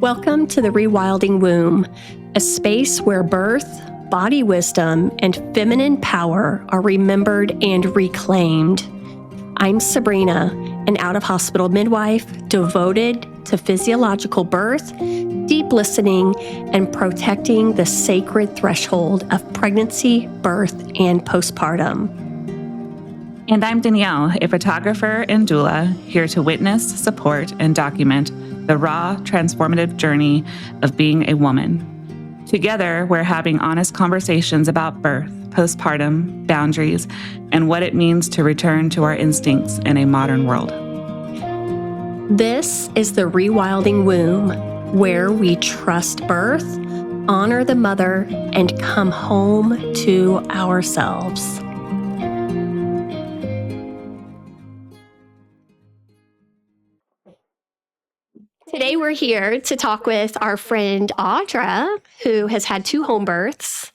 Welcome to the Rewilding Womb, a space where birth, body wisdom, and feminine power are remembered and reclaimed. I'm Sabrina, an out-of-hospital midwife devoted to physiological birth, deep listening, and protecting the sacred threshold of pregnancy, birth, and postpartum. And I'm Danielle, a photographer and doula, here to witness, support, and document the raw, transformative journey of being a woman. Together, we're having honest conversations about birth, postpartum, boundaries, and what it means to return to our instincts in a modern world. This is the Rewilding Womb, where we trust birth, honor the mother, and come home to ourselves. Today we're here to talk with our friend Audra, who has had 2 home births,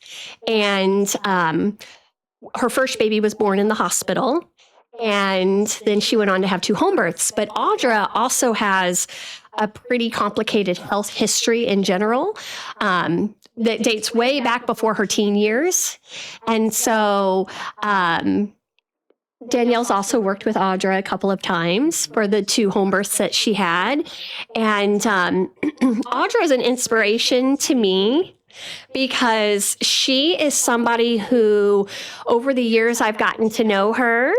and her first baby was born in the hospital, and then she went on to have 2 home births. But Audra also has a pretty complicated health history in general that dates way back before her teen years. And so Danielle's also worked with Audra a couple of times for the 2 home births that she had. And Audra is an inspiration to me because she is somebody who, over the years, I've gotten to know her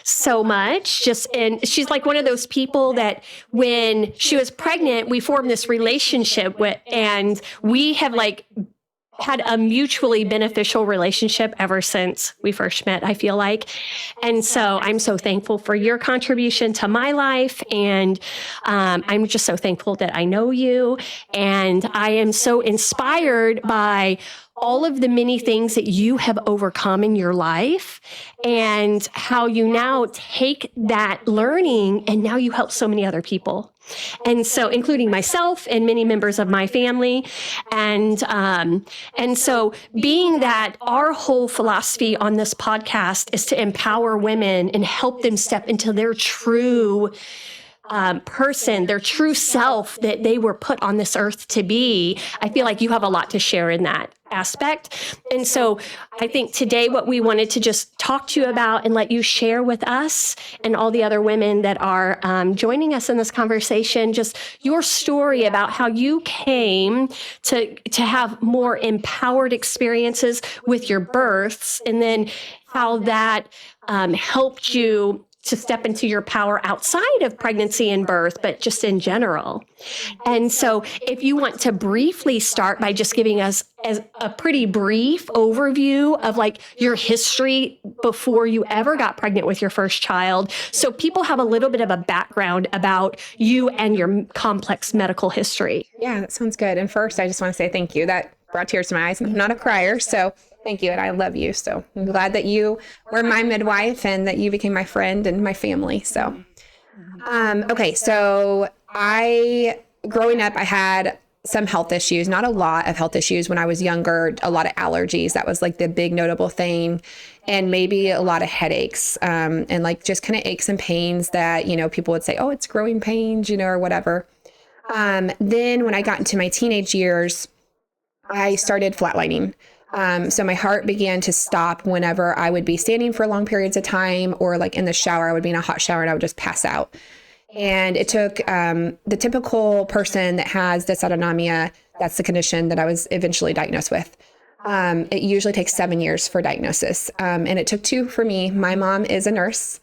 so much. And she's like one of those people that when she was pregnant, we formed this relationship with, and we have had a mutually beneficial relationship ever since we first met, I feel like. And so I'm so thankful for your contribution to my life. And I'm just so thankful that I know you. And I am so inspired by all of the many things that you have overcome in your life and how you now take that learning and now you help so many other people. And so, including myself and many members of my family. And so being that our whole philosophy on this podcast is to empower women and help them step into their true person, their true self that they were put on this earth to be, I feel like you have a lot to share in that aspect. And so I think today what we wanted to just talk to you about and let you share with us and all the other women that are joining us in this conversation, just your story about how you came to have more empowered experiences with your births, and then how that helped you to step into your power outside of pregnancy and birth, but just in general. And so if you want to briefly start by just giving us a pretty brief overview of your history before you ever got pregnant with your first child, so people have a little bit of a background about you and your complex medical history. Yeah, that sounds good. And first, I just want to say thank you. That brought tears to my eyes. I'm not a crier, so thank you. And I love you. So I'm glad that you were my midwife and that you became my friend and my family. So, okay. So growing up, I had some health issues, not a lot of health issues when I was younger, a lot of allergies. That was the big notable thing. And maybe a lot of headaches, and just kind of aches and pains that, people would say, oh, it's growing pains, or whatever. Then when I got into my teenage years, I started flatlining. So my heart began to stop whenever I would be standing for long periods of time, or in the shower, I would be in a hot shower and I would just pass out. And it took the typical person that has dysautonomia, that's the condition that I was eventually diagnosed with. It usually takes 7 years for diagnosis. And it took 2 for me. My mom is a nurse.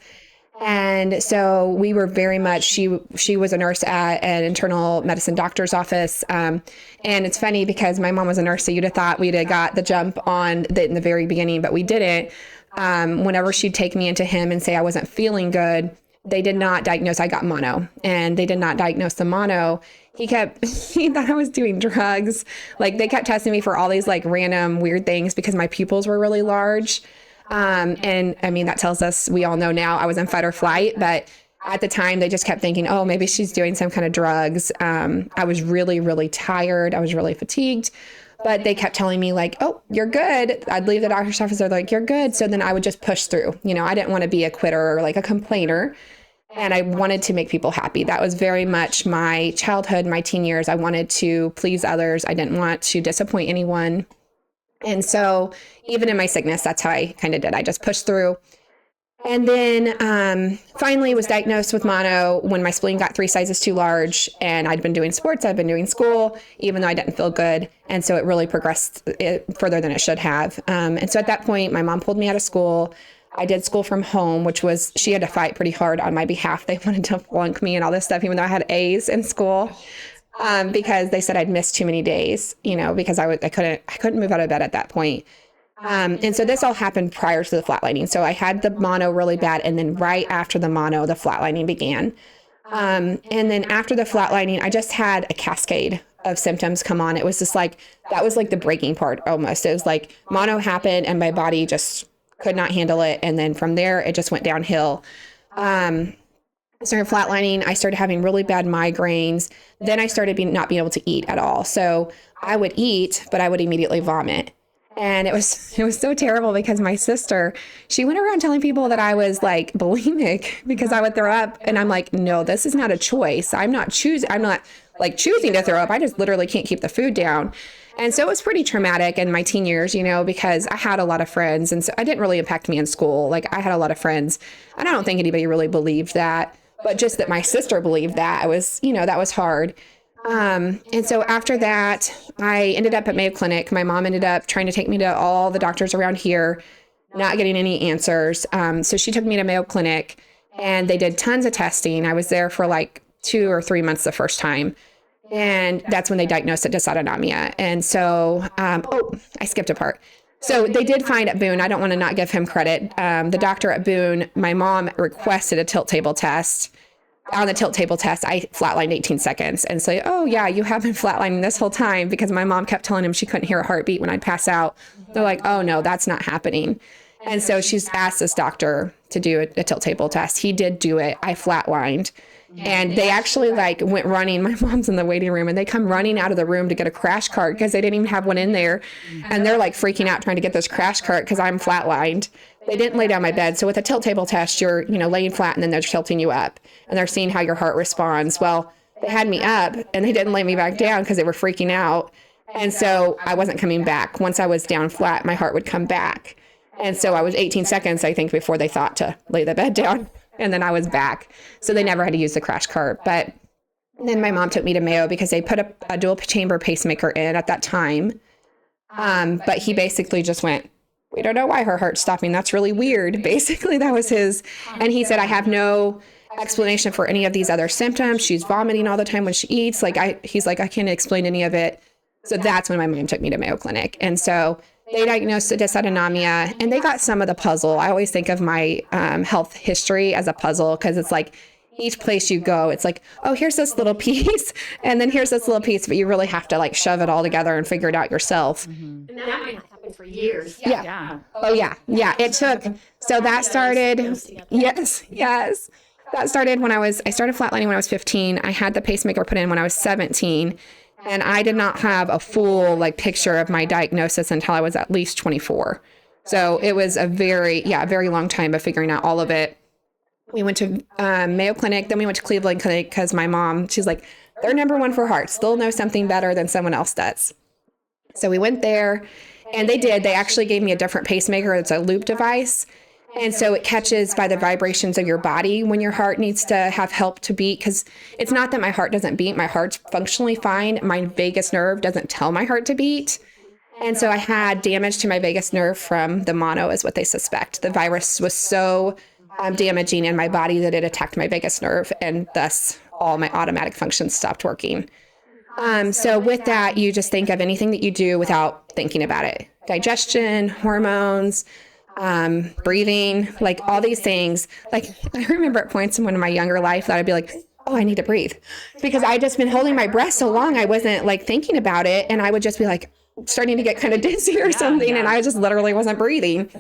And so we were very much, she was a nurse at an internal medicine doctor's office. And it's funny because my mom was a nurse, so you'd have thought we'd have got the jump on in the very beginning, but we didn't. Whenever she'd take me into him and say I wasn't feeling good, they did not diagnose, I got mono, and they did not diagnose the mono. He thought I was doing drugs. They kept testing me for all these random weird things because my pupils were really large. And I mean, that tells us, we all know now I was in fight or flight, but at the time they just kept thinking, oh, maybe she's doing some kind of drugs. I was really, really tired. I was really fatigued, but they kept telling me oh, you're good. I'd leave the doctor's office. They're like, you're good. So then I would just push through. I didn't want to be a quitter or a complainer. And I wanted to make people happy. That was very much my childhood, my teen years. I wanted to please others. I didn't want to disappoint anyone. And so even in my sickness, that's how I kind of did. I just pushed through. And then finally was diagnosed with mono when my spleen got 3 sizes too large. And I'd been doing sports, I'd been doing school, even though I didn't feel good. And so it really progressed further than it should have. And so at that point, my mom pulled me out of school. I did school from home, which was, she had to fight pretty hard on my behalf. They wanted to flunk me and all this stuff, even though I had A's in school, because they said I'd missed too many days, because I couldn't move out of bed at that point. And so this all happened prior to the flatlining. So I had the mono really bad. And then right after the mono, the flatlining began. And then after the flatlining, I just had a cascade of symptoms come on. It was just like, that was like the breaking part almost. It was like mono happened and my body just could not handle it. And then from there, it just went downhill. I started flatlining. I started having really bad migraines. Then I started not being able to eat at all. So I would eat, but I would immediately vomit. And it was so terrible because my sister, she went around telling people that I was like bulimic because I would throw up. And I'm like, no, this is not a choice. I'm not choosing to throw up. I just literally can't keep the food down. And so it was pretty traumatic in my teen years, because I had a lot of friends. And so it didn't really impact me in school. Like I had a lot of friends. And I don't think anybody really believed that. But just that my sister believed that, that was hard. And so after that, I ended up at Mayo Clinic. My mom ended up trying to take me to all the doctors around here, not getting any answers. So she took me to Mayo Clinic and they did tons of testing. I was there for like 2 or 3 months the first time. And that's when they diagnosed it dysautonomia. And so, I skipped a part. So they did find at Boone, I don't want to not give him credit. The doctor at Boone, my mom requested a tilt table test. On the tilt table test, I flatlined 18 seconds and say, oh yeah, you have been flatlining this whole time, because my mom kept telling him she couldn't hear a heartbeat when I'd pass out. They're like, oh no, that's not happening. And so she's asked this doctor to do a tilt table test. He did do it. I flatlined. And they actually went running. My mom's in the waiting room and they come running out of the room to get a crash cart because they didn't even have one in there. And they're like freaking out trying to get this crash cart because I'm flatlined. They didn't lay down my bed. So with a tilt table test, you're, laying flat and then they're tilting you up and they're seeing how your heart responds. Well, they had me up and they didn't lay me back down because they were freaking out. And so I wasn't coming back. Once I was down flat, my heart would come back. And so I was 18 seconds, I think, before they thought to lay the bed down. And then I was back. So they never had to use the crash cart. But then my mom took me to Mayo because they put a dual chamber pacemaker in at that time. But he basically just went, we don't know why her heart's stopping. That's really weird. Basically, that was his. And he said, I have no explanation for any of these other symptoms. She's vomiting all the time when she eats. He's like, I can't explain any of it. So that's when my mom took me to Mayo Clinic. And so they diagnosed dysautonomia and they got some of the puzzle. I always think of my health history as a puzzle because it's like each place you go, it's like, oh, here's this little piece and then here's this little piece, but you really have to shove it all together and figure it out yourself. And that might not happen for years. Yeah. Oh, yeah. Yeah. It took. So that started. Yes. That started when I started flatlining when I was 15. I had the pacemaker put in when I was 17. And I did not have a full picture of my diagnosis until I was at least 24. So it was a very long time of figuring out all of it. We went to Mayo Clinic, then we went to Cleveland Clinic because my mom, she's like, they're number one for hearts. They'll know something better than someone else does. So we went there and they did. They actually gave me a different pacemaker. It's a loop device. And so it catches by the vibrations of your body when your heart needs to have help to beat, because it's not that my heart doesn't beat. My heart's functionally fine. My vagus nerve doesn't tell my heart to beat. And so I had damage to my vagus nerve from the mono is what they suspect. The virus was so damaging in my body that it attacked my vagus nerve, and thus all my automatic functions stopped working. So with that, you just think of anything that you do without thinking about it. Digestion, hormones, breathing, all these things. I remember at points in my younger life that I'd be like, oh, I need to breathe, because I just been holding my breath so long. I wasn't thinking about it. And I would just be starting to get kind of dizzy or something. And I just literally wasn't breathing.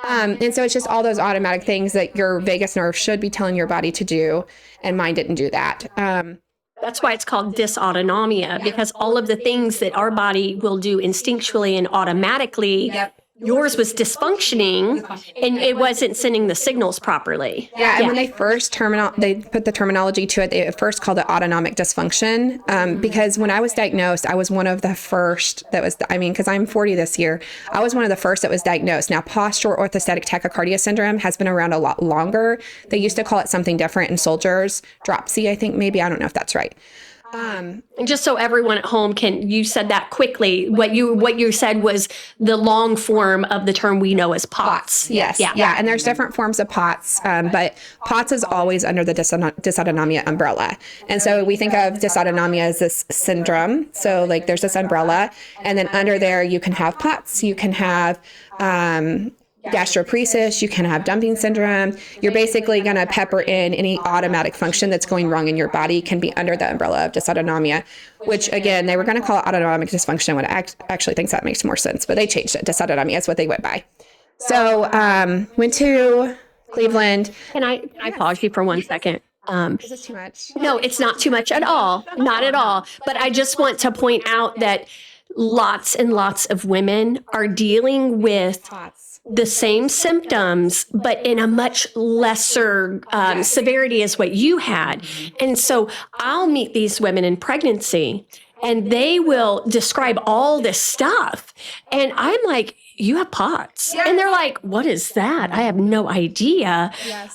And so it's just all those automatic things that your vagus nerve should be telling your body to do. And mine didn't do that. That's why it's called dysautonomia, because all of the things that our body will do instinctually and automatically, yours was dysfunctioning and it wasn't sending the signals properly. Yeah, and when they first they put the terminology to it, they at first called it autonomic dysfunction. Because when I was diagnosed, I was one of the first that was, because I'm 40 this year, I was one of the first that was diagnosed. Now, postural orthostatic tachycardia syndrome has been around a lot longer. They used to call it something different in soldiers, dropsy, I think, maybe. I don't know if that's right. And just so everyone at home you said that quickly, what you said was the long form of the term we know as POTS. Yes. Yeah. And there's different forms of POTS, but POTS is always under the dysautonomia umbrella. And so we think of dysautonomia as this syndrome. So like there's this umbrella, and then under there you can have POTS, you can have gastroparesis, you can have dumping syndrome. You're basically going to pepper in any automatic function that's going wrong in your body can be under the umbrella of dysautonomia, which again, they were going to call it autonomic dysfunction when I actually think that makes more sense, but they changed it. Dysautonomia is what they went by. So went to Cleveland. And I pause you for 1 second. Is this too much? No, it's not too much at all. Not at all. But I just want to point out that lots and lots of women are dealing with POTS. The same symptoms, but in a much lesser severity as what you had. And so I'll meet these women in pregnancy and they will describe all this stuff. And I'm like, you have POTS. And they're like, what is that? I have no idea. Yes.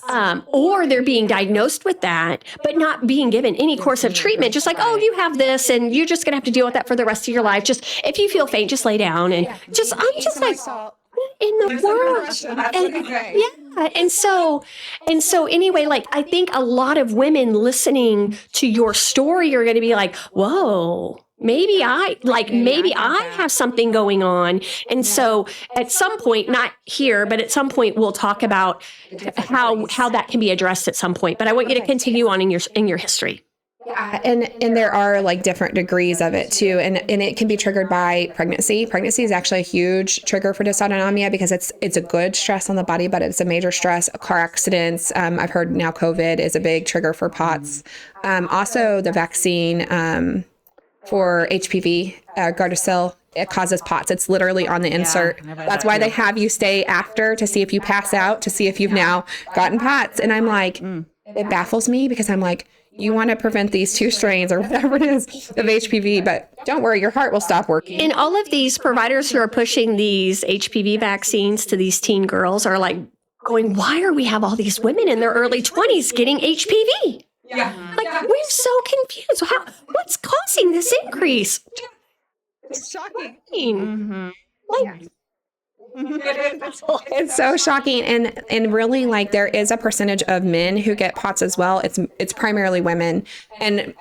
Or they're being diagnosed with that, but not being given any course of treatment. Just like, oh, you have this and you're just going to have to deal with that for the rest of your life. Just if you feel faint, just lay down. And I'm just like, in the world. And so anyway, like I think a lot of women listening to your story are going to be like, whoa, maybe I have something going on. And so at some point, not here, but at some point we'll talk about how that can be addressed at some point. But I want you to continue on in your history. Yeah, and there are like different degrees of it too, and it can be triggered by pregnancy. Pregnancy is actually a huge trigger for dysautonomia because it's a good stress on the body, but it's a major stress. Car accidents. I've heard now COVID is a big trigger for POTS. Also, the vaccine for HPV, Gardasil. It causes POTS. It's literally on the insert. That's why they have you stay after to see if you pass out, to see if you've now gotten POTS. And I'm like, it baffles me because I'm like, you want to prevent these 2 strains or whatever it is of HPV, but don't worry, your heart will stop working. And all of these providers who are pushing these HPV vaccines to these teen girls are like going, why are we have all these women in their early 20s getting HPV? Yeah. Like, we're so confused. What's causing this increase? It's shocking. It's so shocking. And really, like, there is a percentage of men who get POTS as well. It's primarily women. And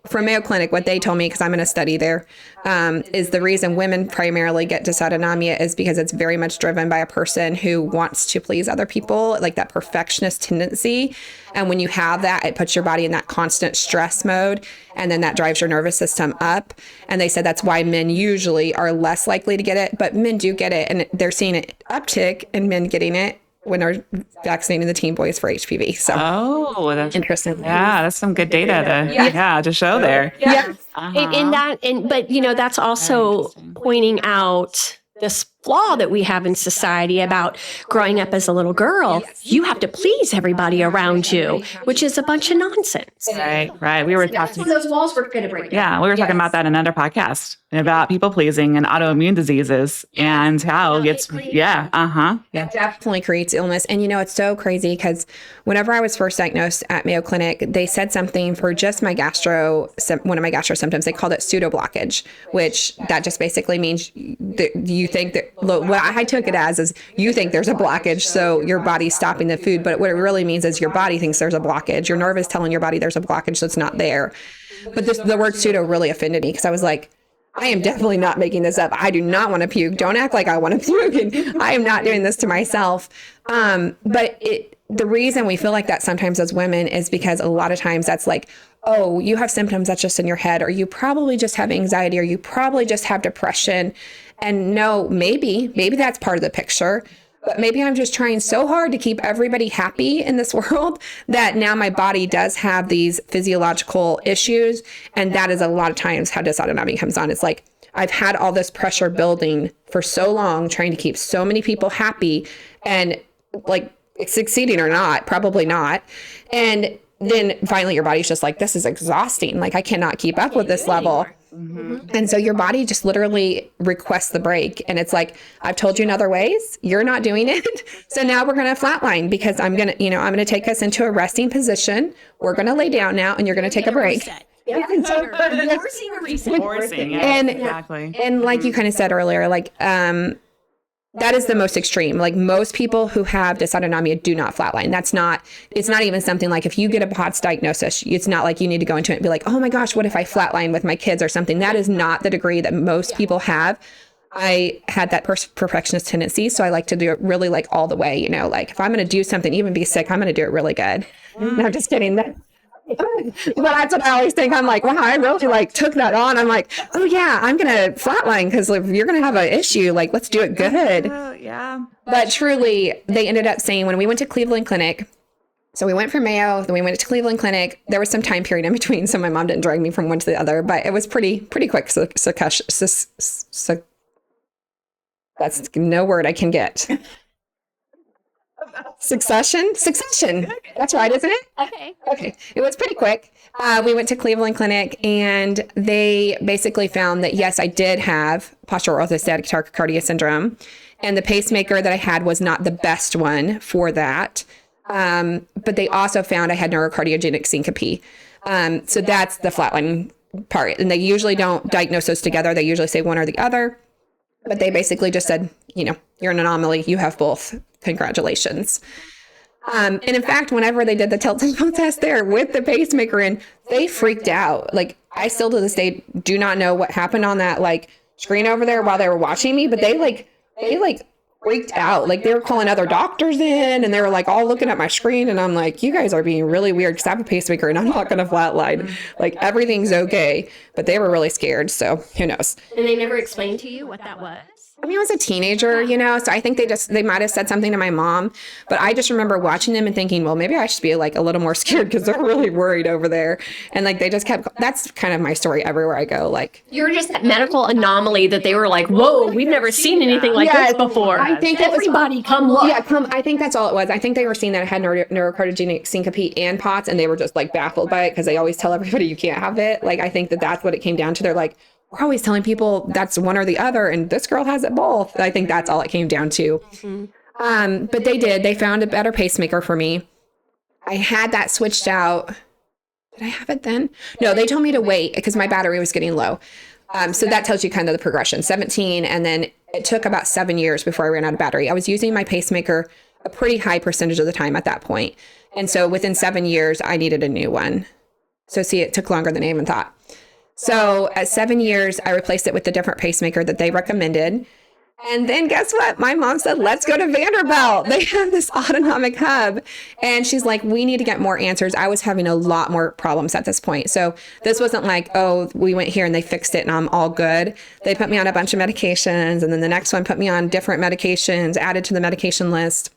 from Mayo Clinic, what they told me, because I'm in a study there, is the reason women primarily get dysautonomia is because it's very much driven by a person who wants to please other people, like that perfectionist tendency. And when you have that, it puts your body in that constant stress mode, and then that drives your nervous system up. And they said that's why men usually are less likely to get it, but men do get it, and they're seeing an uptick in men getting it when they're vaccinating the teen boys for HPV. So, that's interesting. Yeah, that's some good data to show there. Yeah. But that's also pointing out this flaw that we have in society about growing up as a little girl. You have to please everybody around you, which is a bunch of nonsense. Right. We were talking. Those walls were going to break down. Yeah, we were talking about that in another podcast about people pleasing and autoimmune diseases and how it definitely creates illness. And it's so crazy because whenever I was first diagnosed at Mayo Clinic, they said something for just my one of my gastro symptoms. They called it pseudo blockage, which that just basically means that you think that, what I took it as is you think there's a blockage, so your body's stopping the food. But what it really means is your body thinks there's a blockage. Your nerve is telling your body there's a blockage, so it's not there. But the word pseudo really offended me because I was like, I am definitely not making this up. I do not want to puke. Don't act like I want to puke. And I am not doing this to myself. But the reason we feel like that sometimes as women is because a lot of times that's like, oh, you have symptoms that's just in your head, or you probably just have anxiety, or you probably just have depression. And no, maybe that's part of the picture. But maybe I'm just trying so hard to keep everybody happy in this world that now my body does have these physiological issues. And that is a lot of times how dysautonomia comes on. It's like, I've had all this pressure building for so long, trying to keep so many people happy and like succeeding or not, probably not. And then finally your body's just like, this is exhausting. Like I cannot keep up with this level. And so your body just literally requests the break. And it's like, I've told you in other ways, you're not doing it. So now we're going to flatline because I'm going to take us into a resting position. We're going to lay down now and you're going to take a break. Forcing a reset. Forcing, yeah, And exactly. And like you kind of said earlier, like, that is the most extreme. Like most people who have dysautonomia do not flatline. It's not even something like if you get a POTS diagnosis, it's not like you need to go into it and be like, oh my gosh, what if I flatline with my kids or something? That is not the degree that most people have. I had that perfectionist tendency. So I like to do it really like all the way, like if I'm going to do something, even be sick, I'm going to do it really good. No, I'm just kidding. But that's what I always think. I'm like, wow, I really like took that on. I'm like, oh yeah, I'm going to flatline because if you're going to have an issue, like, let's do it good. Yeah. But truly, they ended up saying when we went to Cleveland Clinic, so we went from Mayo, then we went to Cleveland Clinic. There was some time period in between, so my mom didn't drag me from one to the other, but it was pretty quick. So that's no word I can get. Succession. That's right, isn't it? Okay. It was pretty quick. We went to Cleveland Clinic and they basically found that, yes, I did have postural orthostatic tachycardia syndrome. And the pacemaker that I had was not the best one for that. But they also found I had neurocardiogenic syncope. So that's the flatlining part. And they usually don't diagnose those together. They usually say one or the other. But they basically just said, you're an anomaly. You have both. Congratulations. And in fact, whenever they did the telltale test there with the pacemaker in, they freaked out. Like I still to this day do not know what happened on that like screen over there while they were watching me, but they freaked out. Like they were calling other doctors in and they were like all looking at my screen. And I'm like, you guys are being really weird because I have a pacemaker and I'm not going to flatline. Like everything's okay. But they were really scared. So who knows? And they never explained to you what that was? I mean, I was a teenager, so I think they might have said something to my mom, but I just remember watching them and thinking, well, maybe I should be like a little more scared because they're really worried over there. And like, they just that's kind of my story everywhere I go. Like you're just that medical anomaly that they were like, whoa, we've never seen anything like this before. I think everybody come look. Yeah, I think that's all it was. I think they were seeing that I had neurocardiogenic syncope and POTS and they were just like baffled by it because they always tell everybody you can't have it. Like, I think that's what it came down to. They're like, we're always telling people that's one or the other, and this girl has it both. I think that's all it came down to. But they found a better pacemaker for me. I had that switched out. Did I have it then? No, they told me to wait because my battery was getting low. So that tells you kind of the progression. 17, and then it took about 7 years before I ran out of battery. I was using my pacemaker a pretty high percentage of the time at that point. And so within 7 years, I needed a new one. So see, it took longer than I even thought. So at 7 years, I replaced it with a different pacemaker that they recommended. And then guess what? My mom said, let's go to Vanderbilt. They have this autonomic hub. And she's like, we need to get more answers. I was having a lot more problems at this point. So this wasn't like, oh, we went here and they fixed it and I'm all good. They put me on a bunch of medications. And then the next one put me on different medications, added to the medication list.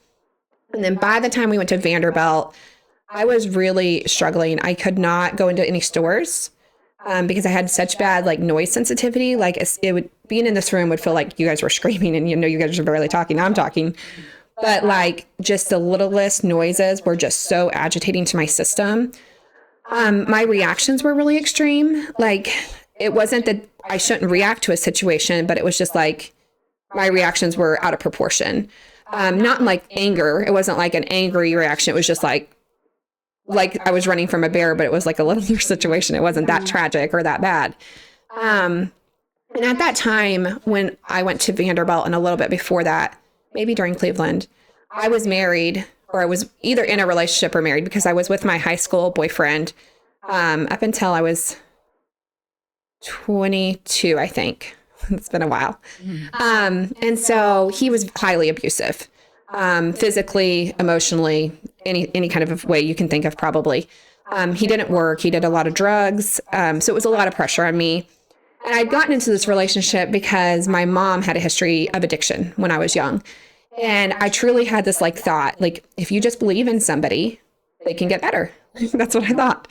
And then by the time we went to Vanderbilt, I was really struggling. I could not go into any stores. Because I had such bad like noise sensitivity, like it would being in this room would feel like you guys were screaming and you guys are barely talking. I'm talking, but like just the littlest noises were just so agitating to my system. My reactions were really extreme. Like it wasn't that I shouldn't react to a situation, but it was just like my reactions were out of proportion. Not like anger. It wasn't like an angry reaction. It was just like I was running from a bear, but it was like a little situation. It wasn't that tragic or that bad. And at that time, when I went to Vanderbilt and a little bit before that, maybe during Cleveland, I was married or I was either in a relationship or married because I was with my high school boyfriend up until I was 22, I think. It's been a while. And so he was highly abusive. Physically, emotionally, any kind of way you can think of probably. He didn't work. He did a lot of drugs. So it was a lot of pressure on me. And I'd gotten into this relationship because my mom had a history of addiction when I was young. And I truly had this like thought, like, if you just believe in somebody, they can get better. That's what I thought.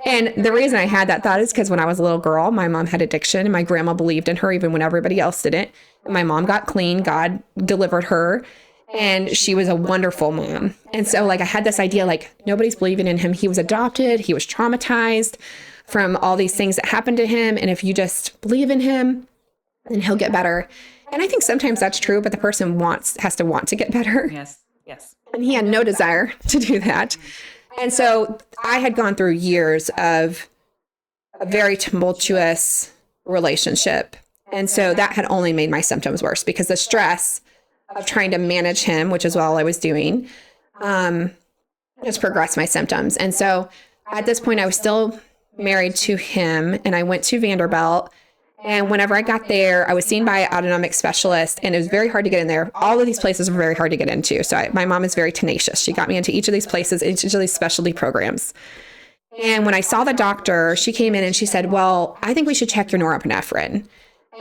And the reason I had that thought is because when I was a little girl, my mom had addiction and my grandma believed in her even when everybody else didn't. And my mom got clean. God delivered her. And she was a wonderful mom. And so like I had this idea, like nobody's believing in him. He was adopted. He was traumatized from all these things that happened to him. And if you just believe in him, then he'll get better. And I think sometimes that's true, but the person has to want to get better. Yes. Yes. And he had no desire to do that. And so I had gone through years of a very tumultuous relationship. And so that had only made my symptoms worse because the stress of trying to manage him, which is all I was doing, just progressed my symptoms. And so at this point, I was still married to him and I went to Vanderbilt. And whenever I got there, I was seen by an autonomic specialist and it was very hard to get in there. All of these places were very hard to get into. So my mom is very tenacious. She got me into each of these places, each of these specialty programs. And when I saw the doctor, she came in and she said, well, I think we should check your norepinephrine.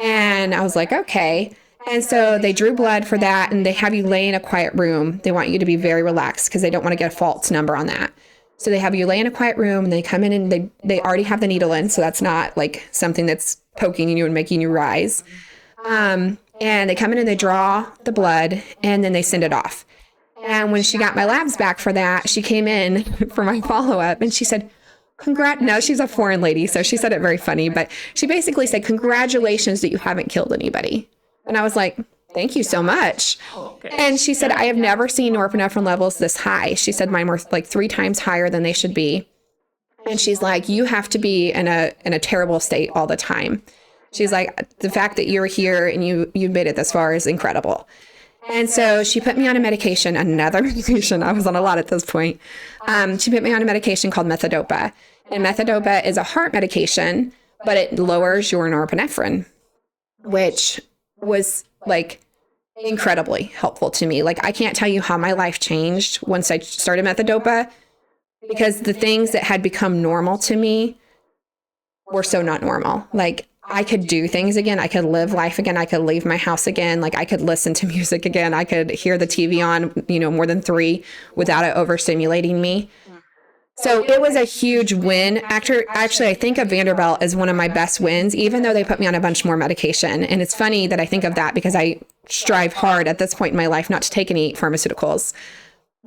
And I was like, okay. And so they drew blood for that and they have you lay in a quiet room. They want you to be very relaxed because they don't want to get a false number on that. So they have you lay in a quiet room and they come in and they already have the needle in. So that's not like something that's poking you and making you rise. And they come in and they draw the blood and then they send it off. And when she got my labs back for that, she came in for my follow-up and she said, no, she's a foreign lady. So she said it very funny, but she basically said, congratulations that you haven't killed anybody. And I was like, thank you so much. Okay. And she said, I have never seen norepinephrine levels this high. She said mine were like 3 times higher than they should be. And she's like, you have to be in a terrible state all the time. She's like, the fact that you're here and you made it this far is incredible. And so she put me on a medication, another medication. I was on a lot at this point. She put me on a medication called methodopa. And methodopa is a heart medication, but it lowers your norepinephrine, which was like incredibly helpful to me. Like I can't tell you how my life changed once I started methodopa because the things that had become normal to me were so not normal. Like I could do things again. I could live life again. I could leave my house again. Like I could listen to music again. I could hear the TV on, more than 3 without it overstimulating me. So it was a huge win. Actually, I think of Vanderbilt as one of my best wins, even though they put me on a bunch more medication. And it's funny that I think of that because I strive hard at this point in my life not to take any pharmaceuticals.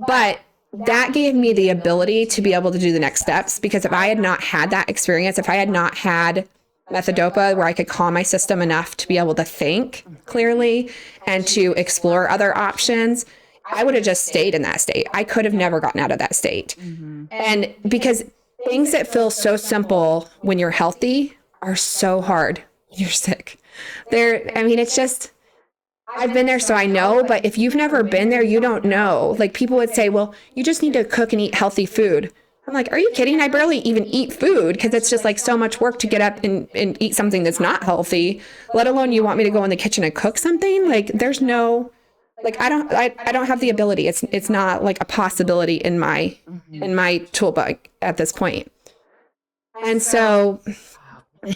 But that gave me the ability to be able to do the next steps, because if I had not had that experience, if I had not had methodopa where I could calm my system enough to be able to think clearly and to explore other options, I would have just stayed in that state. I could have never gotten out of that state. Mm-hmm. And because things that feel so simple when you're healthy are so hard when you're sick. It's just, I've been there, so I know, but if you've never been there, you don't know. Like people would say, well, you just need to cook and eat healthy food. I'm like, are you kidding? I barely even eat food because it's just like so much work to get up and eat something that's not healthy, let alone you want me to go in the kitchen and cook something. Like there's no, like, I don't have the ability. It's not like a possibility in my toolbox at this point. And so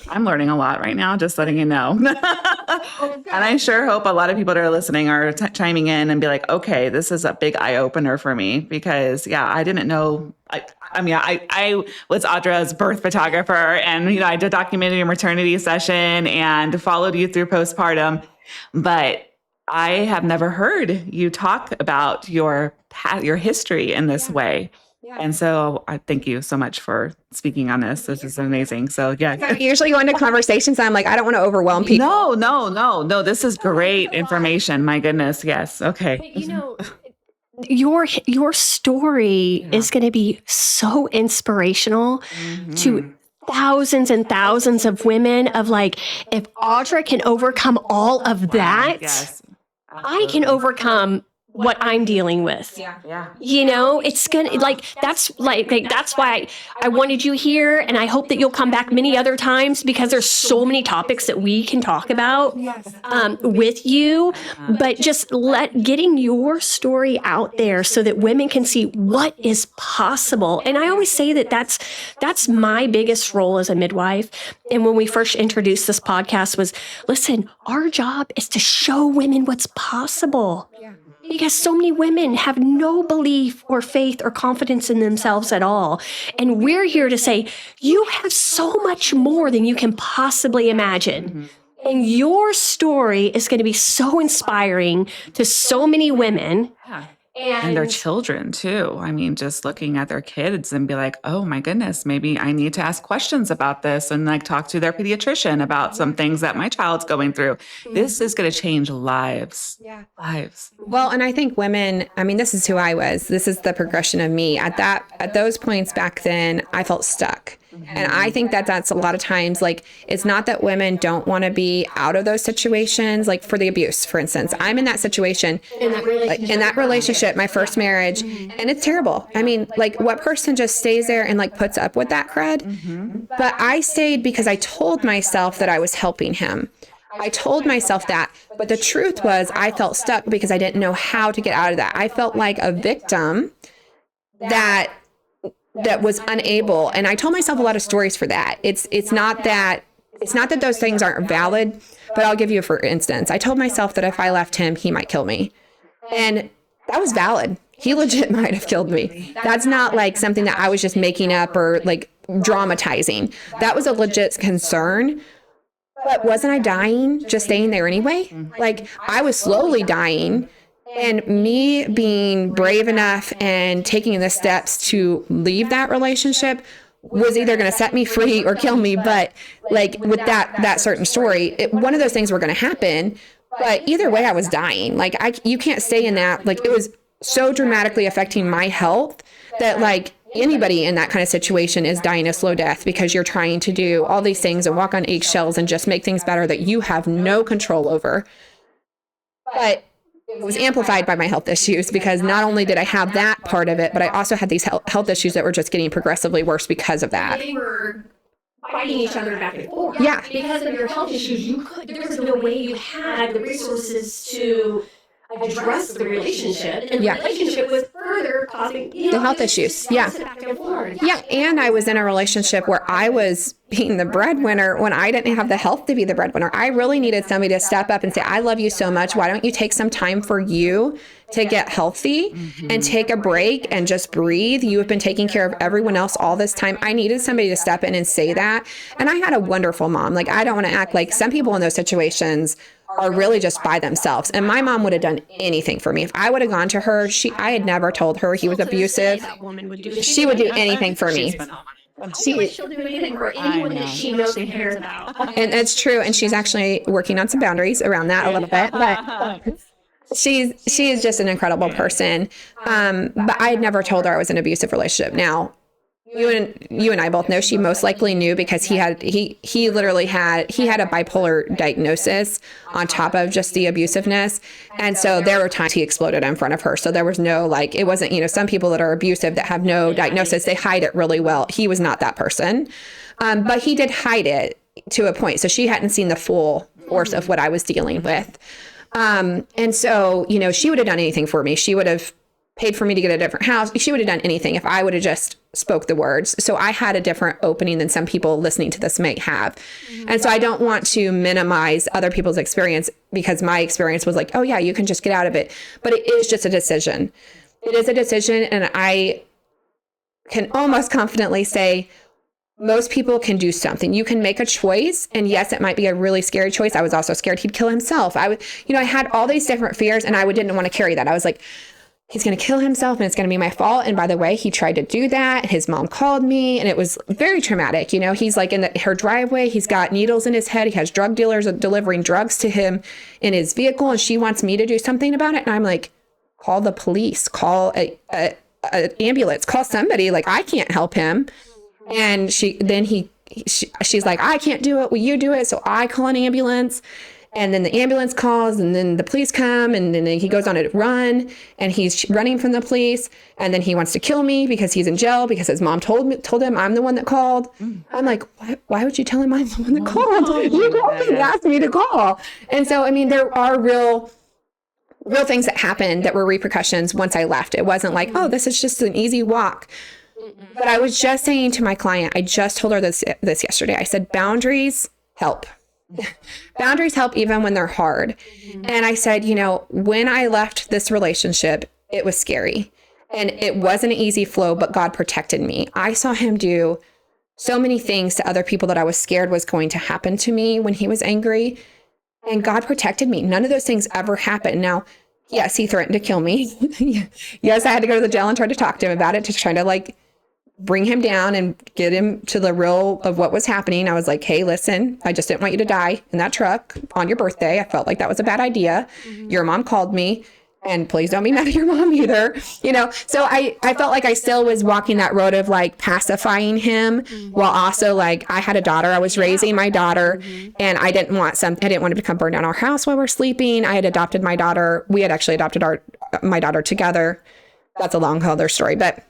I'm learning a lot right now, just letting you know. And I sure hope a lot of people that are listening are chiming in and be like, okay, this is a big eye opener for me because I didn't know. I was Audra's birth photographer and, I did documented your maternity session and followed you through postpartum, but I have never heard you talk about your history in this way. Yeah. And so I thank you so much for speaking on this. This is amazing. So yeah. I usually go into conversations and I'm like, I don't want to overwhelm people. No. This is great information. My goodness. Yes. Okay. Your story is going to be so inspirational to thousands and thousands of women of like, if Audra can overcome all of that, I can overcome what I'm dealing with. Yeah. It's gonna that's why I wanted you here, and I hope that you'll come back many other times because there's so many topics that we can talk about with you. But just getting your story out there so that women can see what is possible. And I always say that's my biggest role as a midwife. And when we first introduced this podcast was, listen, our job is to show women what's possible. Yeah. because so many women have no belief or faith or confidence in themselves at all. And we're here to say, you have so much more than you can possibly imagine. And your story is going to be so inspiring to so many women. Yeah. And their children too. I mean, just looking at their kids and be like, oh my goodness, maybe I need to ask questions about this and like talk to their pediatrician about some things that my child's going through. This is going to change lives. Yeah. Lives. Well, and I think women, I mean, this is who I was. This is the progression of me. At those points back then, I felt stuck. And I think that that's a lot of times, like, it's not that women don't want to be out of those situations, like for the abuse, for instance. I'm in that situation, in that relationship, my first marriage, and it's terrible. I mean, like, what person just stays there and like puts up with that crud? But I stayed because I told myself that I was helping him. I told myself that, but the truth was I felt stuck because I didn't know how to get out of that. I felt like a victim that was unable. And I told myself a lot of stories for that. It's not that those things aren't valid, but I'll give you for instance. I told myself that if I left him, he might kill me. And that was valid. He legit might have killed me. That's not like something that I was just making up or like dramatizing. That was a legit concern. But wasn't I dying just staying there anyway? Like, I was slowly dying. And me being brave enough and taking the steps to leave that relationship was either going to set me free or kill me. But like with that certain story, one of those things were going to happen. But either way, I was dying. Like, you can't stay in that. Like, it was so dramatically affecting my health that like anybody in that kind of situation is dying a slow death because you're trying to do all these things and walk on eggshells and just make things better that you have no control over. But it was amplified by my health issues because not only did I have that part of it, but I also had these health issues that were just getting progressively worse because of that. They were fighting each other back and forth. Yeah. Because of your health issues, there was no way you had the resources to address the relationship. And the relationship was further causing the health issues. Yeah. Back and forth. Yeah. And I was in a relationship where I was being the breadwinner when I didn't have the health to be the breadwinner. I really needed somebody to step up and say, I love you so much. Why don't you take some time for you to get healthy and take a break and just breathe? You have been taking care of everyone else all this time. I needed somebody to step in and say that. And I had a wonderful mom. Like, I don't want to act like some people in those situations are really just by themselves. And my mom would have done anything for me. If I would have gone to her, I had never told her he was abusive. That woman would do. She would do anything for me. She'll do anything for anyone that she knows and cares about. And it's true. And she's actually working on some boundaries around that a little bit. But she is just an incredible person. But I had never told her I was in an abusive relationship. Now, you and I both know she most likely knew because he literally had a bipolar diagnosis on top of just the abusiveness. And so there were times he exploded in front of her. So there was no, like, it wasn't, some people that are abusive that have no diagnosis, they hide it really well. He was not that person. But he did hide it to a point. So she hadn't seen the full force of what I was dealing with. And so, she would have done anything for me. She would have paid for me to get a different house. She would have done anything if I would have just spoke the words. So I had a different opening than some people listening to this might have. And so I don't want to minimize other people's experience because my experience was like, oh yeah, you can just get out of it. But it is just a decision. It is a decision. And I can almost confidently say most people can do something. You can make a choice. And yes, it might be a really scary choice. I was also scared he'd kill himself. I had all these different fears and I didn't want to carry that. I was like, he's going to kill himself and it's going to be my fault. And by the way, he tried to do that. His mom called me and it was very traumatic. He's like in her driveway. He's got needles in his head. He has drug dealers delivering drugs to him in his vehicle. And she wants me to do something about it. And I'm like, call the police, call a ambulance, call somebody. Like, I can't help him. And she's like, I can't do it. Will you do it? So I call an ambulance. And then the ambulance calls and then the police come and then he goes on a run and he's running from the police. And then he wants to kill me because he's in jail because his mom told him I'm the one that called. I'm like, why would you tell him I'm the one that called? You called and asked me to call. And so, there are real things that happened that were repercussions once I left. It wasn't like, oh, this is just an easy walk. But I was just saying to my client, I just told her this yesterday. I said, boundaries help. Boundaries help even when they're hard. And I said, when I left this relationship, it was scary and it wasn't an easy flow, but God protected me. I saw him do so many things to other people that I was scared was going to happen to me when he was angry. And God protected me. None of those things ever happened. Now, yes, he threatened to kill me. Yes, I had to go to the jail and try to talk to him about it, to try to bring him down and get him to the real of what was happening. I was like, hey, listen, I just didn't want you to die in that truck on your birthday. I felt like that was a bad idea. Your mom called me, and please don't be mad at your mom either. So I felt like I still was walking that road of pacifying him while also I had a daughter. I was raising my daughter and I didn't want him to come burn down our house while we're sleeping. I had adopted my daughter. We had actually adopted my daughter together. That's a long other story, but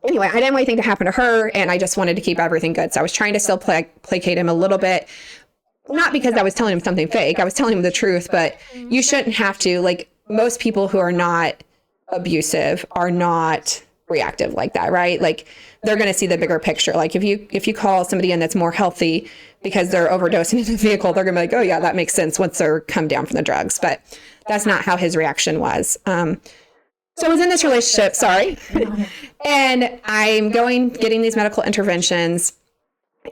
anyway, I didn't want anything to happen to her, and I just wanted to keep everything good. So I was trying to still placate him a little bit, not because I was telling him something fake. I was telling him the truth, but you shouldn't have to. Most people who are not abusive are not reactive like that, right? They're going to see the bigger picture. If you call somebody in that's more healthy because they're overdosing in the vehicle, they're going to be like, oh yeah, that makes sense once they're come down from the drugs. But that's not how his reaction was. So I was in this relationship, sorry, and I'm getting these medical interventions,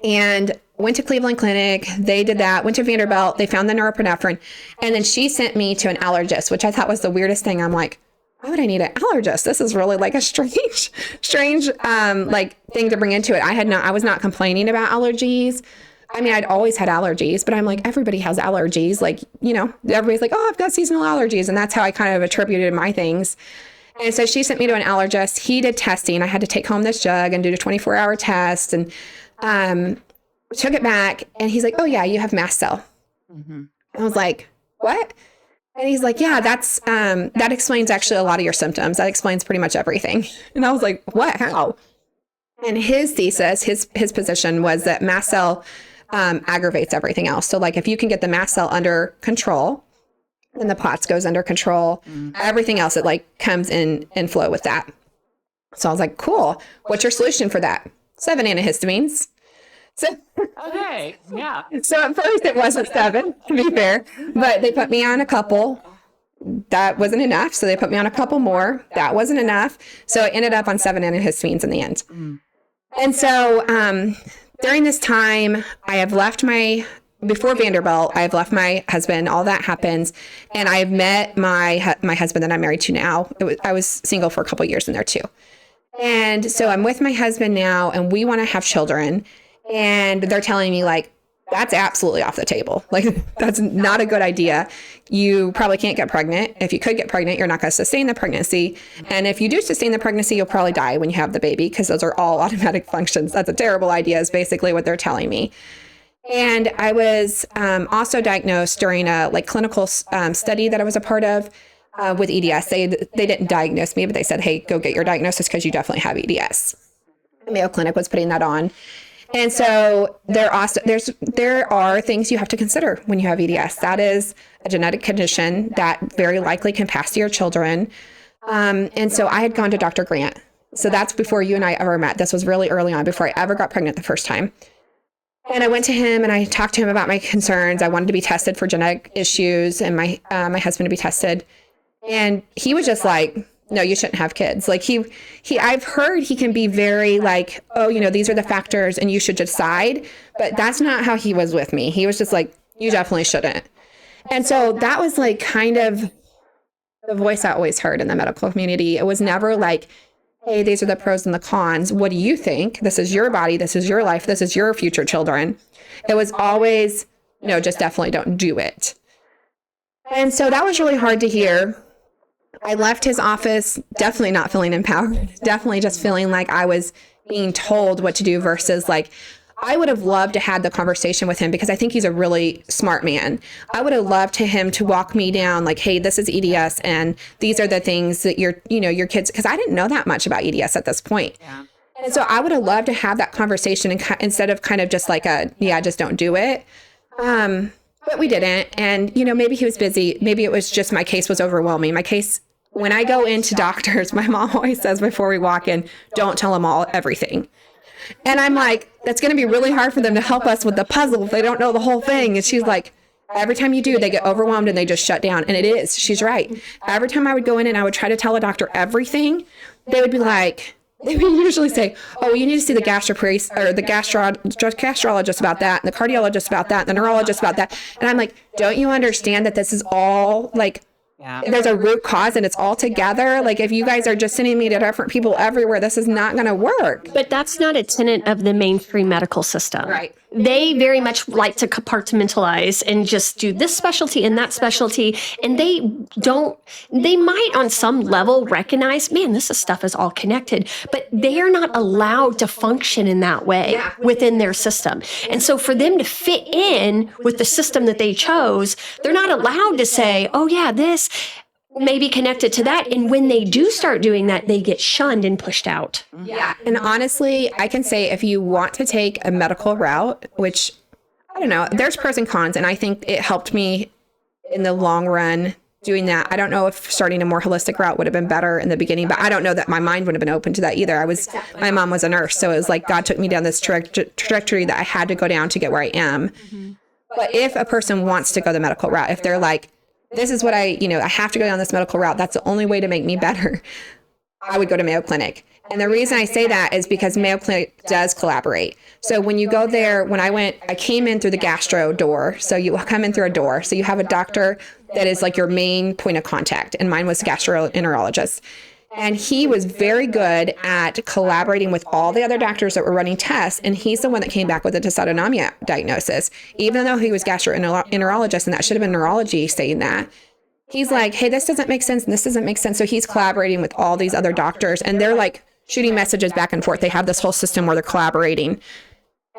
and went to Cleveland Clinic. They did that, went to Vanderbilt. They found the norepinephrine. And then she sent me to an allergist, which I thought was the weirdest thing. I'm like, why would I need an allergist? This is really a strange thing to bring into it. I was not complaining about allergies. I mean, I'd always had allergies, but I'm like, everybody has allergies. Everybody's like, oh, I've got seasonal allergies. And that's how I kind of attributed my things. And so she sent me to an allergist. He did testing. I had to take home this jug and do a 24-hour test, and took it back. And he's like, oh yeah, you have mast cell. I was like, what? And he's like, yeah, that explains actually a lot of your symptoms. That explains pretty much everything. And I was like, what? How? And his thesis, his position was that mast cell aggravates everything else. So if you can get the mast cell under control, then the POTS goes under control. Everything else, it comes in flow with that. So I was like, cool. What's your solution for that? 7 antihistamines. So, Okay. Yeah. So at first it wasn't 7, to be fair, but they put me on a couple. That wasn't enough. So they put me on a couple more. That wasn't enough. So I ended up on 7 antihistamines in the end. And so during this time, I have left before Vanderbilt, I've left my husband, all that happens. And I've met my husband that I'm married to now. I was single for a couple of years in there too. And so I'm with my husband now, and we want to have children. And they're telling me that's absolutely off the table. That's not a good idea. You probably can't get pregnant. If you could get pregnant, you're not going to sustain the pregnancy. And if you do sustain the pregnancy, you'll probably die when you have the baby, because those are all automatic functions. That's a terrible idea, is basically what they're telling me. And I was also diagnosed during a clinical study that I was a part of with EDS. They didn't diagnose me, but they said, hey, go get your diagnosis because you definitely have EDS. Mayo Clinic was putting that on. And so there are things you have to consider when you have EDS. That is a genetic condition that very likely can pass to your children. And so I had gone to Dr. Grant. So that's before you and I ever met. This was really early on, before I ever got pregnant the first time. And I went to him and I talked to him about my concerns. I wanted to be tested for genetic issues, and my husband to be tested. And he was just like, no, you shouldn't have kids. I've heard he can be very oh, these are the factors and you should decide. But that's not how he was with me. He was just like, you definitely shouldn't. And so that was kind of the voice I always heard in the medical community. It was never hey, these are the pros and the cons. What do you think? This is your body. This is your life. This is your future children. It was always, no, just definitely don't do it. And so that was really hard to hear. I left his office definitely not feeling empowered, definitely just feeling like I was being told what to do versus I would have loved to have the conversation with him, because I think he's a really smart man. I would have loved to him to walk me down hey, this is EDS and these are the things that your kids, because I didn't know that much about EDS at this point. Yeah. And so I would have loved to have that conversation instead of kind of just just don't do it. But we didn't. And, maybe he was busy. Maybe it was just my case was overwhelming. My case, when I go into doctors, my mom always says before we walk in, don't tell them everything. And I'm like, that's going to be really hard for them to help us with the puzzle if they don't know the whole thing. And she's like, every time you do, they get overwhelmed and they just shut down. And it is. She's right. Every time I would go in and I would try to tell a doctor everything, they would be like, they would usually say, oh, you need to see the gastropriest or the gastrologist about that, and the cardiologist about that, and the neurologist about that. And I'm like, don't you understand that this is all like, there's a root cause and it's all together? Like, if you guys are just sending me to different people everywhere, this is not going to work. But that's not a tenet of the mainstream medical system. Right. They very much like to compartmentalize and just do this specialty and that specialty. And they might on some level recognize, man, this stuff is all connected, but they are not allowed to function in that way within their system. And so for them to fit in with the system that they chose, they're not allowed to say, oh yeah, this may be connected to that. And when they do start doing that, they get shunned and pushed out. Yeah. And honestly, I can say if you want to take a medical route, which I don't know, there's pros and cons. And I think it helped me in the long run doing that. I don't know if starting a more holistic route would have been better in the beginning, but I don't know that my mind would have been open to that either. My mom was a nurse. So it was like God took me down this trajectory that I had to go down to get where I am. But if a person wants to go the medical route, if they're like, this is what I have to go down this medical route, that's the only way to make me better, I would go to Mayo Clinic. And the reason I say that is because Mayo Clinic does collaborate. So when you go there, I came in through the gastro door. So you come in through a door. So you have a doctor that is like your main point of contact. And mine was gastroenterologist. And he was very good at collaborating with all the other doctors that were running tests. And he's the one that came back with a dysautonomia diagnosis, even though he was gastroenterologist, and that should have been neurology saying that. He's like, hey, this doesn't make sense. And this doesn't make sense. So he's collaborating with all these other doctors, and they're like shooting messages back and forth. They have this whole system where they're collaborating.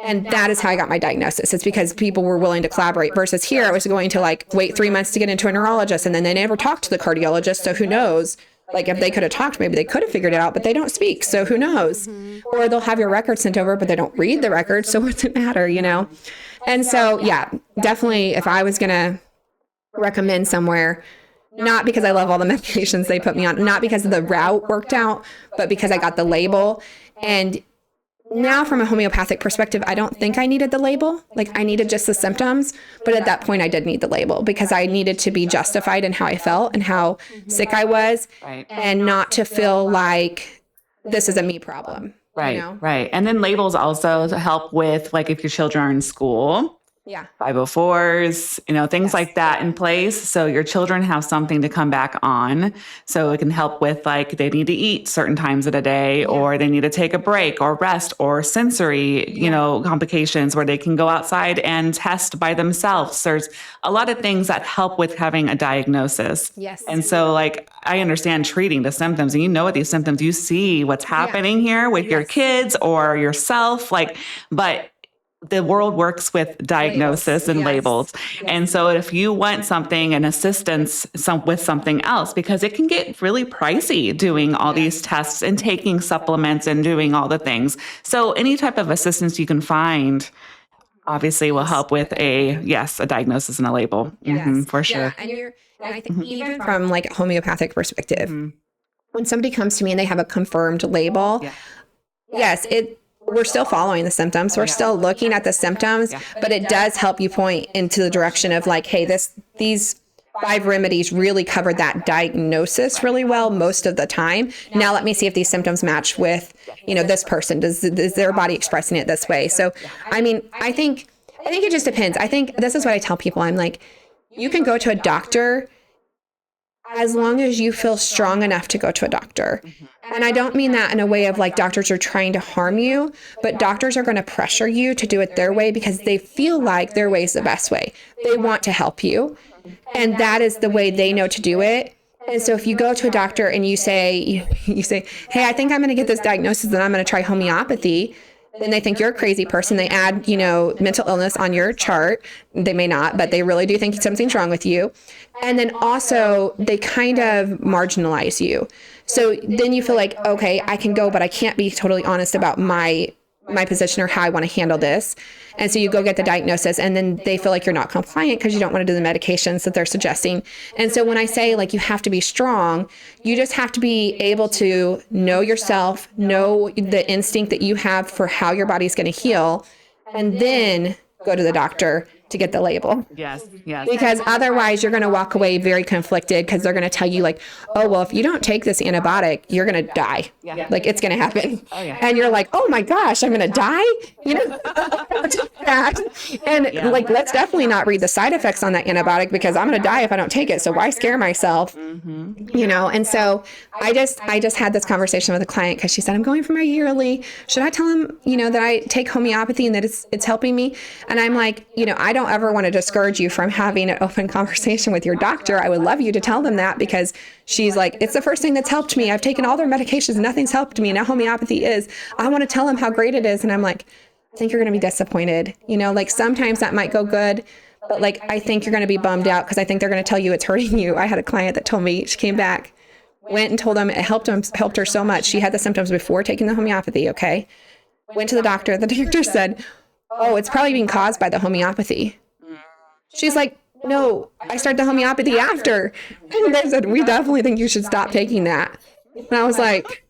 And that is how I got my diagnosis. It's because people were willing to collaborate, versus here I was going to like wait 3 months to get into a neurologist, and then they never talked to the cardiologist. So who knows? Like, if they could have talked, maybe they could have figured it out, but they don't speak. So who knows? Or they'll have your records sent over, but they don't read the records. So what's it matter, And so, yeah, definitely if I was going to recommend somewhere, not because I love all the medications they put me on, not because the route worked out, but because I got the label. And now from a homeopathic perspective, I don't think I needed the label. Like, I needed just the symptoms. But at that point, I did need the label because I needed to be justified in how I felt and how sick I was, and not to feel like this is a me problem. Right, right. And then labels also to help with, like, if your children are in school. 504s, things like that in place. So your children have something to come back on. So it can help with, like, they need to eat certain times of the day, or they need to take a break or rest, or sensory, complications where they can go outside and test by themselves. There's a lot of things that help with having a diagnosis. Yes. And so, like, I understand treating the symptoms, and what these symptoms, you see what's happening here with your kids or yourself, but the world works with diagnosis and labels. And so if you want something and assistance with something else, because it can get really pricey doing all these tests and taking supplements and doing all the things. So any type of assistance you can find obviously will help with a diagnosis and a label. For sure. And I think even from like a homeopathic perspective, when somebody comes to me and they have a confirmed label, we're still following the symptoms. We're still looking at the symptoms, but it does help you point into the direction of like, hey, these 5 remedies really cover that diagnosis really well most of the time. Now let me see if these symptoms match with, this person. Is their body expressing it this way? So, I mean, I think it just depends. I think this is what I tell people. I'm like, you can go to a doctor as long as you feel strong enough to go to a doctor. And I don't mean that in a way of like doctors are trying to harm you, but doctors are going to pressure you to do it their way because they feel like their way is the best way. They want to help you. And that is the way they know to do it. And so if you go to a doctor and you say, hey, I think I'm going to get this diagnosis and I'm going to try homeopathy, then they think you're a crazy person. They add, mental illness on your chart. They may not, but they really do think something's wrong with you. And then also they kind of marginalize you. So then you feel like, okay, I can go, but I can't be totally honest about my my position or how I want to handle this. And so you go get the diagnosis, and then they feel like you're not compliant because you don't want to do the medications that they're suggesting. And so when I say like you have to be strong, you just have to be able to know yourself, know the instinct that you have for how your body's going to heal, and then go to the doctor to get the label. Yes. Because otherwise you're going to walk away very conflicted, because they're going to tell you like, oh, well, if you don't take this antibiotic, you're going to die. Yeah. Like it's going to happen. Oh, yeah. And you're like, oh my gosh, I'm going to die. You know, and like, let's definitely not read the side effects on that antibiotic, because I'm going to die if I don't take it. So why scare myself? You know? And so I just had this conversation with a client, because she said, I'm going for my yearly. Should I tell him, you know, that I take homeopathy and that it's helping me? And I'm like, you know, I don't ever want to discourage you from having an open conversation with your doctor. I would love you to tell them that, because she's like, it's the first thing that's helped me. I've taken all their medications. Nothing's helped me. Now homeopathy is. I want to tell them how great it is. And I'm like, I think you're going to be disappointed. You know, like sometimes that might go good, but like, I think you're going to be bummed out, because I think they're going to tell you it's hurting you. I had a client that told me, she came back, went and told them it helped her so much. She had the symptoms before taking the homeopathy. Okay. Went to the doctor. The doctor said, oh, it's probably being caused by the homeopathy. She's like, no, I started the homeopathy after. And they said, we definitely think you should stop taking that. And I was like,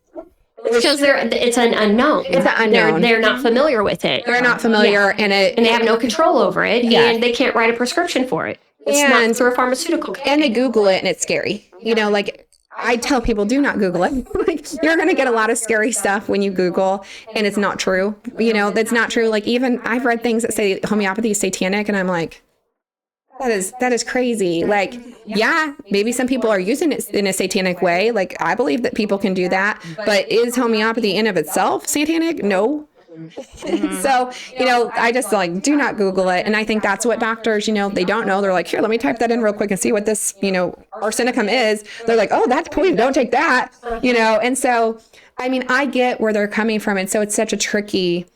Because it's an unknown. It's an unknown. They're not familiar with it. They're not familiar, and they have no control over it, and they can't write a prescription for it. It's not through a pharmaceutical company. And they Google it, and it's scary. You know, like I tell people, do not Google it. Like, you're going to get a lot of scary stuff when you Google, and it's not true. You know, that's not true. Like, even I've read things that say homeopathy is satanic, and I'm like, that is crazy. Like, yeah, maybe some people are using it in a satanic way. Like, I believe that people can do that, but is homeopathy in of itself satanic? No. So, you know, I just like, do not Google it. And I think that's what doctors, you know, they don't know. They're like, here, let me type that in real quick and see what this, you know, arsenicum is. They're like, oh, that's poison. Don't take that, you know? And so, I mean, I get where they're coming from. And so it's such a tricky,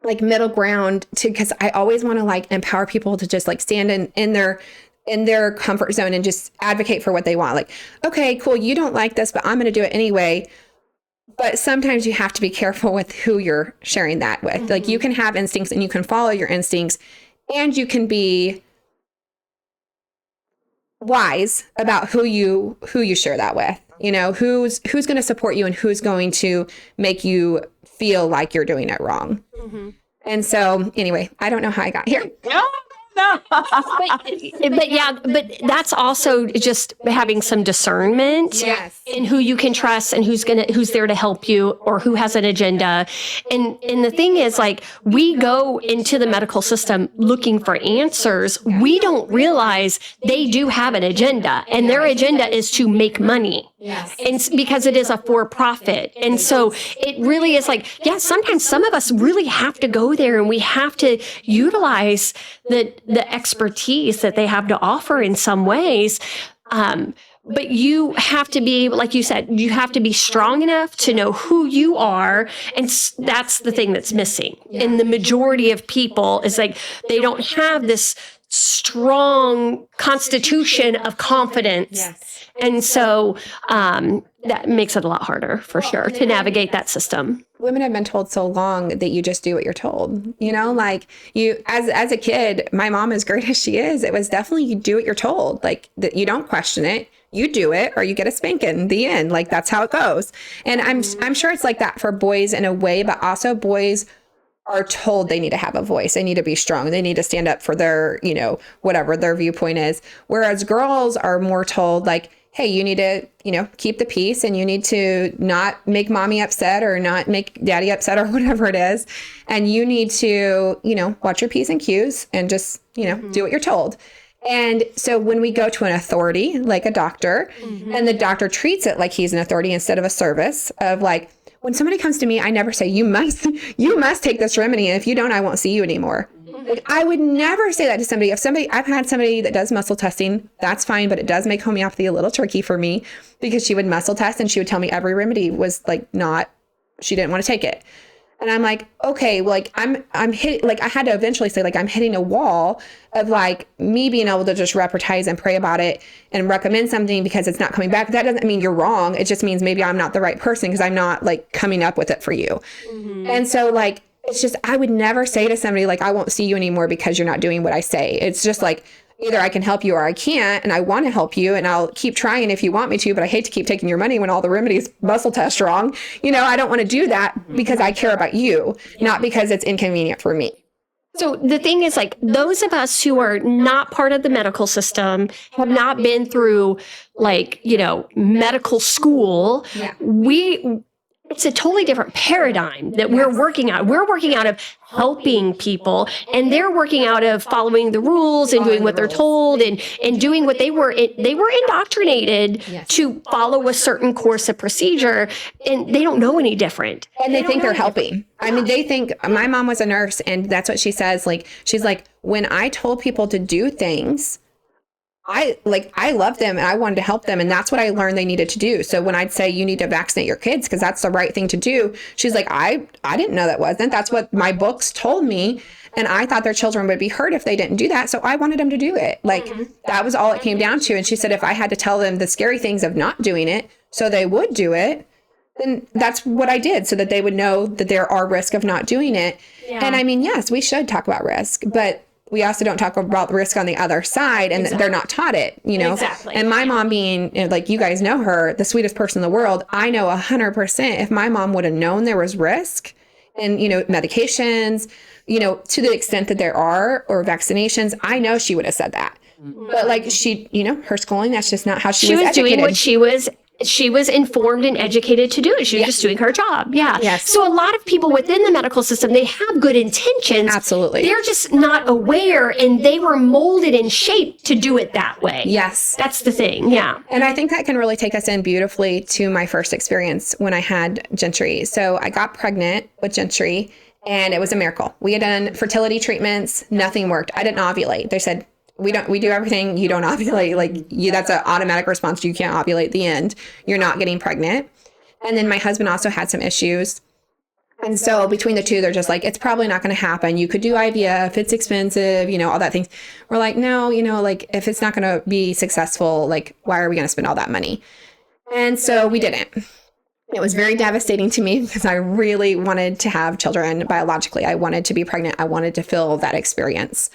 like, middle ground because I always want to like empower people to just like stand in their comfort zone and just advocate for what they want. Like, okay, cool. You don't like this, but I'm going to do it anyway. But sometimes you have to be careful with who you're sharing that with. Mm-hmm. Like, you can have instincts and you can follow your instincts, and you can be wise about who you share that with. You know, who's going to support you and who's going to make you feel like you're doing it wrong. Mm-hmm. And so anyway, I don't know how I got here. but that's also just having some discernment in who you can trust and who's there to help you or who has an agenda. And the thing is, like, we go into the medical system looking for answers. We don't realize they do have an agenda, and their agenda is to make money. Yes. And because it is a for-profit. And so it really is like, sometimes some of us really have to go there and we have to utilize the expertise that they have to offer in some ways. But you have to be, like you said, you have to be strong enough to know who you are. And that's the thing that's missing. Yeah. And the majority of people is like, they don't have this strong constitution of confidence. Yes. And so that makes it a lot harder, for sure, to navigate that system. Women have been told so long that you just do what you're told. You know, like, you, as a kid, my mom, as great as she is, it was definitely you do what you're told. Like, that you don't question it. You do it or you get a spanking. The end. Like, that's how it goes. And I'm sure it's like that for boys in a way, but also boys are told they need to have a voice. They need to be strong. They need to stand up for their, you know, whatever their viewpoint is. Whereas girls are more told, like, hey, you need to, you know, keep the peace, and you need to not make mommy upset or not make daddy upset or whatever it is. And you need to, you know, watch your P's and Q's and just, you know, do what you're told. And so when we go to an authority, like a doctor, and the doctor treats it like he's an authority instead of a service, of like, when somebody comes to me, I never say, you must take this remedy, and if you don't, I won't see you anymore. Like, I would never say that to somebody. I've had somebody that does muscle testing, that's fine, but it does make homeopathy a little tricky for me, because she would muscle test and she would tell me every remedy was like she didn't want to take it. And I'm like, okay, well, like, I'm hitting, like, I had to eventually say, like, I'm hitting a wall of like me being able to just repartize and pray about it and recommend something because it's not coming back. That doesn't mean you're wrong. It just means maybe I'm not the right person because I'm not like coming up with it for you. Mm-hmm. And so, like, it's just, I would never say to somebody like, I won't see you anymore because you're not doing what I say. It's just like, either I can help you or I can't, and I want to help you, and I'll keep trying if you want me to, but I hate to keep taking your money when all the remedies muscle test wrong. I don't want to do that because I care about you, not because it's inconvenient for me. So the thing is, like, those of us who are not part of the medical system, have not been through, like, medical school, it's a totally different paradigm that we're working out. We're working out of helping people, and they're working out of following the rules and doing what they're told and doing what they were indoctrinated to follow a certain course of procedure, and they don't know any different. And they think they're helping. I mean, they think, my mom was a nurse, and that's what she says. Like, she's like, when I told people to do things, I loved them and I wanted to help them. And that's what I learned they needed to do. So when I'd say you need to vaccinate your kids because that's the right thing to do, she's like, I didn't know that wasn't. That's what my books told me. And I thought their children would be hurt if they didn't do that. So I wanted them to do it. Like, that was all it came down to. And she said, if I had to tell them the scary things of not doing it so they would do it, then that's what I did, so that they would know that there are risks of not doing it. Yeah. And I mean, yes, we should talk about risk, but we also don't talk about the risk on the other side, and they're not taught it, Exactly. And my mom being, like, you guys know her, the sweetest person in the world. I know 100% if my mom would have known there was risk and, medications, to the extent that there are, or vaccinations, I know she would have said that. But like, she, her schooling, that's just not how she was educated. Doing what she was informed and educated to do it. She was just doing her job. Yeah. Yes. So a lot of people within the medical system, they have good intentions. Absolutely. They're just not aware, and they were molded and shaped to do it that way. Yes. That's the thing. Yeah. And I think that can really take us in beautifully to my first experience when I had Gentry. So I got pregnant with Gentry, and it was a miracle. We had done fertility treatments. Nothing worked. I didn't ovulate. They said, we do everything. You don't ovulate. Like, that's an automatic response. You can't ovulate at the end. You're not getting pregnant. And then my husband also had some issues. And so between the two, they're just like, it's probably not going to happen. You could do IVF. It's expensive, all that things. We're like, no, like, if it's not going to be successful, like, why are we going to spend all that money? And so we didn't. It was very devastating to me because I really wanted to have children biologically. I wanted to be pregnant. I wanted to feel that experience.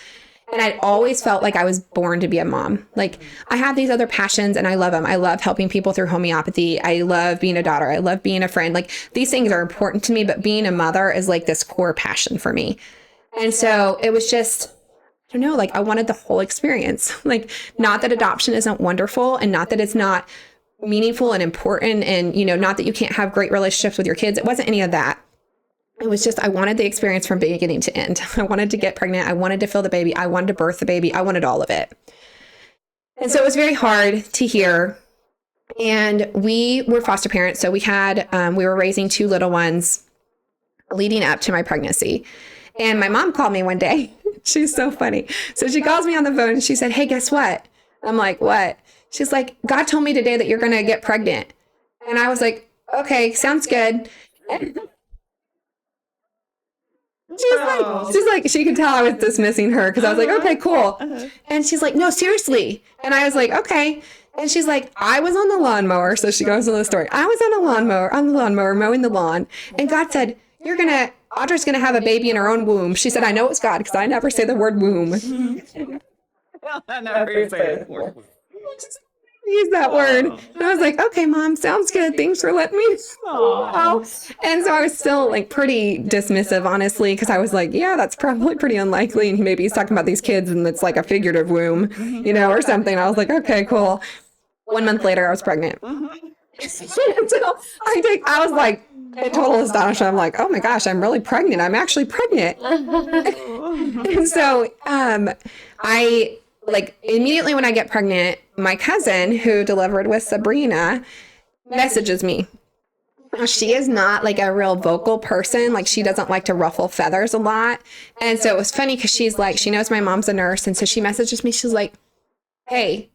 And I'd always felt like I was born to be a mom. Like, I have these other passions and I love them. I love helping people through homeopathy. I love being a daughter. I love being a friend. Like, these things are important to me, but being a mother is like this core passion for me. And so it was just, I don't know, like, I wanted the whole experience. Like, not that adoption isn't wonderful, and not that it's not meaningful and important, and, not that you can't have great relationships with your kids. It wasn't any of that. It was just, I wanted the experience from beginning to end. I wanted to get pregnant. I wanted to feel the baby. I wanted to birth the baby. I wanted all of it. And so it was very hard to hear. And we were foster parents. So we were raising two little ones leading up to my pregnancy. And my mom called me one day. She's so funny. So she calls me on the phone and she said, hey, guess what? I'm like, what? She's like, God told me today that you're going to get pregnant. And I was like, okay, sounds good. She's like, she could tell I was dismissing her because I was like, okay, cool. And she's like, no, seriously. And I was like, okay. And she's like, I was on the lawnmower. So she goes into the story. I was on the lawnmower mowing the lawn. And God said, Audra's going to have a baby in her own womb. She said, I know it's God because I never say the word womb. I never say the word womb. Use that word. And I was like, okay, Mom, sounds good. Thanks for letting me know. And so I was still like pretty dismissive, honestly, because I was like, yeah, that's probably pretty unlikely. And maybe he's talking about these kids and it's like a figurative womb, or something. I was like, okay, cool. 1 month later, I was pregnant. So I was like in total astonishment. I'm like, oh my gosh, I'm really pregnant. I'm actually pregnant. And so I immediately when I get pregnant, my cousin who delivered with Sabrina messages me. Now, she is not like a real vocal person. Like, she doesn't like to ruffle feathers a lot. And so it was funny because she's like, she knows my mom's a nurse. And so she messages me. She's like, hey,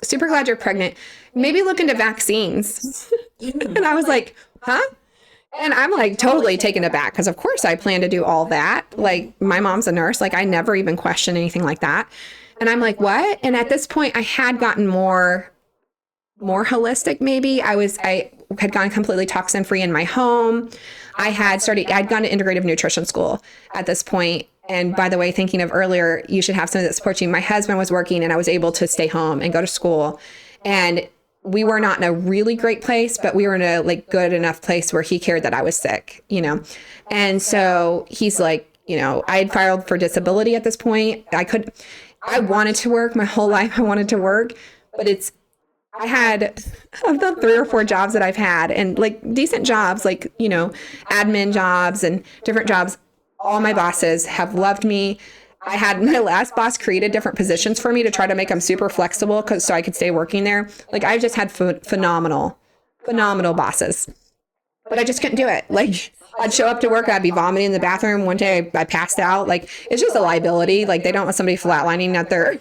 super glad you're pregnant. Maybe look into vaccines. And I was like, huh? And I'm like totally taken aback because of course I plan to do all that. Like, my mom's a nurse. Like, I never even questioned anything like that. And I'm like, what? And at this point I had gotten more holistic. Maybe I had gone completely toxin free in my home. I'd gone to integrative nutrition school at this point. And by the way, thinking of earlier, you should have somebody that supports you. My husband was working and I was able to stay home and go to school. And we were not in a really great place, but we were in a like good enough place where he cared that I was sick, you know? And so he's like, you know, I had filed for disability at this point. I wanted to work my whole life. I wanted to work, but I had of the 3 or 4 jobs that I've had and like decent jobs, like, you know, admin jobs and different jobs. All my bosses have loved me. I had my last boss created different positions for me to try to make them super flexible so I could stay working there. Like I've just had phenomenal bosses, but I just couldn't do it. Like I'd show up to work, I'd be vomiting in the bathroom. One day I passed out. Like it's just a liability. Like they don't want somebody flatlining at their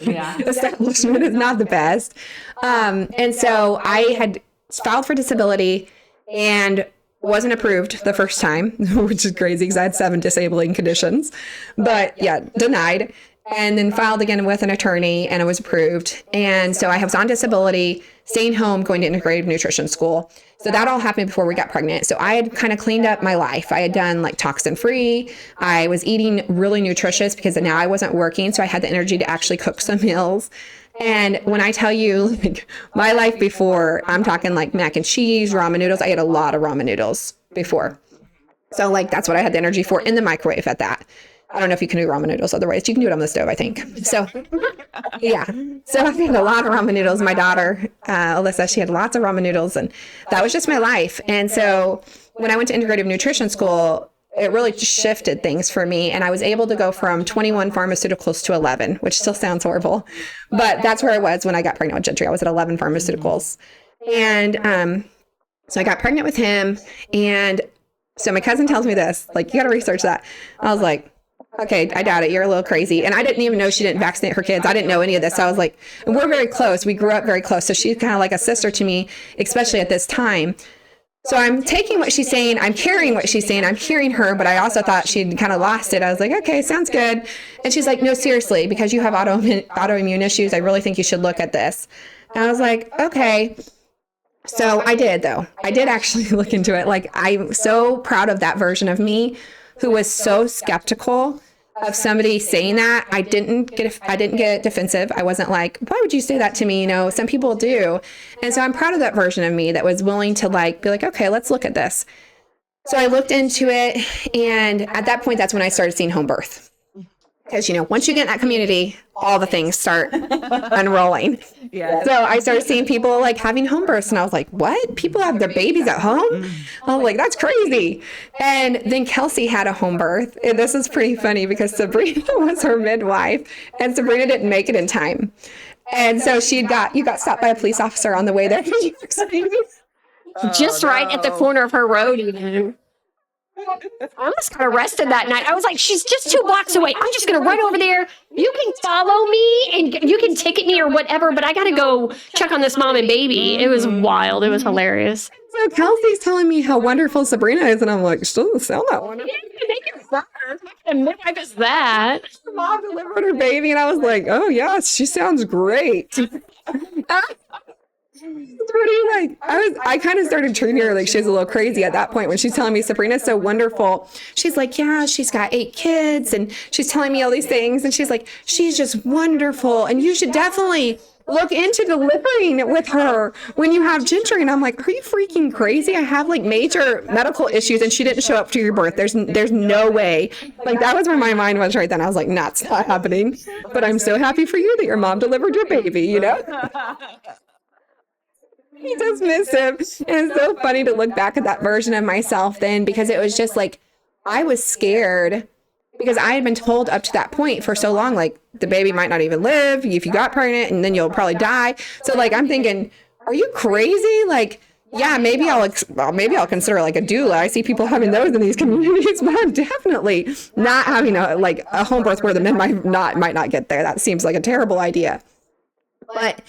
establishment. It's not the best. And so I had filed for disability and wasn't approved the first time, which is crazy because I had 7 disabling conditions, but yeah, denied. And then filed again with an attorney and it was approved. And so I was on disability, staying home, going to integrative nutrition school. So that all happened before we got pregnant. So I had kind of cleaned up my life. I had done like toxin free. I was eating really nutritious because now I wasn't working. So I had the energy to actually cook some meals. And when I tell you like my life before, I'm talking like mac and cheese, ramen noodles. I had a lot of ramen noodles before. So like, that's what I had the energy for in the microwave at that. I don't know if you can do ramen noodles otherwise. You can do it on the stove, I think. So yeah. So I had a lot of ramen noodles. My daughter, Alyssa, she had lots of ramen noodles and that was just my life. And so when I went to integrative nutrition school, it really shifted things for me. And I was able to go from 21 pharmaceuticals to 11, which still sounds horrible, but that's where I was when I got pregnant with Gentry. I was at 11 pharmaceuticals. And so I got pregnant with him. And so my cousin tells me this, like, you got to research that. I was like, okay, I doubt it. You're a little crazy. And I didn't even know she didn't vaccinate her kids. I didn't know any of this. So I was like, and we're very close. We grew up very close. So she's kind of like a sister to me, especially at this time. So I'm taking what she's saying. I'm carrying what she's saying. I'm hearing her, but I also thought she'd kind of lost it. I was like, okay, sounds good. And she's like, no, seriously, because you have autoimmune issues, I really think you should look at this. And I was like, okay. So I did, though. I did actually look into it. Like, I'm so proud of that version of me who was so skeptical of somebody saying that. I didn't get defensive. I wasn't like, why would you say that to me? You know, some people do. And so I'm proud of that version of me that was willing to like, be like, okay, let's look at this. So I looked into it. And at that point, that's when I started seeing home birth. Because, you know, once you get in that community, all the things start unrolling. Yeah. So I started seeing people like having home births and I was like, what? People have their babies at home? I was like, that's crazy. And then Kelsey had a home birth. And this is pretty funny because Sabrina was her midwife and Sabrina didn't make it in time. And so you got stopped by a police officer on the way there. Just right at the corner of her road even. I almost got arrested that night. I was like, she's just 2 blocks away. I'm just going to run over there. You can follow me and you can ticket me or whatever, but I got to go check on this mom and baby. It was wild. It was hilarious. So Kelsey's telling me how wonderful Sabrina is. And I'm like, she doesn't sound that wonderful. What kind of midwife is that? Mom delivered her baby. And I was like, oh, yes, she sounds great. I kind of started treating her like she was a little crazy at that point when she's telling me Sabrina's so wonderful. She's like, yeah, she's got 8 kids and she's telling me all these things. And she's like, she's just wonderful. And you should definitely look into delivering with her when you have Gentry. And I'm like, are you freaking crazy? I have like major medical issues and she didn't show up to your birth. There's no way. Like that was where my mind was right then. I was like, nah, it's not happening. But I'm so happy for you that your mom delivered your baby, you know? He dismissive. And it's so funny to look back at that version of myself then because it was just like, I was scared because I had been told up to that point for so long, like the baby might not even live if you got pregnant and then you'll probably die. So like, I'm thinking, are you crazy? Like, yeah, maybe I'll consider like a doula. I see people having those in these communities, but I'm definitely not having a home birth where the men might not get there. That seems like a terrible idea. But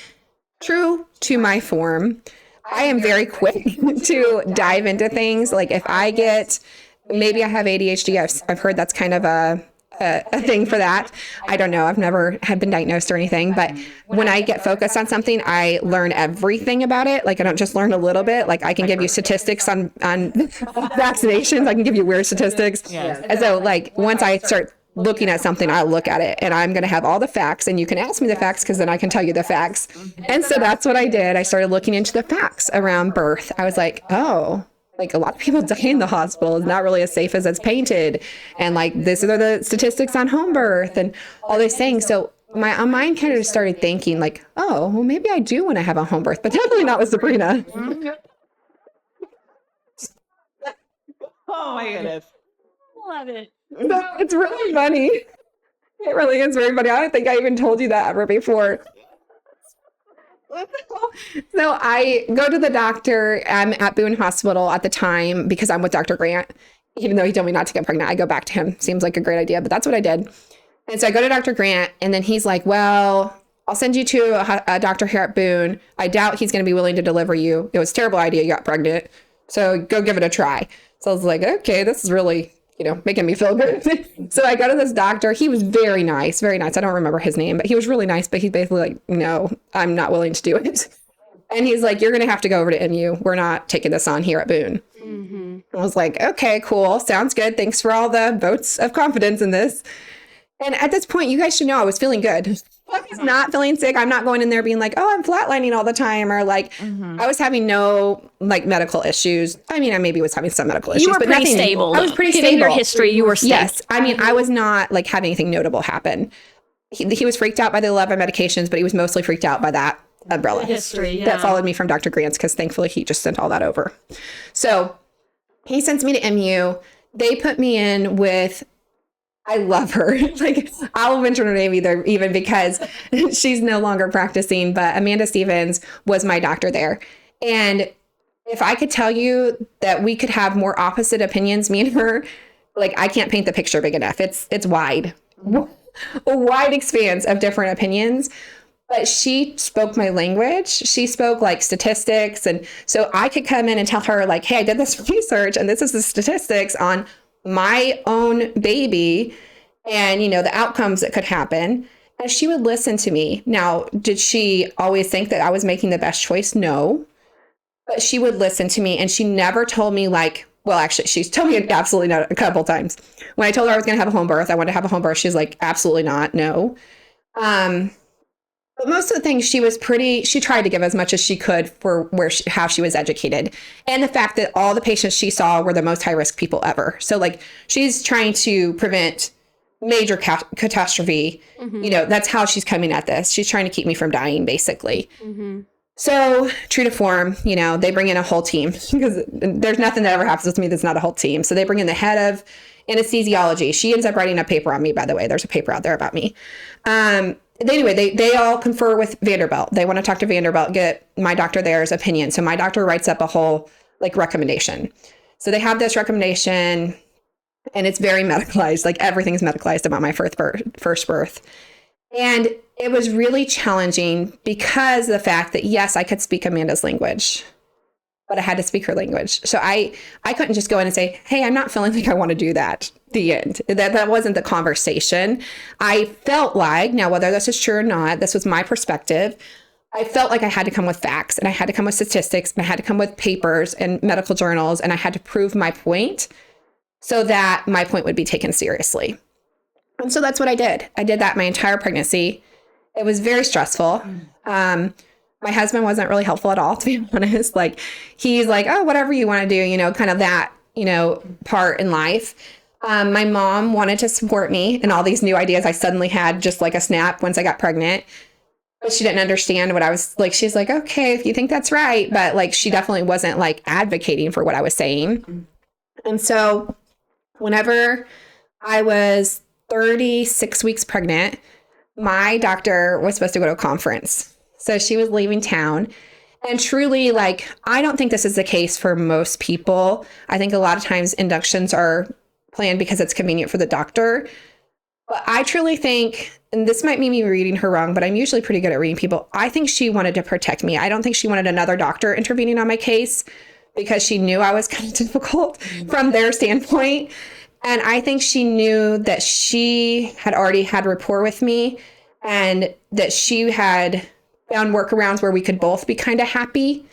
true to my form, I am very quick to dive into things. Like if I get, maybe I have ADHD. I've heard that's kind of a a thing for that. I don't know. I've never had been diagnosed or anything, but when I get focused on something, I learn everything about it. Like I don't just learn a little bit. Like I can give you statistics on vaccinations. I can give you weird statistics. Yes. And so like once I start looking at something, I'll look at it and I'm going to have all the facts, and you can ask me the facts because then I can tell you the facts. And so that's what I did. I started looking into the facts around birth. I was like, oh, like a lot of people die in the hospital. It's not really as safe as it's painted. And like, this are the statistics on home birth and all these things. So my mind kind of started thinking like, oh, well, maybe I do want to have a home birth, but definitely not with Sabrina. Oh my goodness. Love it. So it's really funny. It really is very funny. I don't think I even told you that ever before. So I go to the doctor. I'm at Boone Hospital at the time because I'm with Dr. Grant. Even though he told me not to get pregnant, I go back to him. Seems like a great idea, but that's what I did. And so I go to Dr. Grant, and then he's like, well, I'll send you to a doctor here at Boone. I doubt he's going to be willing to deliver you. It was a terrible idea. You got pregnant. So go give it a try. So I was like, okay, this is really, making me feel good. So I go to this doctor. He was very nice, very nice. I don't remember his name, but he was really nice. But he's basically like, no, I'm not willing to do it. And he's like, you're going to have to go over to MU. We're not taking this on here at Boone. Mm-hmm. I was like, okay, cool. Sounds good. Thanks for all the votes of confidence in this. And at this point, you guys should know I was feeling good. I was not feeling sick. I'm not going in there being like, oh, I'm flatlining all the time. Or like, I was having no like medical issues. I mean, I maybe was having some medical issues. You were but pretty nothing, stable. I was pretty Given stable. your history, you were stable. Yes. I mean, I was not like having anything notable happen. He was freaked out by the 11 medications, but he was mostly freaked out by that umbrella history, that followed me from Dr. Grant's, because thankfully he just sent all that over. So he sends me to MU. They put me in with, I love her. Like, I'll mention her name even because she's no longer practicing, but Amanda Stevens was my doctor there. And if I could tell you that we could have more opposite opinions, me and her, like, I can't paint the picture big enough. It's wide, a wide expanse of different opinions. But she spoke my language. She spoke like statistics. And so I could come in and tell her like, hey, I did this research and this is the statistics on my own baby and, the outcomes that could happen. And she would listen to me. Now, did she always think that I was making the best choice? No. But she would listen to me, and she never told me like, well, actually, she's told me absolutely not a couple times. When I told her I was going to have a home birth, I wanted to have a home birth, she's like, absolutely not. No. But most of the things she tried to give as much as she could for how she was educated. And the fact that all the patients she saw were the most high risk people ever. So like, she's trying to prevent major catastrophe. Mm-hmm. That's how she's coming at this. She's trying to keep me from dying, basically. Mm-hmm. So true to form, they bring in a whole team because there's nothing that ever happens with me that's not a whole team. So they bring in the head of anesthesiology. She ends up writing a paper on me, by the way. There's a paper out there about me. Anyway, they all confer with Vanderbilt. They want to talk to Vanderbilt, get my doctor there's opinion. So my doctor writes up a whole like recommendation. So they have this recommendation and it's very medicalized. Like everything's medicalized about my first birth. And it was really challenging because of the fact that, yes, I could speak Amanda's language, but I had to speak her language. So I couldn't just go in and say, hey, I'm not feeling like I want to do that. The end. That wasn't the conversation. I felt like, now whether this is true or not, this was my perspective. I felt like I had to come with facts and I had to come with statistics and I had to come with papers and medical journals and I had to prove my point so that my point would be taken seriously. And so that's what I did. I did that my entire pregnancy. It was very stressful. My husband wasn't really helpful at all, to be honest. Like, he's like, oh, whatever you want to do, kind of that, part in life. My mom wanted to support me in all these new ideas I suddenly had just like a snap once I got pregnant. But she didn't understand what I was like. She's like, okay, if you think that's right. But like, she definitely wasn't like advocating for what I was saying. And so whenever I was 36 weeks pregnant, my doctor was supposed to go to a conference. So she was leaving town. And truly, like, I don't think this is the case for most people. I think a lot of times inductions are planned because it's convenient for the doctor. But I truly think, and this might be me reading her wrong, but I'm usually pretty good at reading people. I think she wanted to protect me. I don't think she wanted another doctor intervening on my case because she knew I was kind of difficult from their standpoint. And I think she knew that she had already had rapport with me and that she had found workarounds where we could both be kind of happy.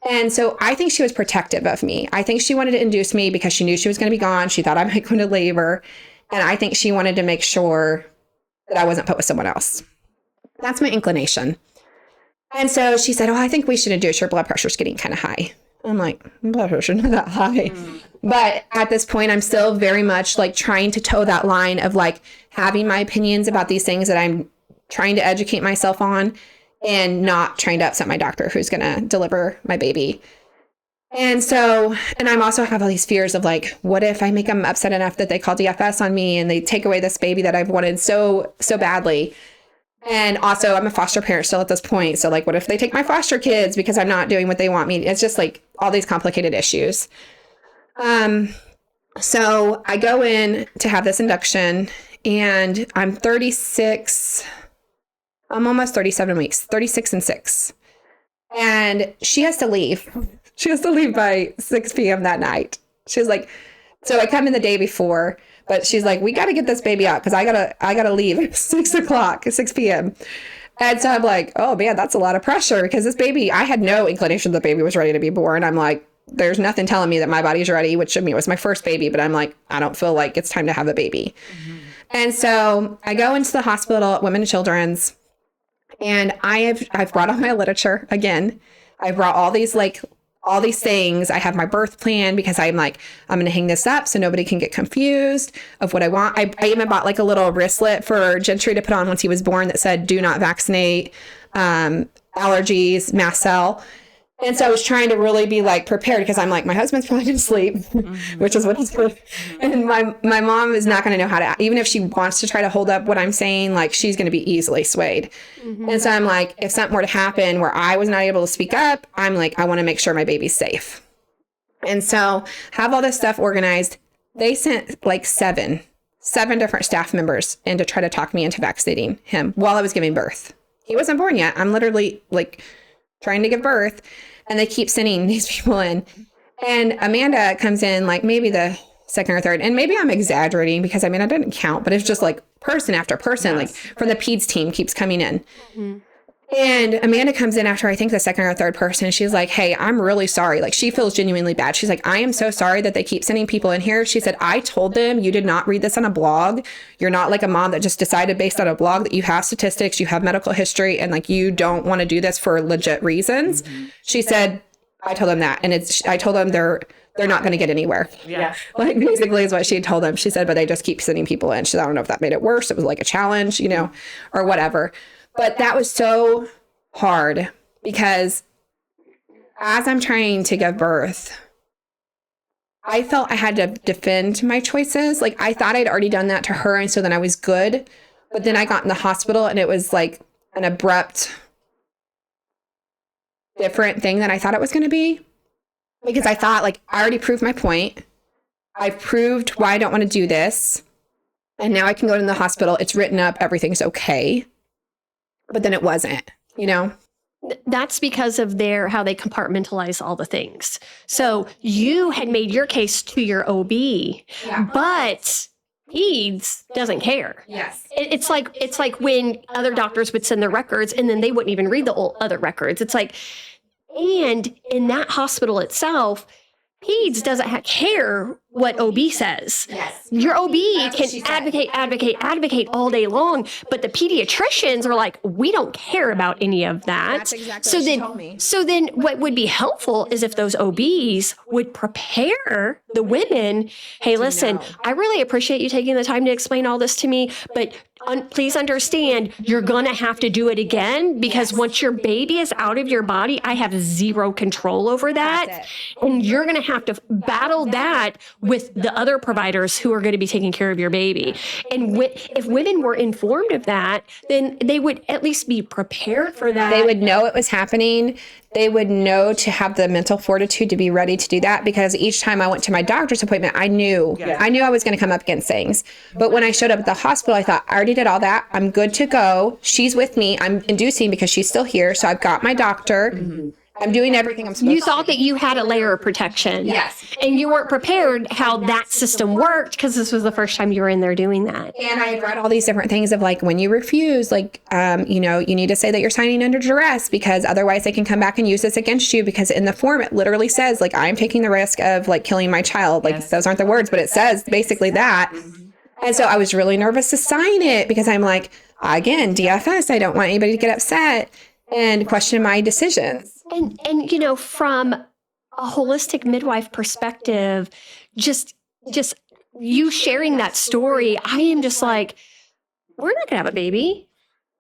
And so I think she was protective of me. I think she wanted to induce me because she knew she was going to be gone. She thought I might go into labor. And I think she wanted to make sure that I wasn't put with someone else. That's my inclination. And so she said, oh, I think we should induce. Your blood pressure's getting kind of high. I'm like, blood pressure not that high. But at this point, I'm still very much like trying to toe that line of like having my opinions about these things that I'm trying to educate myself on and not trying to upset my doctor who's going to deliver my baby. And so, and I'm also have all these fears of like, what if I make them upset enough that they call DFS on me and they take away this baby that I've wanted so badly. And also I'm a foster parent still at this point. So like, what if they take my foster kids because I'm not doing what they want me? It's just like all these complicated issues. So I go in to have this induction and I'm 36. I'm almost 37 weeks, 36 and 6. And she has to leave. She has to leave by 6 p.m. that night. She was like, so I come in the day before, but she's like, we got to get this baby out because I gotta leave at 6 p.m. And so I'm like, oh man, that's a lot of pressure because this baby, I had no inclination the baby was ready to be born. I'm like, there's nothing telling me that my body's ready, which I mean, it was my first baby, but I'm like, I don't feel like it's time to have a baby. And so I go into the hospital at Women and Children's. And I've brought all my literature again. I brought all these things. I have my birth plan because I'm like, I'm going to hang this up so nobody can get confused of what I want. I even bought like a little wristlet for Gentry to put on once he was born that said, do not vaccinate, allergies, mast cell. And so I was trying to really be like prepared because I'm like, my husband's probably going to sleep, which is what he's doing. And my mom is not going to know how to, even if she wants to try to hold up what I'm saying, like she's going to be easily swayed. And so I'm like, if something were to happen where I was not able to speak up, I'm like, I want to make sure my baby's safe. And so have all this stuff organized. They sent like seven different staff members in to try to talk me into vaccinating him while I was giving birth. He wasn't born yet. I'm literally like trying to give birth. And they keep sending these people in. And Amanda comes in like maybe the second or third. And maybe I'm exaggerating because I mean, I didn't count, but it's just like person after person, like from the peds team keeps coming in. And Amanda comes in after I think the second or third person. And she's like, hey, I'm really sorry. Like she feels genuinely bad. She's like, I am so sorry that they keep sending people in here. She said, I told them you did not read this on a blog. You're not like a mom that just decided based on a blog that you have statistics, you have medical history, and like you don't want to do this for legit reasons. She said, I told them that. And I told them they're not going to get anywhere. Yeah. Like basically is what she had told them. She said, but they just keep sending people in. She said, I don't know if that made it worse. It was like a challenge, you know, or whatever. But that was so hard because as I'm trying to give birth, I felt I had to defend my choices. Like I thought I'd already done that to her. And so then I was good. But then I got in the hospital and it was like an abrupt, different thing than I thought it was going to be. Because I thought like, I already proved my point. I've proved why I don't want to do this. And now I can go to the hospital. It's written up. Everything's okay. But then it wasn't, you know? That's because of how they compartmentalize all the things. So you had made your case to your OB, but peds doesn't care. Yes. It's like when other doctors would send their records and then they wouldn't even read the other records. It's like, and in that hospital itself, peds doesn't care what OB says. Yes. Your OB can advocate all day long, but the pediatricians are like, we don't care about any of that. That's exactly what she told me. So then what would be helpful is if those OBs would prepare the women, hey, listen, I really appreciate you taking the time to explain all this to me, but please understand, you're going to have to do it again because once your baby is out of your body, I have zero control over that. And you're going to have to battle that with the other providers who are going to be taking care of your baby. And if women were informed of that, then they would at least be prepared for that. They would know it was happening. They would know to have the mental fortitude to be ready to do that because each time I went to my doctor's appointment, I knew I was going to come up against things. But when I showed up at the hospital, I thought, I already did all that. I'm good to go. She's with me. I'm inducing because she's still here. So I've got my doctor. I'm doing everything I'm supposed to. You thought that you had a layer of protection. Yes. And you weren't prepared how that system worked because this was the first time you were in there doing that. And I had read all these different things of like, when you refuse, like, you need to say that you're signing under duress because otherwise they can come back and use this against you, because in the form, it literally says like, I'm taking the risk of like killing my child. Like those aren't the words, but it says basically that. And so I was really nervous to sign it because I'm like, again, DFS, I don't want anybody to get upset and question my decisions. And from a holistic midwife perspective, just you sharing that story, I am just like, we're not gonna have a baby.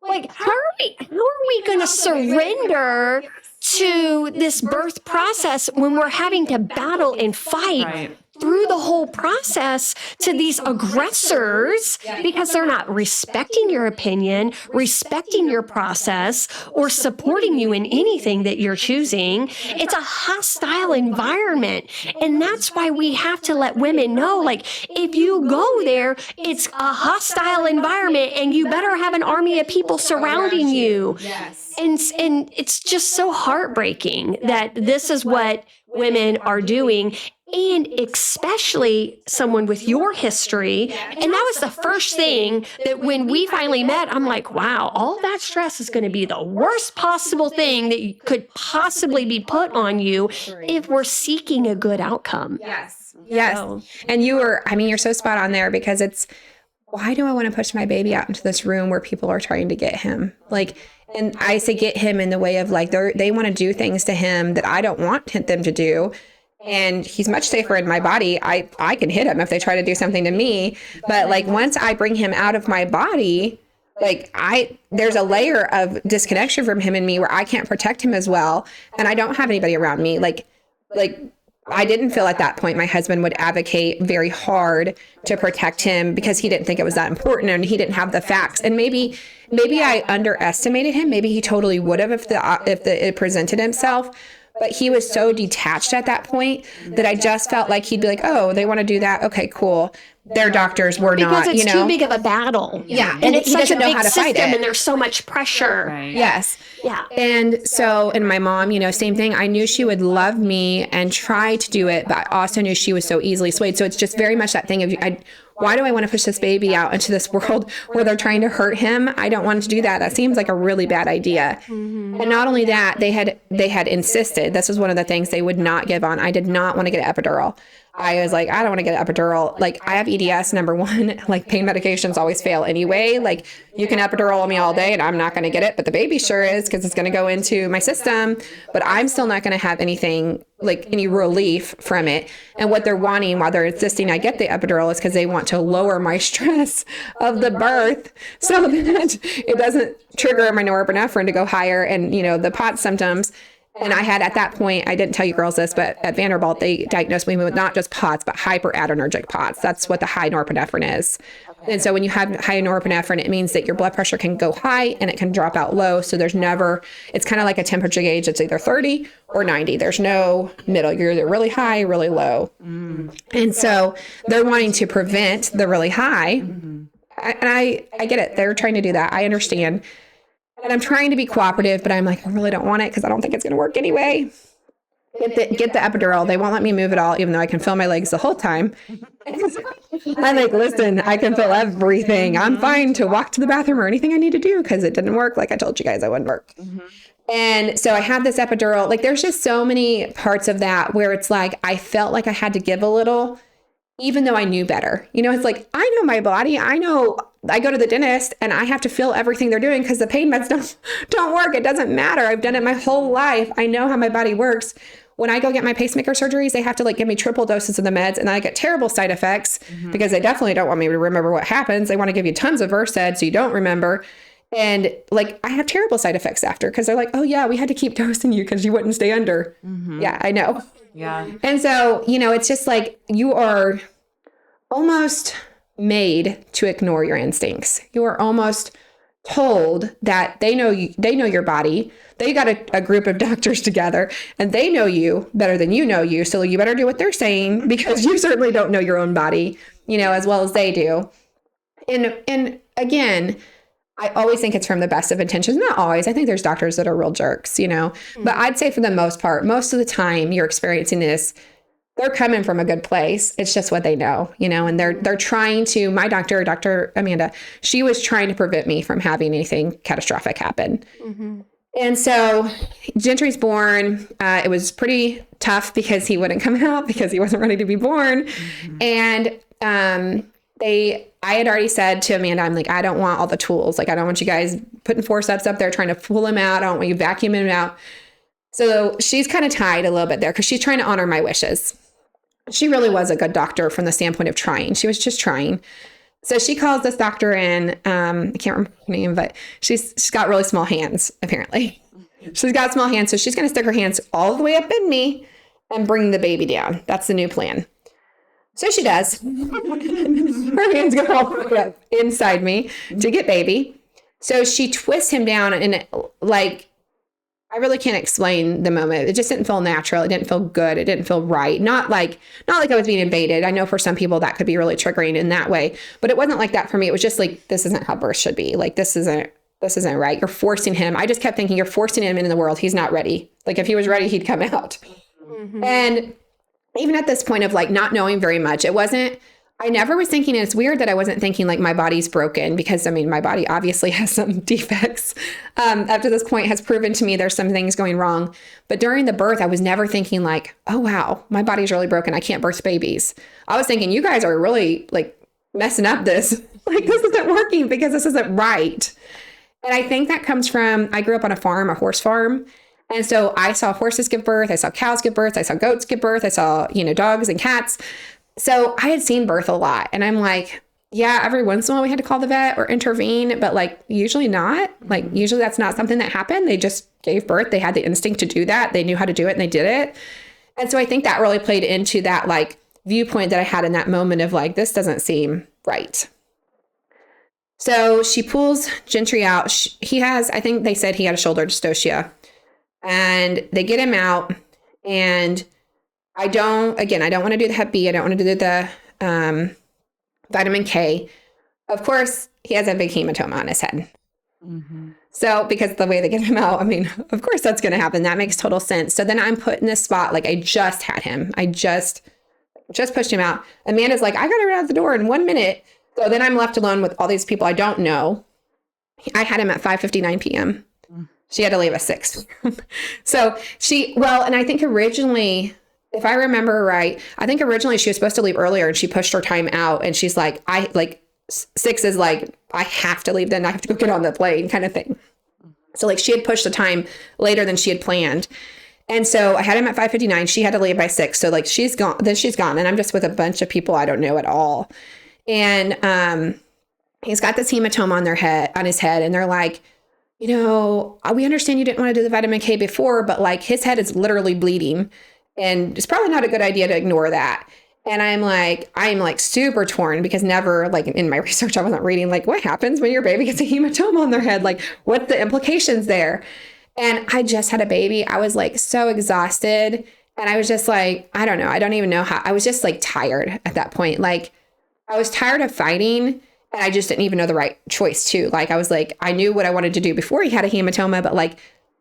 Like, how are we gonna surrender to this birth process when we're having to battle and fight through the whole process to these aggressors because they're not respecting your opinion, respecting your process, or supporting you in anything that you're choosing? It's a hostile environment. And that's why we have to let women know, like, if you go there, it's a hostile environment and you better have an army of people surrounding you. Yes. And it's just so heartbreaking that this is what women are doing. And especially someone with your history. And that was the first thing that when we finally met, I'm like, wow, all that stress is going to be the worst possible thing that could possibly be put on you if we're seeking a good outcome. Yes. Yes. And you're so spot on there, because it's, why do I want to push my baby out into this room where people are trying to get him? Like, and I say get him in the way of like, they want to do things to him that I don't want them to do. And he's much safer in my body. I can hit him if they try to do something to me. But like, once I bring him out of my body, like there's a layer of disconnection from him and me where I can't protect him as well. And I don't have anybody around me. Like I didn't feel at that point my husband would advocate very hard to protect him because he didn't think it was that important and he didn't have the facts. And maybe I underestimated him. Maybe he totally would have if it presented himself. But he was so detached at that point that I just felt like he'd be like, oh, they want to do that. Okay, cool. Their doctors were not, because it's too big of a battle. Yeah. And it's he such a doesn't know big how to fight system it. and there's so much pressure. Right. Yes. Yeah. And so, and my mom, same thing. I knew she would love me and try to do it, but I also knew she was so easily swayed. So it's just very much that thing of, why do I want to push this baby out into this world where they're trying to hurt him? I don't want to do that. That seems like a really bad idea. Mm-hmm. And not only that, they had insisted, this was one of the things they would not give on. I did not want to get an epidural. I was like, I don't want to get an epidural. Like, I have EDS, number one, like pain medications always fail anyway. Like, you can epidural me all day and I'm not going to get it, but the baby sure is, because it's going to go into my system, but I'm still not going to have anything, like any relief from it. And what they're wanting while they're insisting I get the epidural is because they want to lower my stress of the birth so that it doesn't trigger my norepinephrine to go higher and, the POTS symptoms. And I had, at that point, I didn't tell you girls this, but at Vanderbilt, they diagnosed me with not just POTS, but hyperadrenergic POTS. That's what the high norepinephrine is. And so when you have high norepinephrine, it means that your blood pressure can go high and it can drop out low. So it's kind of like a temperature gauge. It's either 30 or 90. There's no middle. You're either really high, really low. Mm. And so they're wanting to prevent the really high. Mm-hmm. And I get it. They're trying to do that. I understand. And I'm trying to be cooperative, but I'm like, I really don't want it because I don't think it's going to work anyway. Get the epidural. They won't let me move at all, even though I can feel my legs the whole time. I'm like, listen, I can feel everything. I'm fine to walk to the bathroom or anything I need to do because it didn't work. Like I told you guys, it wouldn't work. Mm-hmm. And so I had this epidural. Like, there's just so many parts of that where it's like, I felt like I had to give a little, even though I knew better. It's like, I know my body. I know I go to the dentist and I have to feel everything they're doing because the pain meds don't work. It doesn't matter. I've done it my whole life. I know how my body works. When I go get my pacemaker surgeries, they have to give me triple doses of the meds, and I get terrible side effects because they definitely don't want me to remember what happens. They want to give you tons of Versed so you don't remember. And I have terrible side effects after because they're like, oh yeah, we had to keep dosing you because you wouldn't stay under. Mm-hmm. Yeah, I know. Yeah. And so, it's just like you are almost made to ignore your instincts. You are almost told that they know your body. They got a group of doctors together and they know you better than you know you. So you better do what they're saying because you certainly don't know your own body, as well as they do. And again, I always think it's from the best of intentions. Not always. I think there's doctors that are real jerks, but I'd say for the most part, most of the time you're experiencing this, they're coming from a good place. It's just what they know, and they're trying to, my doctor, Dr. Amanda, she was trying to prevent me from having anything catastrophic happen. And so Gentry's born. It was pretty tough because he wouldn't come out because he wasn't ready to be born. And I had already said to Amanda, I'm like, I don't want all the tools. Like, I don't want you guys putting forceps up there trying to pull him out. I don't want you vacuuming him out. So she's kind of tied a little bit there because she's trying to honor my wishes. She really was a good doctor from the standpoint of trying. She was just trying. So she calls this doctor in. I can't remember her name, but she's got really small hands, apparently. She's got small hands. So she's going to stick her hands all the way up in me and bring the baby down. That's the new plan. So she does. Her hands go all the way up inside me to get baby. So she twists him down and I really can't explain the moment. It just didn't feel natural. It didn't feel good. It didn't feel right. Not like I was being invaded. I know for some people that could be really triggering in that way, but it wasn't like that for me. It was just like, this isn't how birth should be. Like, this isn't right. You're forcing him. I just kept thinking, you're forcing him into the world. He's not ready. Like, if he was ready, he'd come out. And even at this point of not knowing very much, I never was thinking, and it's weird that I wasn't thinking my body's broken because my body obviously has some defects. Up to this point has proven to me there's some things going wrong. But during the birth, I was never thinking oh, wow, my body's really broken. I can't birth babies. I was thinking, you guys are really messing up this. This isn't working because this isn't right. And I think that comes from, I grew up on a farm, a horse farm. And so I saw horses give birth. I saw cows give birth. I saw goats give birth. I saw, dogs and cats. So I had seen birth a lot. And I'm like, yeah, every once in a while we had to call the vet or intervene, but usually not. Usually that's not something that happened. They just gave birth. They had the instinct to do that. They knew how to do it and they did it. And so I think that really played into that viewpoint that I had in that moment of this doesn't seem right. So she pulls Gentry out. He has, I think they said he had a shoulder dystocia. And they get him out, and I don't want to do the Hep B. I don't want to do the vitamin K. Of course, he has a big hematoma on his head. So because the way they get him out, of course that's going to happen. That makes total sense. So then I'm put in this spot, I just had him. I just pushed him out. Amanda's like, I got to run out the door in 1 minute. So then I'm left alone with all these people I don't know. I had him at 5:59 p.m. She had to leave at 6. So and I think originally, if I remember right, I think originally she was supposed to leave earlier and she pushed her time out. And she's like, 6 is I have to leave then. I have to go get on the plane kind of thing. So she had pushed the time later than she had planned. And so I had him at 5:59. She had to leave by 6. So she's gone. Then she's gone. And I'm just with a bunch of people I don't know at all. And he's got this hematoma on his head. And they're like, we understand you didn't want to do the vitamin K before, but his head is literally bleeding and it's probably not a good idea to ignore that. And I'm super torn because never in my research, I wasn't reading what happens when your baby gets a hematoma on their head? What's the implications there? And I just had a baby. I was so exhausted. And I was just I don't know. I don't even know how. I was just tired at that point. I was tired of fighting. And I just didn't even know the right choice too. I was I knew what I wanted to do before he had a hematoma, but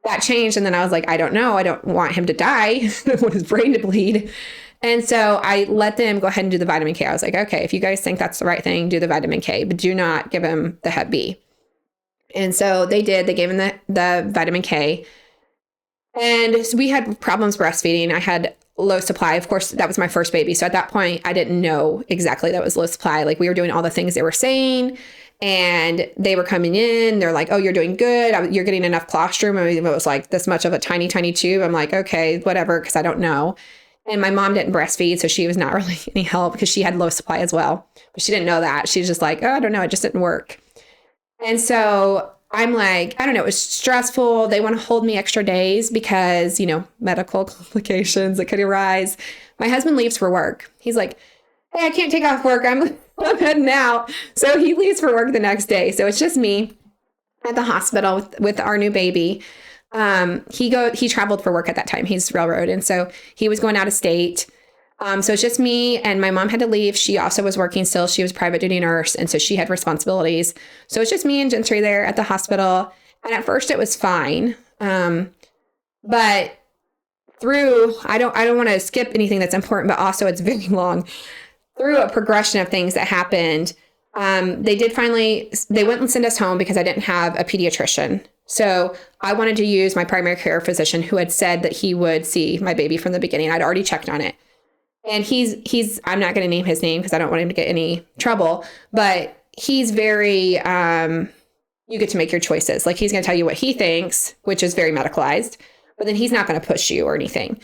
that changed. And then I was I don't know. I don't want him to die. I want his brain to bleed. And so I let them go ahead and do the vitamin K. I was okay, if you guys think that's the right thing, do the vitamin K, but do not give him the Hep B. And so they did. They gave him the vitamin K. And so we had problems breastfeeding. I had low supply. Of course, that was my first baby. So at that point, I didn't know exactly that was low supply. We were doing all the things they were saying and they were coming in. They're like, oh, you're doing good. You're getting enough colostrum. It was this much of a tiny, tiny tube. I'm okay, whatever, because I don't know. And my mom didn't breastfeed. So she was not really any help because she had low supply as well. But she didn't know that. She was just oh, I don't know. It just didn't work. And so I'm I don't know, it was stressful. They want to hold me extra days because, medical complications that could arise. My husband leaves for work. He's hey, I can't take off work. I'm heading out. So he leaves for work the next day. So it's just me at the hospital with our new baby. He traveled for work at that time. He's railroad. And so he was going out of state. So it's just me, and my mom had to leave. She also was working still. She was a private duty nurse, and so she had responsibilities. So it's just me and Gentry there at the hospital. And at first it was fine. But through, I don't want to skip anything that's important, but also it's very long. Through a progression of things that happened, they wouldn't send us home because I didn't have a pediatrician. So I wanted to use my primary care physician, who had said that he would see my baby from the beginning. I'd already checked on it. And he's I'm not going to name his name because I don't want him to get any trouble, but he's very, you get to make your choices. Like, he's going to tell you what he thinks, which is very medicalized, but then he's not going to push you or anything.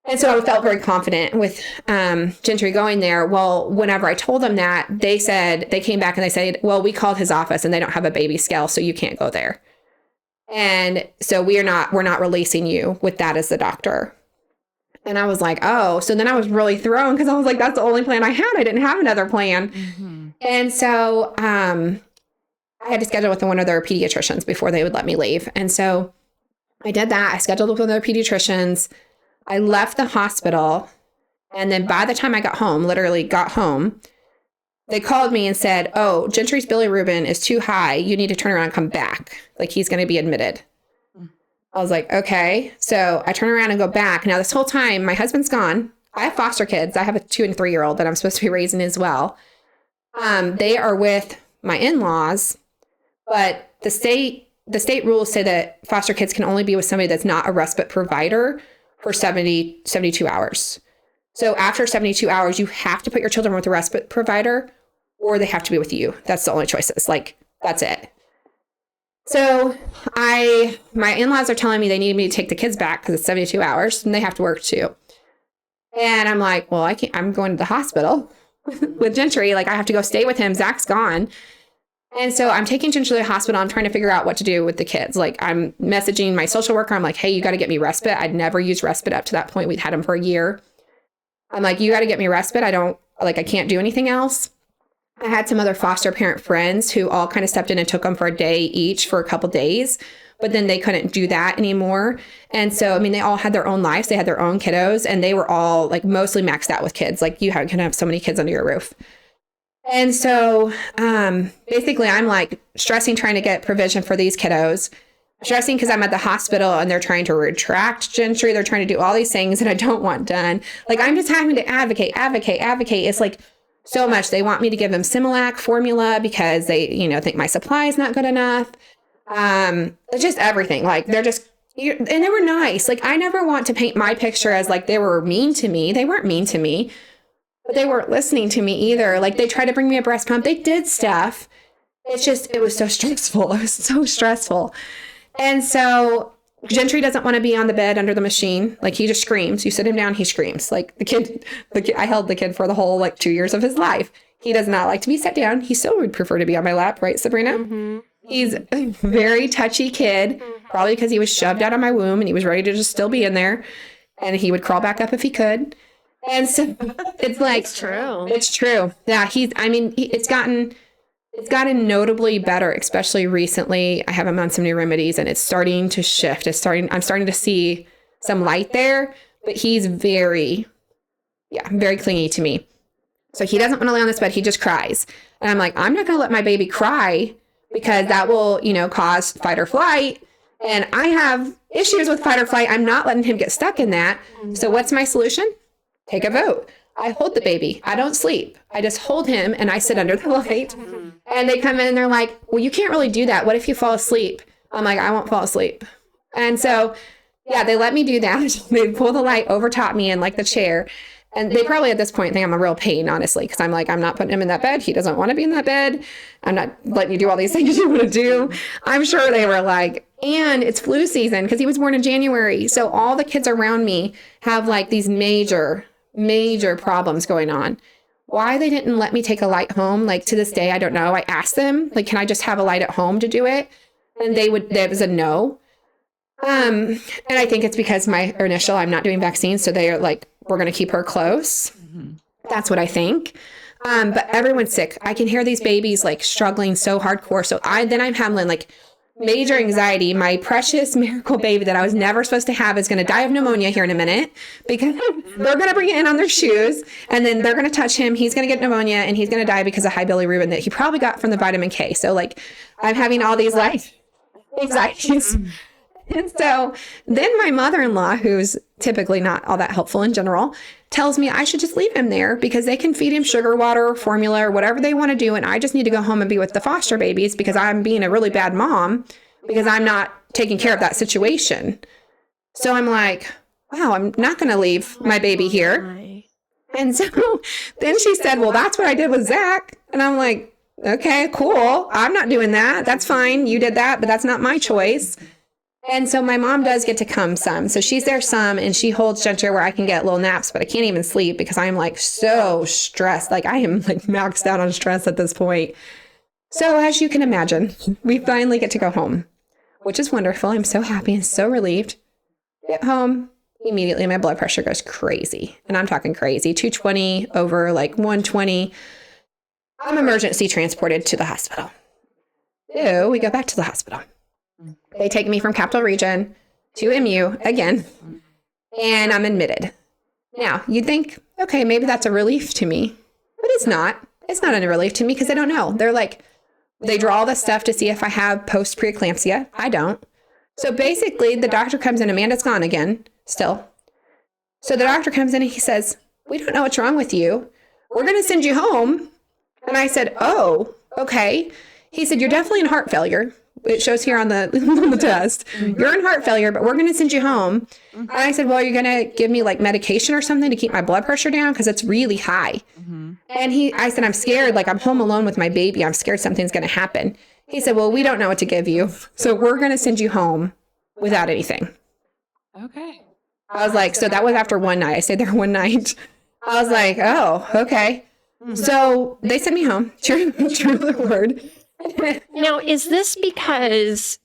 And so I felt very confident with Gentry going there. Well, whenever I told them that, they came back and they said, well, we called his office and they don't have a baby scale, so you can't go there. And so we're not releasing you with that as the doctor. And I was like, oh, so then I was really thrown because I was like, that's the only plan I had. I didn't have another plan. Mm-hmm. And so I had to schedule with one of their pediatricians before they would let me leave. And so I did that. I scheduled with one of their pediatricians. I left the hospital. And then by the time I literally got home, they called me and said, oh, Gentry's bilirubin is too high. You need to turn around and come back. Like, he's going to be admitted. I was like, okay. So I turn around and go back. Now, this whole time, my husband's gone. I have foster kids. I have a 2 and 3-year-old that I'm supposed to be raising as well. They are with my in-laws, but the state rules say that foster kids can only be with somebody that's not a respite provider for 72 hours. So after 72 hours, you have to put your children with a respite provider, or they have to be with you. That's the only choices. Like, that's it. So my in-laws are telling me they need me to take the kids back because it's 72 hours and they have to work too. And I'm like, well, I can't, I'm going to the hospital with Gentry. Like, I have to go stay with him. Zach's gone. And so I'm taking Gentry to the hospital. I'm trying to figure out what to do with the kids. Like, I'm messaging my social worker. I'm like, hey, you got to get me respite. I'd never used respite up to that point. We'd had him for a year. I'm like, you got to get me respite. I can't do anything else. I had some other foster parent friends who all kind of stepped in and took them for a day each for a couple days, but then they couldn't do that anymore. And so, I mean, they all had their own lives. They had their own kiddos, and they were all like mostly maxed out with kids. Like, you can have so many kids under your roof. And so basically I'm like stressing, trying to get provision for these kiddos, stressing because I'm at the hospital and they're trying to retract Gentry. They're trying to do all these things that I don't want done. Like, I'm just having to advocate. It's like, so much. They want me to give them Similac formula because they, think my supply is not good enough. It's just everything. Like, and they were nice. Like, I never want to paint my picture as like they were mean to me. They weren't mean to me, but they weren't listening to me either. Like, they tried to bring me a breast pump. They did stuff. It was so stressful. It was so stressful. And so Gentry doesn't want to be on the bed under the machine. Like, he just screams. You sit him down, he screams. Like, the kid, I held the kid for the whole 2 years of his life. He does not like to be set down. He still would prefer to be on my lap, right, Sabrina? Mm-hmm. He's a very touchy kid, probably because he was shoved out of my womb and he was ready to just still be in there. And he would crawl back up if he could. And so it's like, It's true. It's true. Yeah, it's gotten notably better, especially recently. I have him on some new remedies and it's starting to shift. I'm starting to see some light there, but he's very clingy to me. So he doesn't want to lay on this bed. He just cries. And I'm like, I'm not going to let my baby cry because that will, cause fight or flight. And I have issues with fight or flight. I'm not letting him get stuck in that. So what's my solution? Take a vote. I hold the baby. I don't sleep. I just hold him and I sit under the light. And they come in and they're like, well, you can't really do that. What if you fall asleep? I'm like, I won't fall asleep. And so, they let me do that. They pull the light over top me in the chair. And they probably at this point think I'm a real pain, honestly, because I'm like, I'm not putting him in that bed. He doesn't want to be in that bed. I'm not letting you do all these things you want to do. I'm sure they were like, and it's flu season because he was born in January. So all the kids around me have these major problems going on. Why they didn't let me take a light home, to this day, I don't know. I asked them, can I just have a light at home to do it? And there was a no. And I think it's because my initial, I'm not doing vaccines. So they are like, we're going to keep her close. Mm-hmm. That's what I think. But everyone's sick. I can hear these babies struggling so hardcore. So I'm handling major anxiety. My precious miracle baby that I was never supposed to have is going to die of pneumonia here in a minute because they're going to bring it in on their shoes and then they're going to touch him. He's going to get pneumonia and he's going to die because of high bilirubin that he probably got from the vitamin K. So like I'm having all these life anxieties. And so then my mother-in-law, who's typically not all that helpful in general, tells me I should just leave him there because they can feed him sugar water or formula or whatever they want to do. And I just need to go home and be with the foster babies because I'm being a really bad mom because I'm not taking care of that situation. So I'm like, wow, I'm not going to leave my baby here. And so then she said, well, that's what I did with Zach. And I'm like, okay, cool. I'm not doing that. That's fine. You did that, but that's not my choice. And so my mom does get to come some. So she's there some and she holds Ginger where I can get little naps, but I can't even sleep because I'm like so stressed. Like I am like maxed out on stress at this point. So as you can imagine, we finally get to go home, which is wonderful. I'm so happy and so relieved. Get home. Immediately my blood pressure goes crazy. And I'm talking crazy. 220 over like 120. I'm emergency transported to the hospital. So we go back to the hospital. They take me from Capital Region to MU again, and I'm admitted. Now, you'd think, okay, maybe that's a relief to me, but it's not. It's not a relief to me because they don't know. They're like, they draw all the stuff to see if I have post-preeclampsia. I don't. So basically, the doctor comes in. Amanda's gone again, still. So the doctor comes in and he says, we don't know what's wrong with you. We're going to send you home. And I said, oh, okay. He said, you're definitely in heart failure. It shows here on the test. You're in heart failure, but we're going to send you home. And I said, well, you're going to give me like medication or something to keep my blood pressure down because it's really high. And I said, I'm scared. Like I'm home alone with my baby. I'm scared something's going to happen. He said, well, we don't know what to give you. So we're going to send you home without anything. Okay. I was like, so that was after one night. I stayed there one night. I was like, oh, okay. So they sent me home. True the word. Now, is this because,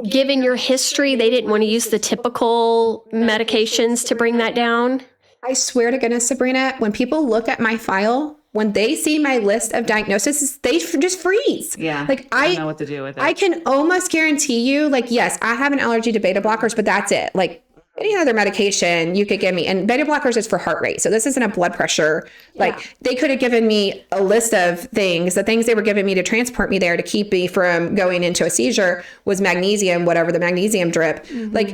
given your history, they didn't want to use the typical medications to bring that down? I swear to goodness, Sabrina, when people look at my file, when they see my list of diagnoses, they just freeze. Yeah. Like I don't know what to do with it. I can almost guarantee you, like, yes, I have an allergy to beta blockers, but that's it. Like any other medication you could give me. And beta blockers is for heart rate. So this isn't a blood pressure. Like they could have given me a list of things. The things they were giving me to transport me there to keep me from going into a seizure was magnesium, whatever, the magnesium drip. Like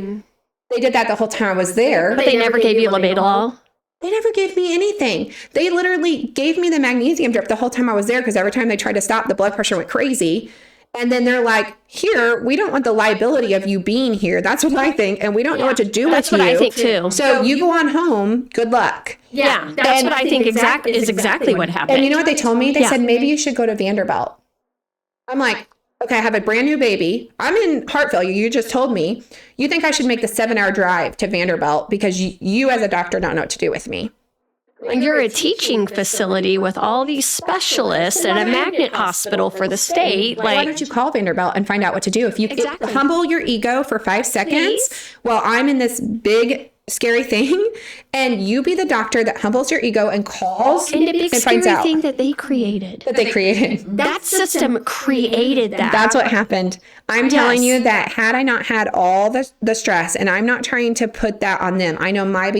they did that the whole time I was there. But they never gave you labetalol? They never gave me anything. They literally gave me the magnesium drip the whole time I was there because every time they tried to stop, the blood pressure went crazy. And then they're like, here, we don't want the liability of you being here. That's what I think. And we don't know what to do with you. That's what I think too. So you go on home. Good luck. Yeah, that's what I think is exactly what happened. And you know what they told me? They said, maybe you should go to Vanderbilt. I'm like, okay, I have a brand new baby. I'm in heart failure. You just told me. You think I should make the 7-hour drive to Vanderbilt because you as a doctor don't know what to do with me. And you're a teaching facility with all these specialists and a magnet hospital for the state. Why don't you call Vanderbilt and find out what to do? If you humble your ego for 5 seconds while I'm in this big, scary thing, and you be the doctor that humbles your ego and calls and the big scary thing that they created. That system created that. That's what happened. I'm telling you that had I not had all the stress, and I'm not trying to put that on them. I know my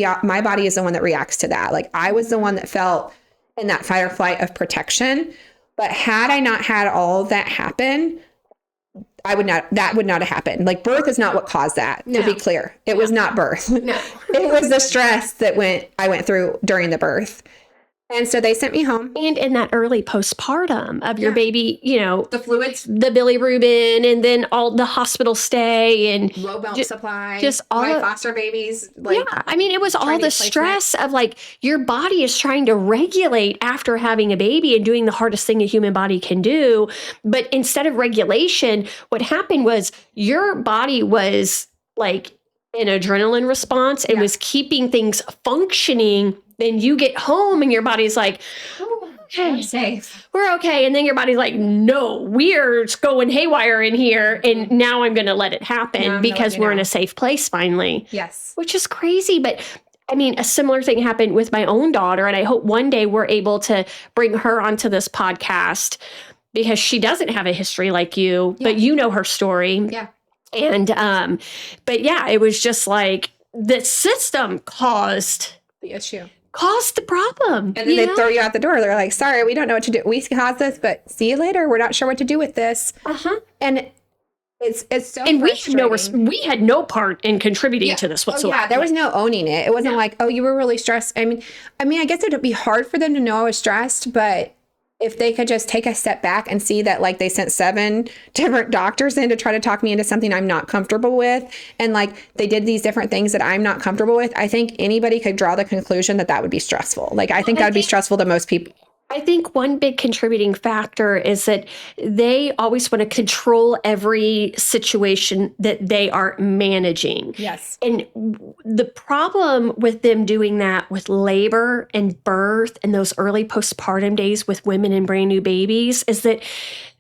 body is the one that reacts to that. Like I was the one that felt in that fight or flight of protection. But had I not had all of that happen, that would not have happened. Like birth is not what caused that, to be clear. It was not birth. No. It was the stress that I went through during the birth. And so they sent me home. And in that early postpartum of your baby, the fluids, the bilirubin, and then all the hospital stay and low milk supply, just all my foster babies. It was all the stress of like your body is trying to regulate after having a baby and doing the hardest thing a human body can do. But instead of regulation, what happened was your body was like an adrenaline response and was keeping things functioning. Then you get home and your body's like, okay, we're safe. We're okay. And then your body's like, no, we're going haywire in here. And now I'm going to let it happen because we're in a safe place finally. Yes. Which is crazy. But I mean, a similar thing happened with my own daughter. And I hope one day we're able to bring her onto this podcast. because she doesn't have a history like you, but you know her story. Yeah. And, but yeah, it was just like the system caused The issue. the problem. And then they throw you out the door. They're like, sorry, we don't know what to do. We caused this, but see you later. We're not sure what to do with this. And it's so and frustrating. we had no part in contributing to this whatsoever. Yeah, there was no owning it. It wasn't like, oh, you were really stressed. I mean, I guess it'd be hard for them to know I was stressed, but if they could just take a step back and see that, like, they sent 7 different doctors in to try to talk me into something I'm not comfortable with, and like they did these different things that I'm not comfortable with, I think anybody could draw the conclusion that would be stressful. Like, I think that would be stressful to most people. I think one big contributing factor is that they always want to control every situation that they are managing. Yes. And the problem with them doing that with labor and birth and those early postpartum days with women and brand new babies is that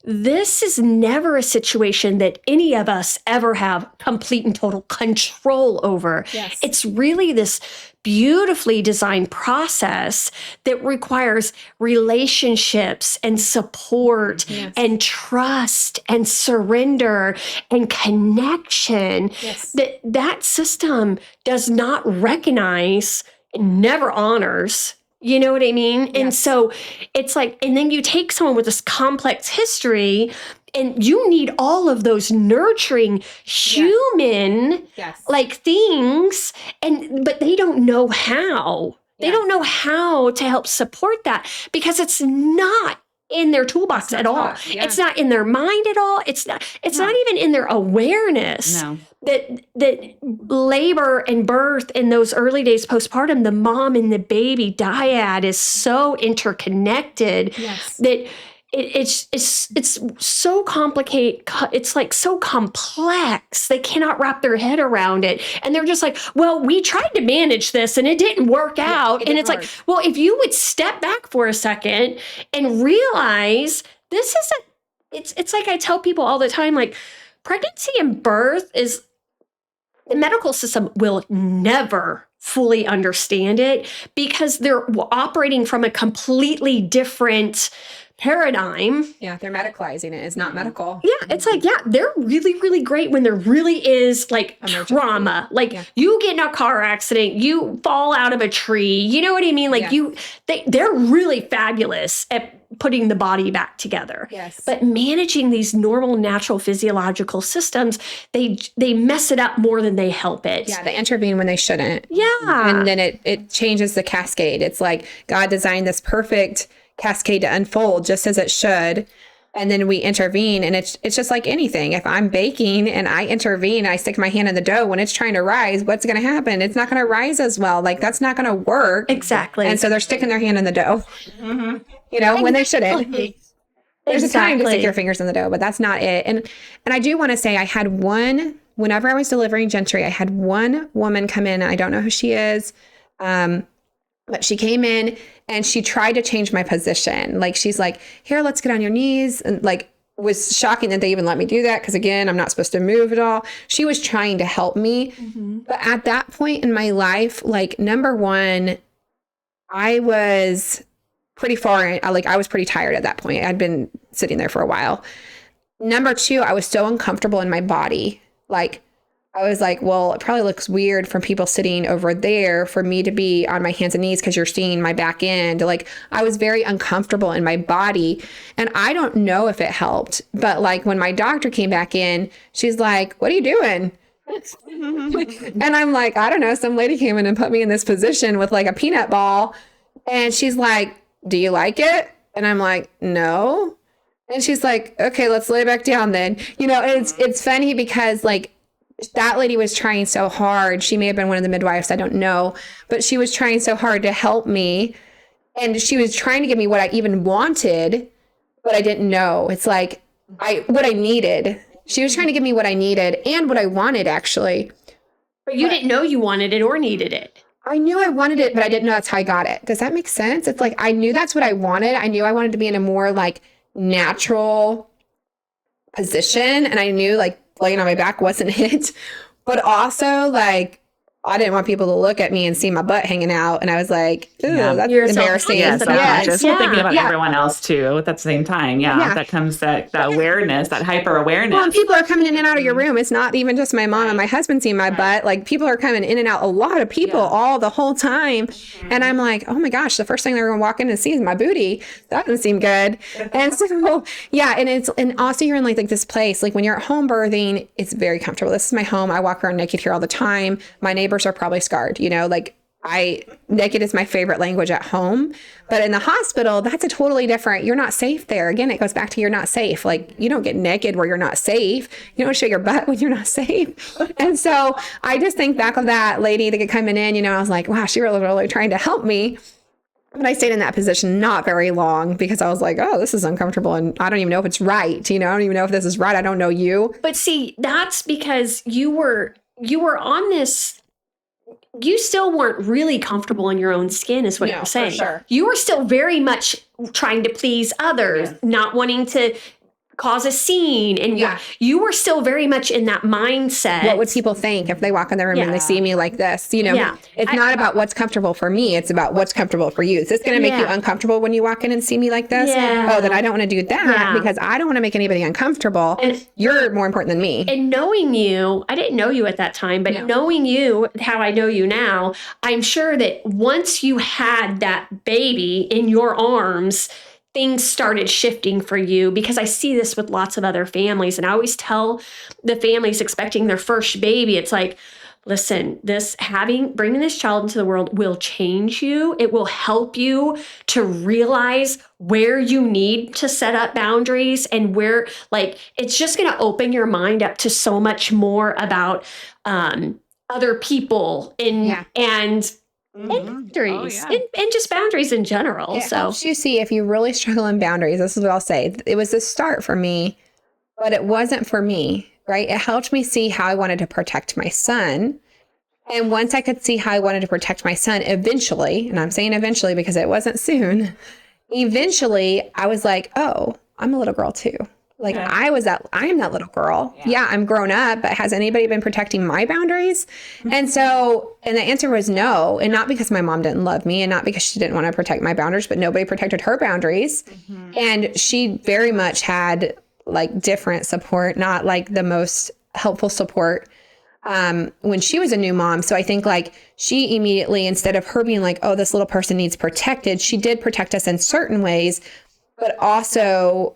this is never a situation that any of us ever have complete and total control over. Yes. It's really this beautifully designed process that requires relationships and support and trust and surrender and connection that system does not recognize and never honors. You know what I mean? Yes. And so it's like, and then you take someone with this complex history and you need all of those nurturing human like things, but they don't know how. They don't know how to help support that because it's not in their toolbox at all. It's not in their mind at all. It's not even in their awareness that labor and birth in those early days postpartum, the mom and the baby dyad is so interconnected that it's so complicated. It's like so complex. They cannot wrap their head around it. And they're just like, well, we tried to manage this and it didn't work out. And it's like, well, if you would step back for a second and realize this isn't, it's like I tell people all the time, like pregnancy and birth is, the medical system will never fully understand it because they're operating from a completely different paradigm. Yeah, they're medicalizing it. It's not medical. Yeah, it's like, they're really, really great when there really is like trauma. Like you get in a car accident, you fall out of a tree. You know what I mean? Like they're really fabulous at putting the body back together. Yes. But managing these normal, natural, physiological systems, they mess it up more than they help it. Yeah, they intervene when they shouldn't. Yeah. And then it changes the cascade. It's like God designed this perfect cascade to unfold just as it should. And then we intervene, and it's just like anything. If I'm baking and I intervene, I stick my hand in the dough when it's trying to rise, what's going to happen? It's not going to rise as well. Like that's not going to work. Exactly. And so they're sticking their hand in the dough, you know, when they shouldn't. There's a time to stick your fingers in the dough, but that's not it. And I do want to say I had whenever I was delivering Gentry, I had one woman come in, and I don't know who she is, but she came in and she tried to change my position. Like, she's like, here, let's get on your knees. And like, was shocking that they even let me do that. Cause again, I'm not supposed to move at all. She was trying to help me. But at that point in my life, like number one, I was pretty far in, I was pretty tired at that point. I'd been sitting there for a while. Number two, I was so uncomfortable in my body. Like, I was like, well, it probably looks weird from people sitting over there for me to be on my hands and knees because you're seeing my back end. Like, I was very uncomfortable in my body. And I don't know if it helped. But like when my doctor came back in, she's like, what are you doing? And I'm like, I don't know. Some lady came in and put me in this position with like a peanut ball. And she's like, do you like it? And I'm like, no. And she's like, okay, let's lay back down then. You know, it's funny because like, that lady was trying so hard. She may have been one of the midwives. I don't know. But she was trying so hard to help me. And she was trying to give me what I even wanted, but I didn't know. It's like what I needed. She was trying to give me what I needed and what I wanted, actually. But you didn't know you wanted it or needed it. I knew I wanted it, but I didn't know that's how I got it. Does that make sense? It's like I knew that's what I wanted. I knew I wanted to be in a more like natural position. And I knew like laying on my back wasn't it. But also like I didn't want people to look at me and see my butt hanging out. And I was like, ooh, that's You're embarrassing. Yeah, self-conscious. Yeah. Well, thinking about Yeah. everyone else too at the same time. Yeah. That comes that awareness, that hyper awareness. Well, and people are coming in and out of your room. It's not even just my mom and my husband seeing my butt. Like, people are coming in and out, a lot of people all the whole time. And I'm like, oh my gosh, the first thing they're going to walk in and see is my booty. That doesn't seem good. And so, yeah. And also you're in like this place, like when you're at home birthing, it's very comfortable. This is my home. I walk around naked here all the time. My neighbors are probably scarred, like naked is my favorite language at home, but in the hospital, that's a totally different, you're not safe there. Again, it goes back to you're not safe. Like, you don't get naked where you're not safe. You don't show your butt when you're not safe. And so I just think back of that lady that could come in, I was like, wow, she really trying to help me. But I stayed in that position not very long because I was like, oh, this is uncomfortable. And I don't even know if it's right. I don't even know if this is right. I don't know you. But see, that's because you were on this. You still weren't really comfortable in your own skin, is what you're saying. For sure. You were still very much trying to please others, not wanting to cause a scene. And you were still very much in that mindset. What would people think if they walk in the room and they see me like this? It's not about what's comfortable for me. It's about what's comfortable for you. Is this going to make you uncomfortable when you walk in and see me like this? Oh, then I don't want to do that because I don't want to make anybody uncomfortable. And you're more important than me. And knowing you, I didn't know you at that time, but knowing you, how I know you now, I'm sure that once you had that baby in your arms, things started shifting for you, because I see this with lots of other families. And I always tell the families expecting their first baby, it's like, listen, bringing this child into the world will change you. It will help you to realize where you need to set up boundaries and where, it's just going to open your mind up to so much more about other people and boundaries and just boundaries in general. It helps you see if you really struggle in boundaries. This is what I'll say. It was the start for me, but it wasn't for me, right? It helped me see how I wanted to protect my son. And once I could see how I wanted to protect my son, eventually, and I'm saying eventually because it wasn't soon, eventually I was like, oh, I'm a little girl too. Like I am that little girl. Yeah, I'm grown up, but has anybody been protecting my boundaries? And the answer was no. And not because my mom didn't love me and not because she didn't want to protect my boundaries, but nobody protected her boundaries. And she very much had different support, not the most helpful support when she was a new mom. So I think she immediately, instead of her being like, oh, this little person needs protected, she did protect us in certain ways, but also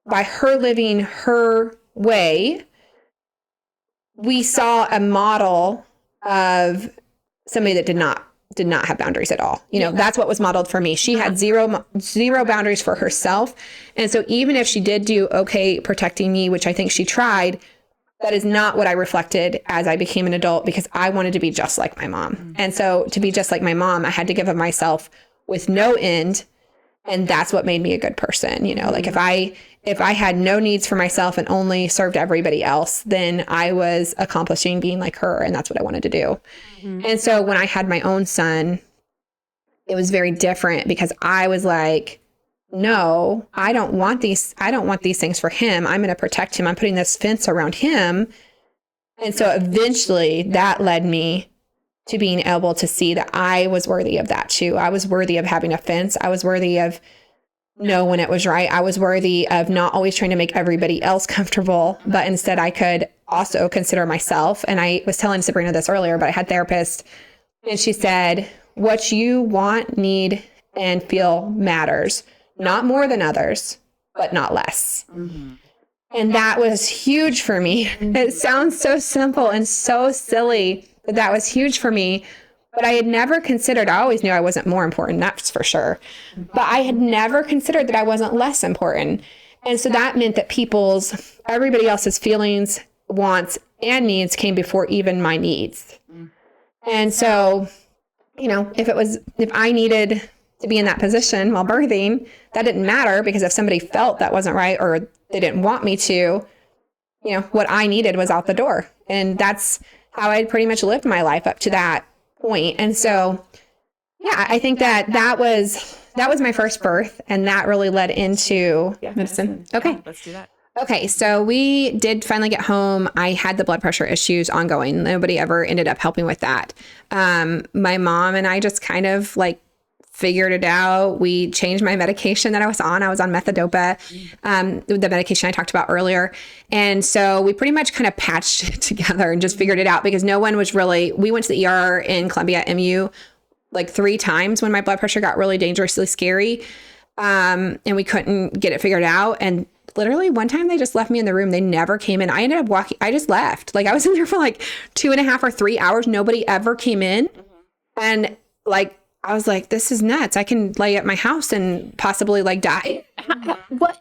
by her living her way, we saw a model of somebody that did not have boundaries at all. That's what was modeled for me. She had zero boundaries for herself. And so even if she did do okay protecting me, which I think she tried, that is not what I reflected as I became an adult, because I wanted to be just like my mom. And so to be just like my mom, I had to give of myself with no end. And that's what made me a good person. If I had no needs for myself and only served everybody else, then I was accomplishing being like her. And that's what I wanted to do. And so when I had my own son, it was very different, because I was like, no, I don't want these things for him. I'm going to protect him. I'm putting this fence around him. And so eventually that led me to being able to see that I was worthy of that too. I was worthy of having a fence. I was worthy of know when it was right. I was worthy of not always trying to make everybody else comfortable, but instead I could also consider myself. And I was telling Sabrina this earlier, but I had a therapist, and she said, what you want, need, and feel matters, not more than others, but not less. And that was huge for me. It sounds so simple and so silly, but that was huge for me. But I had never considered, I always knew I wasn't more important, that's for sure. But I had never considered that I wasn't less important. And so that meant that everybody else's feelings, wants, and needs came before even my needs. And so, if I needed to be in that position while birthing, that didn't matter, because if somebody felt that wasn't right or they didn't want me to, what I needed was out the door. And that's how I'd pretty much lived my life up to that point. And so, I think that was my first birth, and that really led into medicine. Okay. Let's do that. Okay, so we did finally get home. I had the blood pressure issues ongoing. Nobody ever ended up helping with that. My mom and I just kind of like figured it out. We changed my medication that I was on. I was on methodopa, the medication I talked about earlier. And so we pretty much kind of patched it together and just figured it out because no one was really, we went to the ER in Columbia MU like 3 times when my blood pressure got really dangerously scary. And we couldn't get it figured out. And literally one time they just left me in the room. They never came in. I ended up walking. I just left. Like I was in there for like 2.5 or 3 hours. Nobody ever came in. And like, I was like, this is nuts. I can lay at my house and possibly like die. What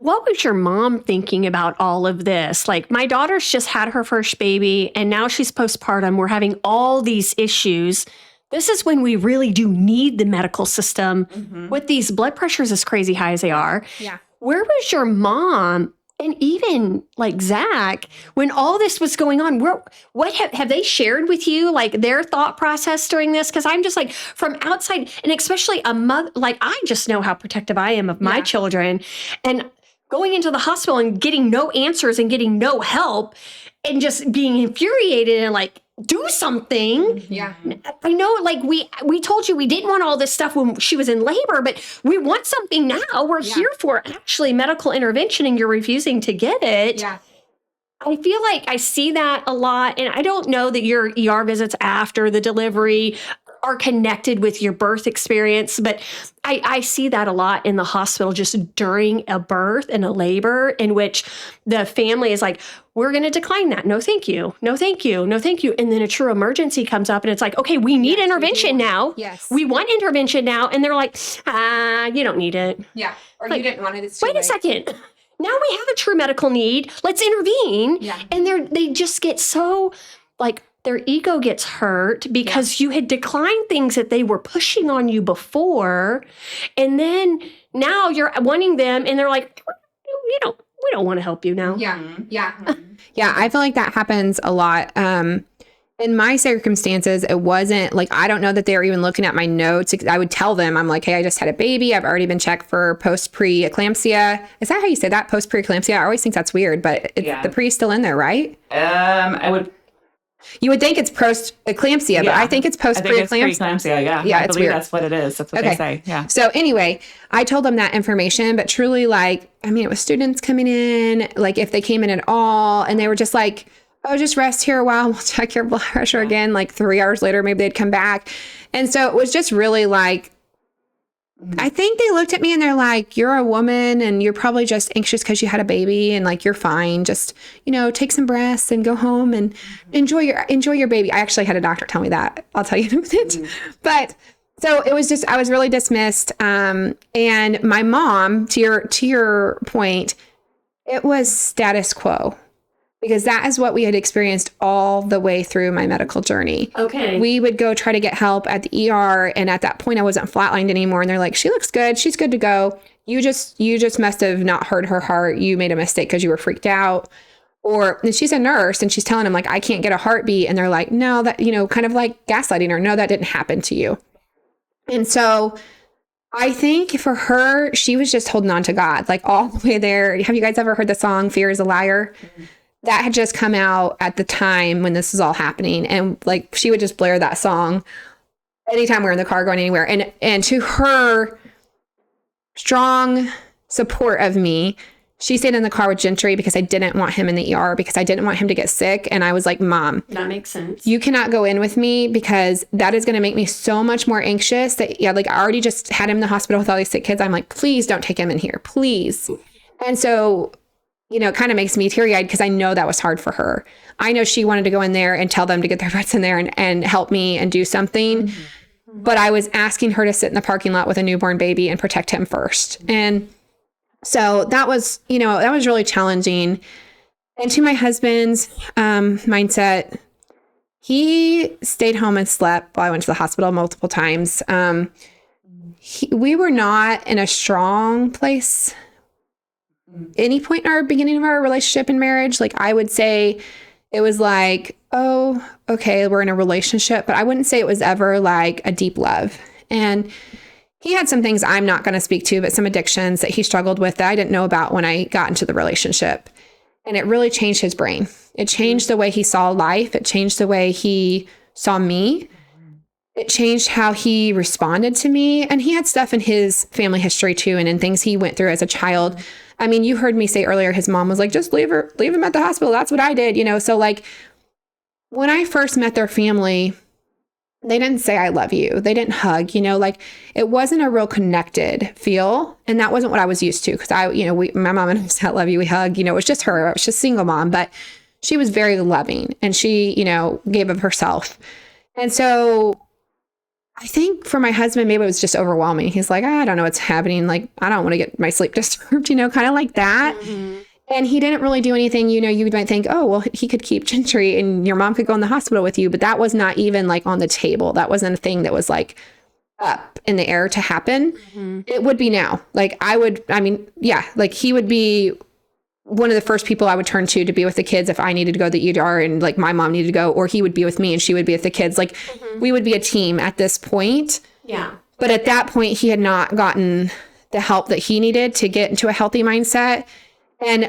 was your mom thinking about all of this? Like, my daughter's just had her first baby and now she's postpartum. We're having all these issues. This is when we really do need the medical system with these blood pressures as crazy high as they are. Yeah. Where was your mom and even like Zach when all this was going on? What have they shared with you, like their thought process during this? Because I'm just like from outside, and especially a mother, like I just know how protective I am of my children, and going into the hospital and getting no answers and getting no help and just being infuriated and like, do something. Yeah. I know, like we told you we didn't want all this stuff when she was in labor, but we want something now. We're here for actually medical intervention and you're refusing to get it. Yeah. I feel like I see that a lot. And I don't know that your ER visits after the delivery are connected with your birth experience, but I see that a lot in the hospital just during a birth and a labor in which the family is like, we're going to decline that. No, thank you. No, thank you. No, thank you. And then a true emergency comes up and it's like, okay, we need intervention now. Yes. We want intervention now. And they're like, you don't need it. Yeah. Or Like, you didn't want it. It's Wait a second. Now we have a true medical need. Let's intervene. Yeah. And they just get so like their ego gets hurt because you had declined things that they were pushing on you before. And then now you're wanting them and they're like, we don't want to help you now. Yeah. Yeah. Yeah. I feel like that happens a lot. In my circumstances, it wasn't like, I don't know that they were even looking at my notes. I would tell them, I'm like, hey, I just had a baby. I've already been checked for post-preeclampsia. Is that how you say that? Post-preeclampsia? I always think that's weird, but the pre is still in there, right? You would think it's post-eclampsia, but I think it's post-preeclampsia. I think it's preeclampsia, yeah. I believe weird. that's what it is. That's what they say, yeah. So anyway, I told them that information, but truly like, I mean, it was students coming in, like if they came in at all, and they were just like, oh, just rest here a while. We'll check your blood pressure again. Like 3 hours later, maybe they'd come back. And so it was just really like, I think they looked at me and they're like, you're a woman and you're probably just anxious because you had a baby and like, you're fine. Just, take some breaths and go home and enjoy your baby. I actually had a doctor tell me that. I'll tell you in a minute. But so it was just, I was really dismissed. And my mom, to your point, it was status quo. Because that is what we had experienced all the way through my medical journey. Okay. We would go try to get help at the ER. And at that point, I wasn't flatlined anymore. And they're like, she looks good. She's good to go. You just must have not heard her heart. You made a mistake because you were freaked out. And she's a nurse and she's telling them like, I can't get a heartbeat. And they're like, no, that, kind of like gaslighting her. No, that didn't happen to you. And so I think for her, she was just holding on to God, like all the way there. Have you guys ever heard the song Fear is a Liar? Mm-hmm. That had just come out at the time when this was all happening. And like, she would just blare that song anytime we were in the car going anywhere. And to her strong support of me, she stayed in the car with Gentry because I didn't want him in the ER because I didn't want him to get sick. And I was like, Mom, that makes sense. You cannot go in with me because that is going to make me so much more anxious that, like I already just had him in the hospital with all these sick kids. I'm like, please don't take him in here, please. And so it kind of makes me teary-eyed because I know that was hard for her. I know she wanted to go in there and tell them to get their butts in there and help me and do something. Mm-hmm. But I was asking her to sit in the parking lot with a newborn baby and protect him first. And so that was, that was really challenging. And to my husband's mindset, he stayed home and slept while I went to the hospital multiple times. We were not in a strong place any point in our beginning of our relationship and marriage. Like I would say it was like, oh, okay, we're in a relationship, but I wouldn't say it was ever like a deep love. And he had some things I'm not going to speak to, but some addictions that he struggled with that I didn't know about when I got into the relationship. And it really changed his brain. It changed the way he saw life. It changed the way he saw me. It changed how he responded to me. And he had stuff in his family history too, and in things he went through as a child. I mean, you heard me say earlier, his mom was like, just leave him at the hospital. That's what I did, So like when I first met their family, they didn't say, I love you. They didn't hug, like it wasn't a real connected feel. And that wasn't what I was used to. Because my mom and I said, I love you. We hug, it was just her. I was just single mom, but she was very loving and she, gave of herself. And so I think for my husband, maybe it was just overwhelming. He's like, I don't know what's happening. Like, I don't want to get my sleep disturbed, kind of like that. Mm-hmm. And he didn't really do anything, you might think, oh, well, he could keep Gentry and your mom could go in the hospital with you. But that was not even like on the table. That wasn't a thing that was like up in the air to happen. Mm-hmm. It would be now. Like he would be one of the first people I would turn to be with the kids if I needed to go to the ER and like my mom needed to go, or he would be with me and she would be with the kids. Like we would be a team at this point. Yeah. But at that point, he had not gotten the help that he needed to get into a healthy mindset. And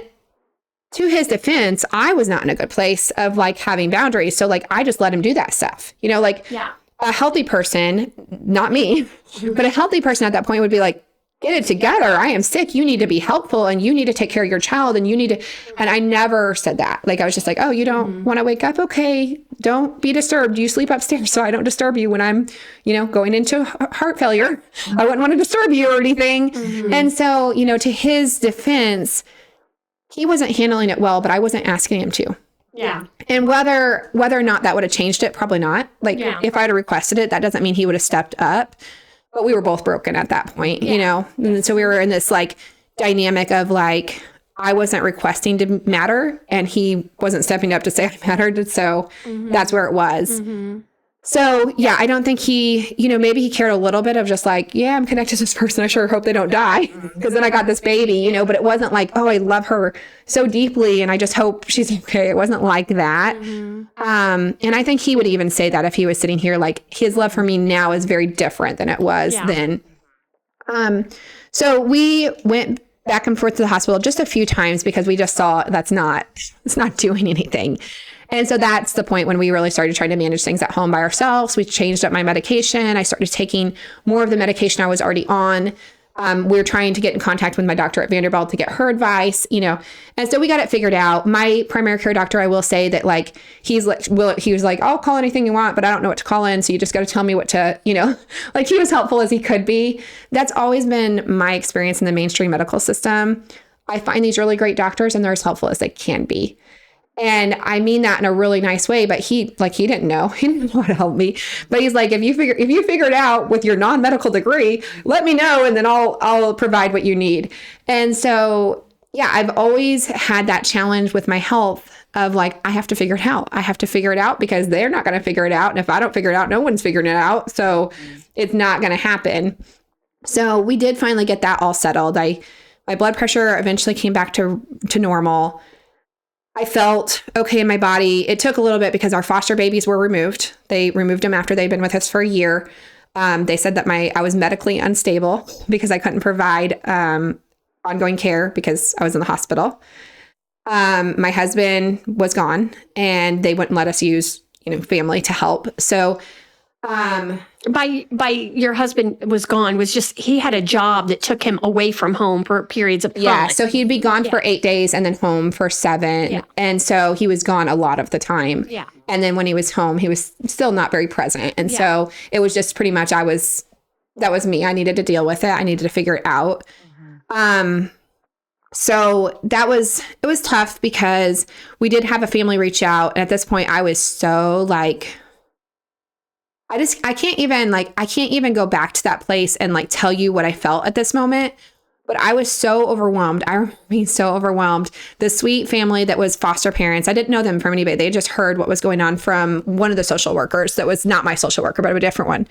to his defense, I was not in a good place of like having boundaries. So like, I just let him do that stuff, a healthy person, not me, but a healthy person at that point would be like, get it together. I am sick. You need to be helpful and you need to take care of your child and you need to, and I never said that. Like, I was just like, oh, you don't want to wake up? Okay. Don't be disturbed. You sleep upstairs so I don't disturb you when I'm, going into heart failure. I wouldn't want to disturb you or anything. Mm-hmm. And so, to his defense, he wasn't handling it well, but I wasn't asking him to. Yeah. And whether or not that would have changed it, probably not. Like if I'd have requested it, that doesn't mean he would have stepped up. But we were both broken at that point, And so we were in this like dynamic of like, I wasn't requesting to matter and he wasn't stepping up to say I mattered. So that's where it was. Mm-hmm. So yeah, I don't think he, maybe he cared a little bit of just like, yeah, I'm connected to this person. I sure hope they don't die. Because then I got this baby, but it wasn't like, oh, I love her so deeply and I just hope she's okay. It wasn't like that. Mm-hmm. And I think he would even say that if he was sitting here, like his love for me now is very different than it was then. So we went back and forth to the hospital just a few times because we just saw it's not doing anything. And so that's the point when we really started trying to manage things at home by ourselves. We changed up my medication. I started taking more of the medication I was already on. We were trying to get in contact with my doctor at Vanderbilt to get her advice, and so we got it figured out. My primary care doctor, I will say that like, he was like, I'll call anything you want, but I don't know what to call in. So you just got to tell me what to, like he was helpful as he could be. That's always been my experience in the mainstream medical system. I find these really great doctors and they're as helpful as they can be. And I mean that in a really nice way, but he didn't know. He didn't know how to help me. But he's like, if you figure it out with your non-medical degree, let me know and then I'll provide what you need. And so, yeah, I've always had that challenge with my health of like, I have to figure it out. I have to figure it out because they're not going to figure it out. And if I don't figure it out, no one's figuring it out. So it's not going to happen. So we did finally get that all settled. My blood pressure eventually came back to normal. I felt okay in my body. It took a little bit because our foster babies were removed. They removed them after they'd been with us for a year. They said that I was medically unstable because I couldn't provide ongoing care because I was in the hospital. My husband was gone and they wouldn't let us use, family to help. So by your husband was gone was just he had a job that took him away from home for periods of time. Yeah, so he'd be gone for 8 days and then home for 7. Yeah. And so he was gone a lot of the time. Yeah. And then when he was home, he was still not very present. And so it was just pretty much that was me. I needed to deal with it. I needed to figure it out. Mm-hmm. So it was tough because we did have a family reach out. And at this point I was so like, I can't even go back to that place and like tell you what I felt at this moment, but I was so overwhelmed. I remember being so overwhelmed. The sweet family that was foster parents, I didn't know them from anybody. They just heard what was going on from one of the social workers that was not my social worker, but a different one.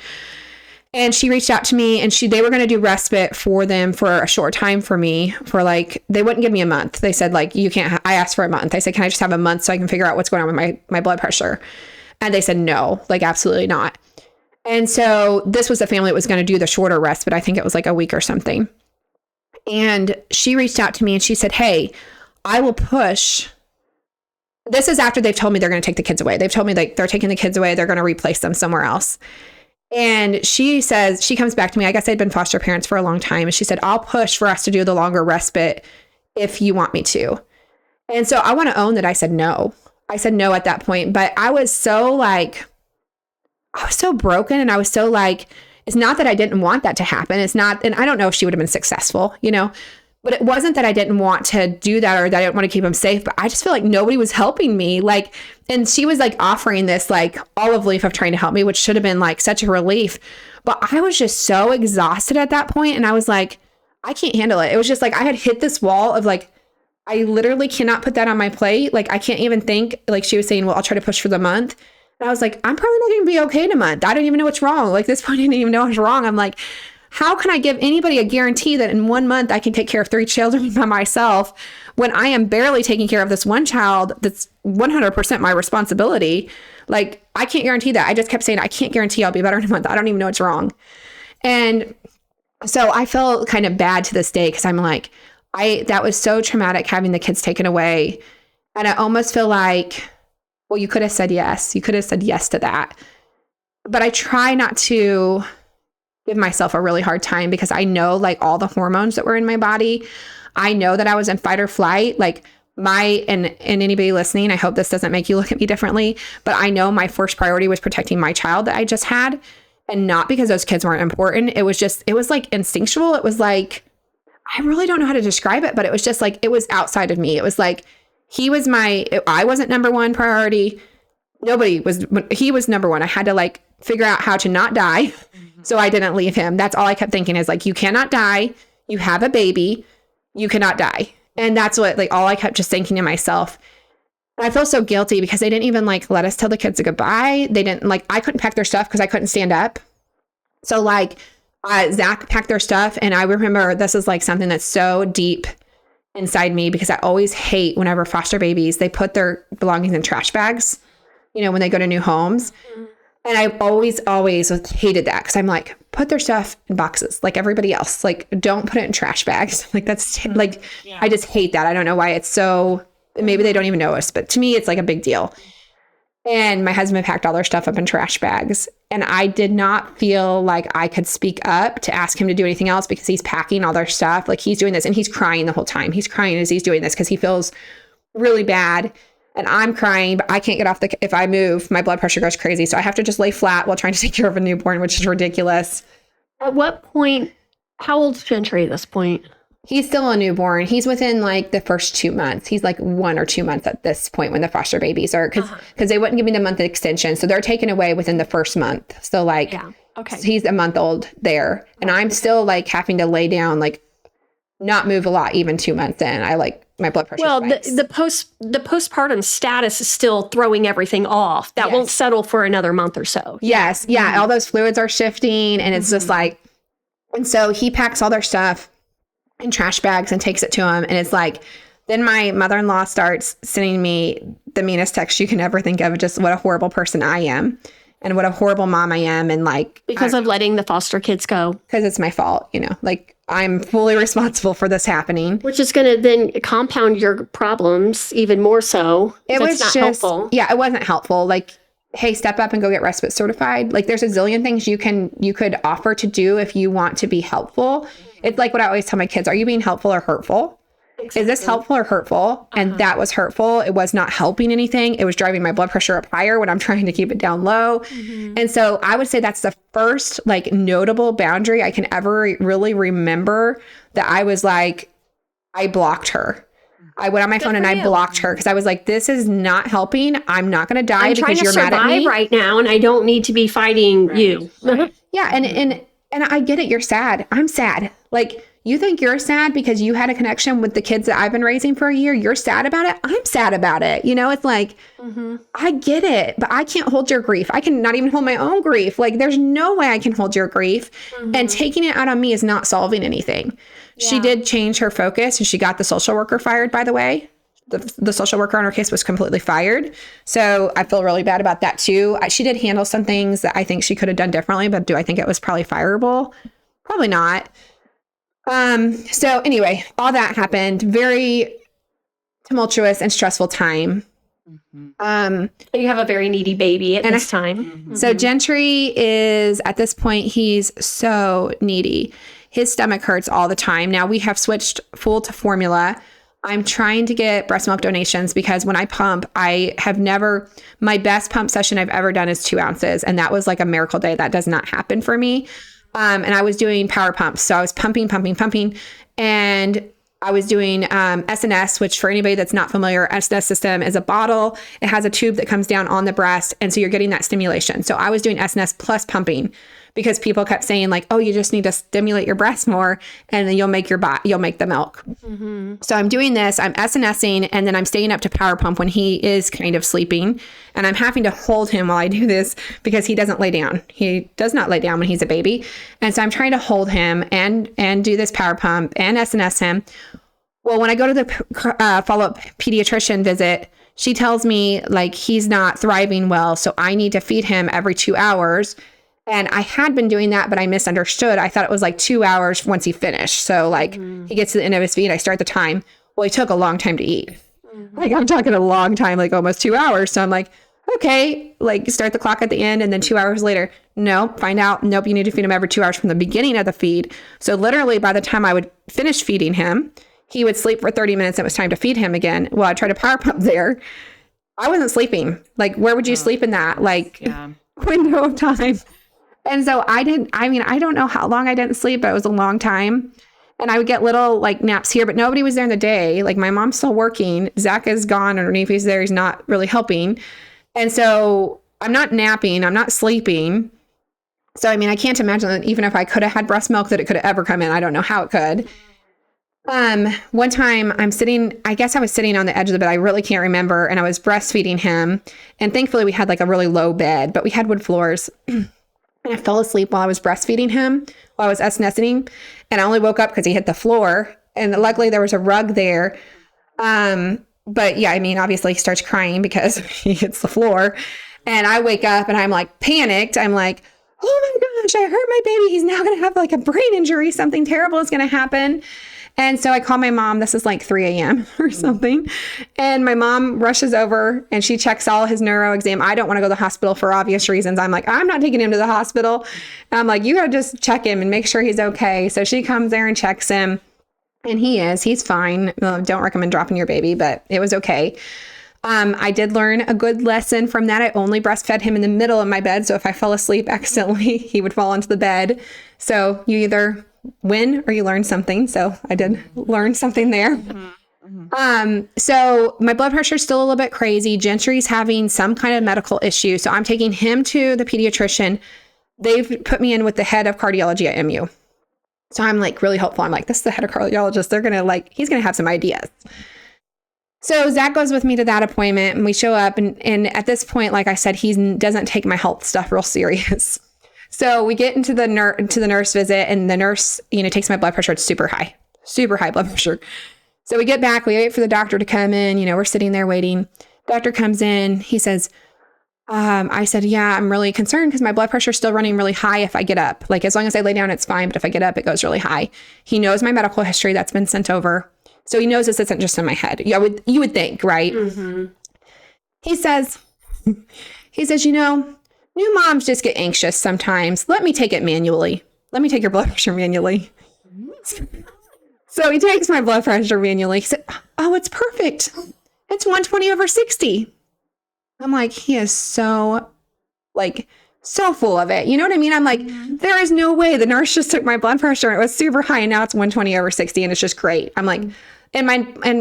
And she reached out to me and they were going to do respite for them for a short time for me for like, they wouldn't give me a month. They said like, you can't, I asked for a month. I said, can I just have a month so I can figure out what's going on with my blood pressure? And they said, no, like absolutely not. And so this was the family that was going to do the shorter respite. I think it was like a week or something. And she reached out to me and she said, hey, I will push. This is after they've told me they're going to take the kids away. They've told me like they're taking the kids away. They're going to replace them somewhere else. And she says, she comes back to me. I guess they'd been foster parents for a long time. And she said, I'll push for us to do the longer respite if you want me to. And so I want to own that I said no. I said no at that point. But I was so broken. And I was so like, it's not that I didn't want that to happen. It's not, and I don't know if she would have been successful, you know, but it wasn't that I didn't want to do that or that I didn't want to keep them safe. But I just feel like nobody was helping me. Like, and she was like offering this like olive leaf of trying to help me, which should have been like such a relief. But I was just so exhausted at that point. And I was like, I can't handle it. It was just like, I had hit this wall of like, I literally cannot put that on my plate. Like, I can't even think, like she was saying, well, I'll try to push for the month. And I was like, I'm probably not going to be okay in a month. I don't even know what's wrong. Like this point, I didn't even know what's wrong. I'm like, how can I give anybody a guarantee that in 1 month I can take care of 3 children by myself when I am barely taking care of this one child that's 100% my responsibility? Like, I can't guarantee that. I just kept saying, I can't guarantee I'll be better in a month. I don't even know what's wrong. And so I feel kind of bad to this day because I'm like, that was so traumatic having the kids taken away. And I almost feel like, well, you could have said yes. You could have said yes to that. But I try not to give myself a really hard time because I know like all the hormones that were in my body. I know that I was in fight or flight. Like and anybody listening, I hope this doesn't make you look at me differently, but I know my first priority was protecting my child that I just had. And not because those kids weren't important. It was like instinctual. It was like, I really don't know how to describe it, but it was just like, it was outside of me. It was like, I wasn't number one priority. He was number one. I had to like figure out how to not die. So I didn't leave him. That's all I kept thinking is like, you cannot die. You have a baby. You cannot die. And that's what like all I kept just thinking to myself. And I feel so guilty because they didn't even like let us tell the kids goodbye. They didn't like, I couldn't pack their stuff because I couldn't stand up. So like Zach packed their stuff. And I remember this is like something that's so deep inside me because I always hate whenever foster babies, they put their belongings in trash bags, you know, when they go to new homes. And I always hated that because I'm like, put their stuff in boxes like everybody else. Like, don't put it in trash bags. Like, that's I just hate that. I don't know why it's so, maybe they don't even know us, but to me, it's like a big deal. And my husband packed all their stuff up in trash bags. And I did not feel like I could speak up to ask him to do anything else because he's packing all their stuff. Like he's doing this and he's crying the whole time. He's crying as he's doing this because he feels really bad. And I'm crying, but I can't get off if I move, my blood pressure goes crazy. So I have to just lay flat while trying to take care of a newborn, which is ridiculous. At what point, how old's Gentry at this point? He's still a newborn. He's within like the first 2 months. He's like 1 or 2 months at this point when the foster babies are, because they wouldn't give me the month extension. So they're taken away within the first month. So like, so he's a month old there. And I'm still like having to lay down, like not move a lot, even 2 months in. I like, my blood pressure spikes. the postpartum status is still throwing everything off. That won't settle for another month or so. Yes. Yeah. All those fluids are shifting and it's just like, and so he packs all their stuff in trash bags and takes it to him. And it's like, then my mother-in-law starts sending me the meanest text you can ever think of, just what a horrible person I am and what a horrible mom I am. And like, because of letting the foster kids go. Because it's my fault, you know, like I'm fully responsible for this happening. Which is going to then compound your problems even more so. It was not helpful. Yeah, it wasn't helpful. Like, hey, step up and go get respite certified. Like there's a zillion things you could offer to do if you want to be helpful. It's like what I always tell my kids, are you being helpful or hurtful? Exactly. Is this helpful or hurtful? And that was hurtful. It was not helping anything. It was driving my blood pressure up higher when I'm trying to keep it down low. And so I would say that's the first like notable boundary I can ever really remember that I was like, I blocked her. I went on my phone and I blocked her because I was like, this is not helping. I'm not going to die because you're mad at me right now. And I don't need to be fighting you. Yeah. And I get it. You're sad. I'm sad. Like, you think you're sad because you had a connection with the kids that I've been raising for a year. You're sad about it. I'm sad about it. You know, it's like, I get it, but I can't hold your grief. I can not even hold my own grief. Like, there's no way I can hold your grief. And taking it out on me is not solving anything. Yeah. She did change her focus and she got the social worker fired, by the way. the social worker on her case was completely fired. So I feel really bad about that too. She did handle some things that I think she could have done differently, but do I think it was probably fireable? Probably not. So anyway, all that happened. Very tumultuous and stressful time. You have a very needy baby at this time. So Gentry is, at this point, he's so needy. His stomach hurts all the time. Now we have switched full to formula. I'm trying to get breast milk donations because when I pump, my best pump session I've ever done is 2 ounces. And that was like a miracle day. That does not happen for me. And I was doing power pumps. So I was pumping. And I was doing SNS, which for anybody that's not familiar, SNS system is a bottle. It has a tube that comes down on the breast. And so you're getting that stimulation. So I was doing SNS plus pumping because people kept saying like, oh, you just need to stimulate your breast more and then you'll make the milk. So I'm doing this, I'm SNSing, and then I'm staying up to power pump when he is kind of sleeping. And I'm having to hold him while I do this because he doesn't lay down. He does not lay down when he's a baby. And so I'm trying to hold him and do this power pump and SNS him. Well, when I go to the follow-up pediatrician visit, she tells me like he's not thriving well. So I need to feed him every 2 hours. And I had been doing that, but I misunderstood. I thought it was like 2 hours once he finished. So like he gets to the end of his feed, I start the time. Well, he took a long time to eat. Like I'm talking a long time, like almost 2 hours. So I'm like, okay, like start the clock at the end. And then 2 hours later, nope, you need to feed him every 2 hours from the beginning of the feed. So literally by the time I would finish feeding him, he would sleep for 30 minutes. It was time to feed him again. Well, I tried to power pump there. I wasn't sleeping. Like, where would you sleep in that? Like window of time. And so I don't know how long I didn't sleep, but it was a long time. And I would get little like naps here, but nobody was there in the day. Like my mom's still working. Zach is gone underneath. He's there. He's not really helping. And so I'm not napping. I'm not sleeping. So, I mean, I can't imagine that even if I could have had breast milk that it could have ever come in. I don't know how it could. One time I was sitting on the edge of the bed. I really can't remember. And I was breastfeeding him. And thankfully we had like a really low bed, but we had wood floors. And I fell asleep while I was breastfeeding him, while I was SNSing, and I only woke up because he hit the floor. And luckily there was a rug there. But yeah, I mean, obviously he starts crying because he hits the floor. And I wake up and I'm like panicked. I'm like, oh my gosh, I hurt my baby. He's now going to have like a brain injury. Something terrible is going to happen. And so I call my mom. This is like 3 a.m. or something. And my mom rushes over and she checks all his neuro exam. I don't want to go to the hospital for obvious reasons. I'm like, I'm not taking him to the hospital. And I'm like, you got to just check him and make sure he's okay. So she comes there and checks him. And he's fine. Don't recommend dropping your baby, but it was okay. I did learn a good lesson from that. I only breastfed him in the middle of my bed. So if I fell asleep accidentally, he would fall into the bed. So you either win or you learn something. So I did learn something there. So my blood pressure is still a little bit crazy. Gentry's having some kind of medical issue. So I'm taking him to the pediatrician. They've put me in with the head of cardiology at MU. So I'm like really hopeful. I'm like, this is the head of cardiologist. He's going to have some ideas. So Zach goes with me to that appointment and we show up and at this point, like I said, he doesn't take my health stuff real serious. So we get into the nurse visit and the nurse, takes my blood pressure. It's super high blood pressure. So we get back, we wait for the doctor to come in, we're sitting there waiting. Doctor comes in, he says, I said, yeah, I'm really concerned because my blood pressure is still running really high if I get up. Like as long as I lay down, it's fine. But if I get up, it goes really high. He knows my medical history that's been sent over. So he knows this isn't just in my head. You would think, right? Mm-hmm. He says, new moms just get anxious sometimes. Let me take it manually. Let me take your blood pressure manually. So he takes my blood pressure manually. He said, oh, it's perfect. It's 120/60. I'm like, he is so full of it. You know what I mean? I'm like, there is no way. The nurse just took my blood pressure. It was super high. And now it's 120/60 and it's just great. I'm like, and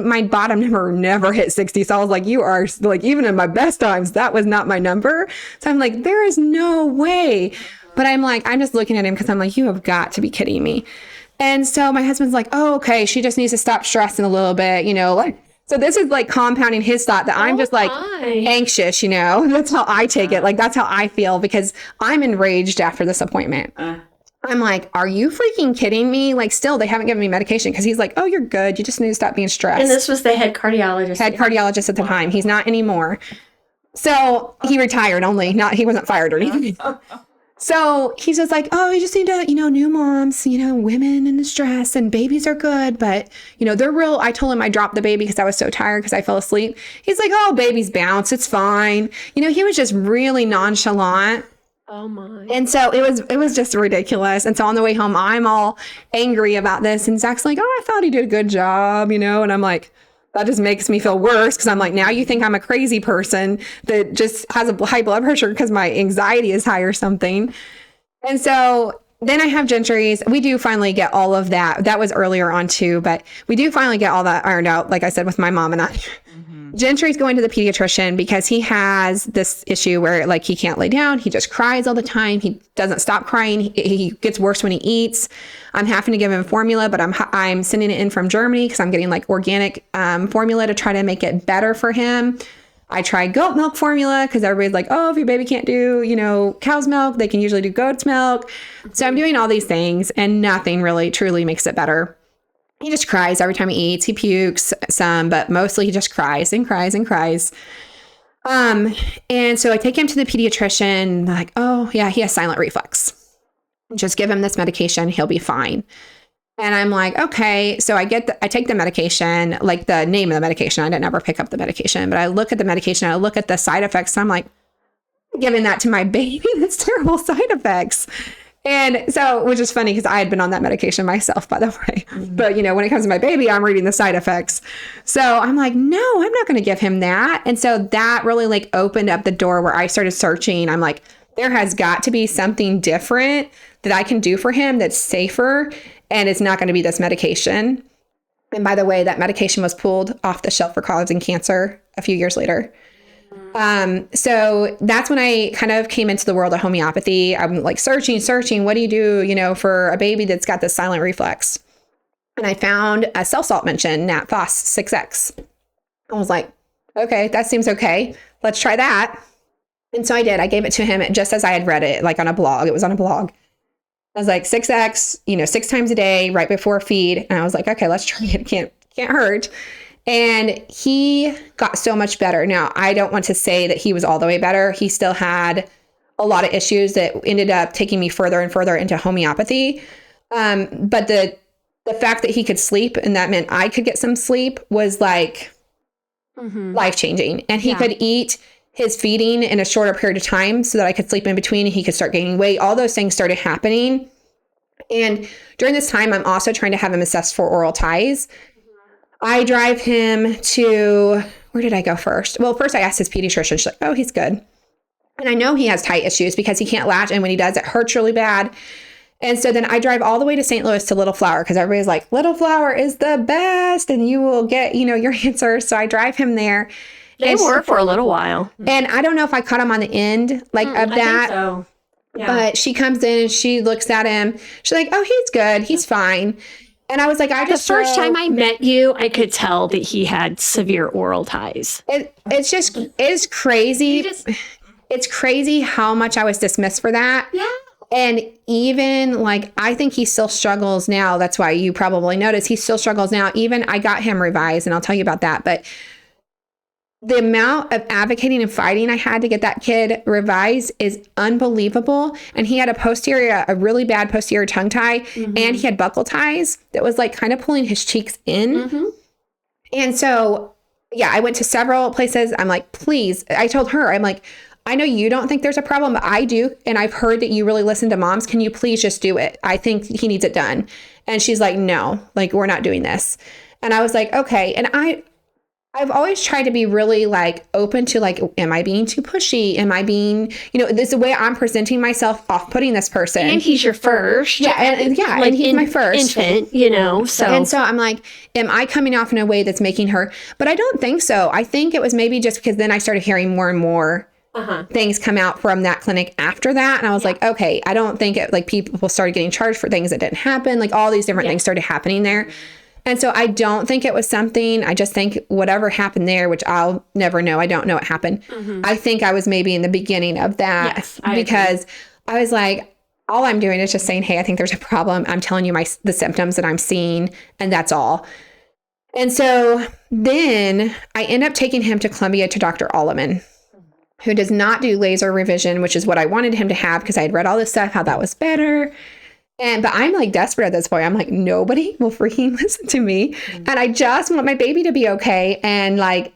my bottom number never hit 60. So I was like, you are like, even in my best times, that was not my number. So I'm like, there is no way. But I'm like, I'm just looking at him because I'm like, you have got to be kidding me. And so my husband's like, oh, okay. She just needs to stop stressing a little bit, So this is like compounding his thought that I'm just like anxious, That's how I take it. Like, that's how I feel because I'm enraged after this appointment. I'm like, are you freaking kidding me? Like, still, they haven't given me medication because he's like, oh, you're good. You just need to stop being stressed. And this was the head cardiologist. Head cardiologist at the time. He's not anymore. So he retired only, he wasn't fired or anything. So he's just like, oh, you just need to, new moms, women in distress and babies are good. But, they're real. I told him I dropped the baby because I was so tired because I fell asleep. He's like, oh, babies bounce. It's fine. He was just really nonchalant. Oh my. And so it was just ridiculous. And so on the way home, I'm all angry about this. And Zach's like, oh, I thought he did a good job, And I'm like, that just makes me feel worse because I'm like, now you think I'm a crazy person that just has a high blood pressure because my anxiety is high or something. And so then I have Gentry's. We do finally get all of that. That was earlier on too, but we do finally get all that ironed out, like I said, with my mom and I. Gentry's going to the pediatrician because he has this issue where like he can't lay down. He just cries all the time. He doesn't stop crying. He gets worse when he eats. I'm having to give him formula, but I'm sending it in from Germany because I'm getting like organic formula to try to make it better for him. I tried goat milk formula because everybody's like, oh, if your baby can't do, cow's milk, they can usually do goat's milk. So I'm doing all these things and nothing really truly makes it better. He just cries every time he eats. He pukes some, but mostly he just cries and cries and cries. And so I take him to the pediatrician. They're like, oh yeah, he has silent reflux. Just give him this medication. He'll be fine. And I'm like, okay. So I take the medication, like the name of the medication. I didn't ever pick up the medication, but I look at the medication. I look at the side effects. And I'm like, giving that to my baby. That's terrible side effects. And so, which is funny because I had been on that medication myself, by the way. Mm-hmm. But, when it comes to my baby, I'm reading the side effects. So I'm like, no, I'm not going to give him that. And so that really like opened up the door where I started searching. I'm like, there has got to be something different that I can do for him that's safer. And it's not going to be this medication. And by the way, that medication was pulled off the shelf for causing cancer a few years later. So that's when I kind of came into the world of homeopathy. I'm like searching, what do you do, for a baby that's got this silent reflux? And I found a cell salt mention, Nat Phos 6X. I was like, okay, that seems okay. Let's try that. And so I did. I gave it to him just as I had read it, like on a blog. It was on a blog. I was like 6X, 6 times a day right before feed. And I was like, okay, let's try it. Can't hurt. And he got so much better. Now, I don't want to say that he was all the way better. He still had a lot of issues that ended up taking me further and further into homeopathy. But the fact that he could sleep and that meant I could get some sleep was like life-changing. And he could eat his feeding in a shorter period of time so that I could sleep in between and he could start gaining weight. All those things started happening. And during this time, I'm also trying to have him assessed for oral ties. I drive him to, where did I go first? Well, first I asked his pediatrician. She's like, oh, he's good. And I know he has tie issues because he can't latch. And when he does, it hurts really bad. And so then I drive all the way to St. Louis to Little Flower because everybody's like, Little Flower is the best and you will get, your answers. So I drive him there. They were for a little while. And I don't know if I caught him on the end of that. I think so. Yeah. But she comes in and she looks at him. She's like, oh, he's good. He's fine. And I was like, the first time I met you, I could tell that he had severe oral ties. It's crazy. It's crazy how much I was dismissed for that. Yeah. And even like, I think he still struggles now. That's why you probably notice he still struggles now. Even I got him revised and I'll tell you about that. But the amount of advocating and fighting I had to get that kid revised is unbelievable. And he had a really bad posterior tongue tie and he had buccal ties that was like kind of pulling his cheeks in. And so, yeah, I went to several places. I'm like, please, I told her, I'm like, I know you don't think there's a problem, but I do. And I've heard that you really listen to moms. Can you please just do it? I think he needs it done. And she's like, no, like, we're not doing this. And I was like, okay. And I've always tried to be really like open to like, am I being too pushy? Am I being, this is the way I'm presenting myself off-putting this person. And he's your first. Yeah. And he's my first infant, so. And so I'm like, am I coming off in a way that's making her, but I don't think so. I think it was maybe just because then I started hearing more and more things come out from that clinic after that. And I was like, okay, I don't think it like people started getting charged for things that didn't happen. Like all these different things started happening there. And so I don't think it was something, I just think whatever happened there, which I'll never know. I don't know what happened. I think I was maybe in the beginning of that because I was like, all I'm doing is just saying, hey, I think there's a problem. I'm telling you the symptoms that I'm seeing, and that's all. And so then I end up taking him to Columbia to Dr. Alleman, who does not do laser revision, which is what I wanted him to have because I had read all this stuff, how that was better. But I'm like desperate at this point. I'm like, nobody will freaking listen to me. And I just want my baby to be okay. And like,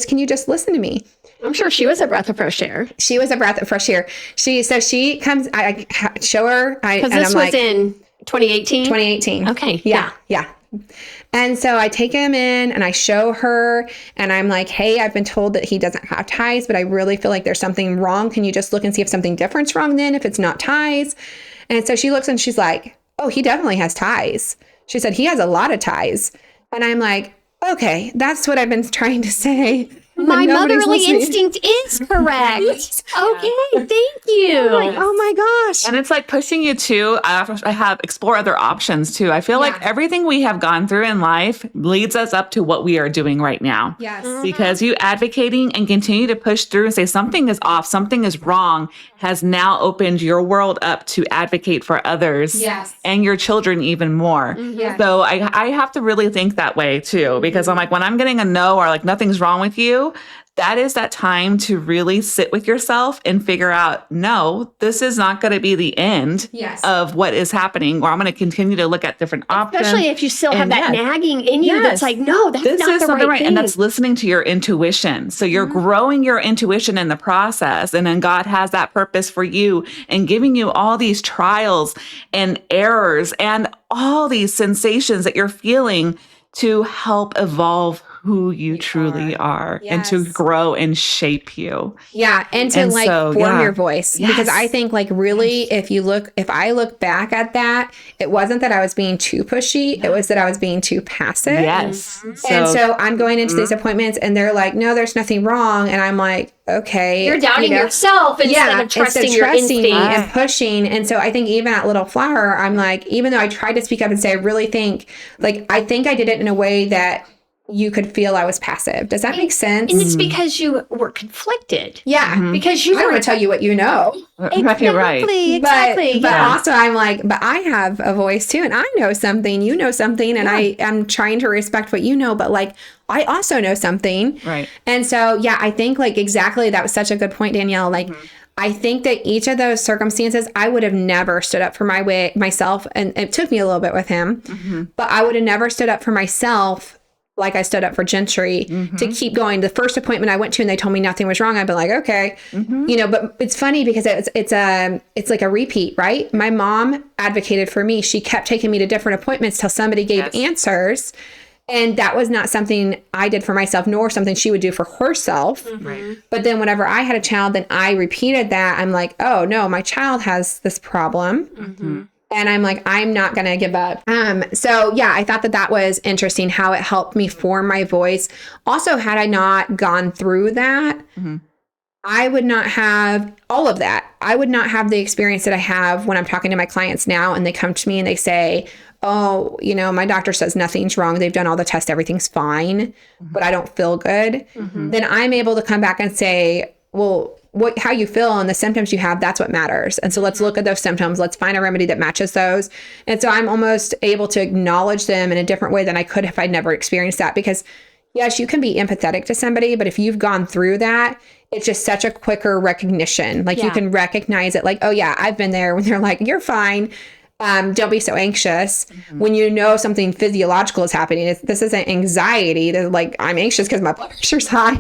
can you just listen to me? I'm sure she was a breath of fresh air. She was a breath of fresh air. She comes, I show her. Because this was in 2018? 2018. Okay. Yeah. And so I take him in and I show her and I'm like, hey, I've been told that he doesn't have ties, but I really feel like there's something wrong. Can you just look and see if something different's wrong then, if it's not ties? And so she looks and she's like, oh, he definitely has ties. She said, he has a lot of ties. And I'm like, okay, that's what I've been trying to say. My motherly instinct is correct. Okay, thank you. Oh my gosh. And it's like pushing you to explore other options too. I feel like everything we have gone through in life leads us up to what we are doing right now. Yes. Because you advocating and continue to push through and say something is off, something is wrong, has now opened your world up to advocate for others and your children even more. Yes. So I have to really think that way too, because I'm like, when I'm getting a no or like nothing's wrong with you, that is that time to really sit with yourself and figure out, no, this is not going to be the end of what is happening, or I'm going to continue to look at different options. Especially if you still have that nagging in you that's like, no, that's this not is the right thing. And that's listening to your intuition. So you're growing your intuition in the process. And then God has that purpose for you and giving you all these trials and errors and all these sensations that you're feeling to help evolve who you truly are and to grow and shape you. Yeah. And to form your voice. Yes. Because I think like really, if I look back at that, it wasn't that I was being too pushy. It was that I was being too passive. Yes. And so I'm going into these appointments and they're like, no, there's nothing wrong. And I'm like, okay. You're doubting yourself instead of trusting your instinct. And pushing. And so I think even at Little Flower, I'm like, even though I tried to speak up and say, I really think, like, I think I did it in a way that you could feel I was passive. Does that make sense? And it's because you were conflicted. Yeah. Because you I want to tell you what you know. Exactly. But also I'm like, but I have a voice too. And I know something, you know something. And I am trying to respect what you know. But like, I also know something. Right. And so, I think like exactly, that was such a good point, Danielle. Like, I think that each of those circumstances, I would have never stood up for myself. And it took me a little bit with him, but I would have never stood up for myself like I stood up for Gentry to keep going. The first appointment I went to and they told me nothing was wrong, I'd be like, okay, but it's funny because it's like a repeat, right? My mom advocated for me. She kept taking me to different appointments till somebody gave answers. And that was not something I did for myself, nor something she would do for herself. Right. But then whenever I had a child, then I repeated that. I'm like, oh no, my child has this problem. And I'm like, I'm not going to give up. So I thought that was interesting how it helped me form my voice. Also, had I not gone through that, I would not have all of that. I would not have the experience that I have when I'm talking to my clients now and they come to me and they say, oh, my doctor says nothing's wrong. They've done all the tests. Everything's fine, but I don't feel good. Then I'm able to come back and say, well, how you feel and the symptoms you have, that's what matters. And so let's look at those symptoms. Let's find a remedy that matches those. And so I'm almost able to acknowledge them in a different way than I could if I'd never experienced that. Because yes, you can be empathetic to somebody, but if you've gone through that, it's just such a quicker recognition. Like you can recognize it like, oh yeah, I've been there, when they're like, you're fine. Don't be so anxious. When you know something physiological is happening, this isn't anxiety. They're like, I'm anxious because my blood pressure's high,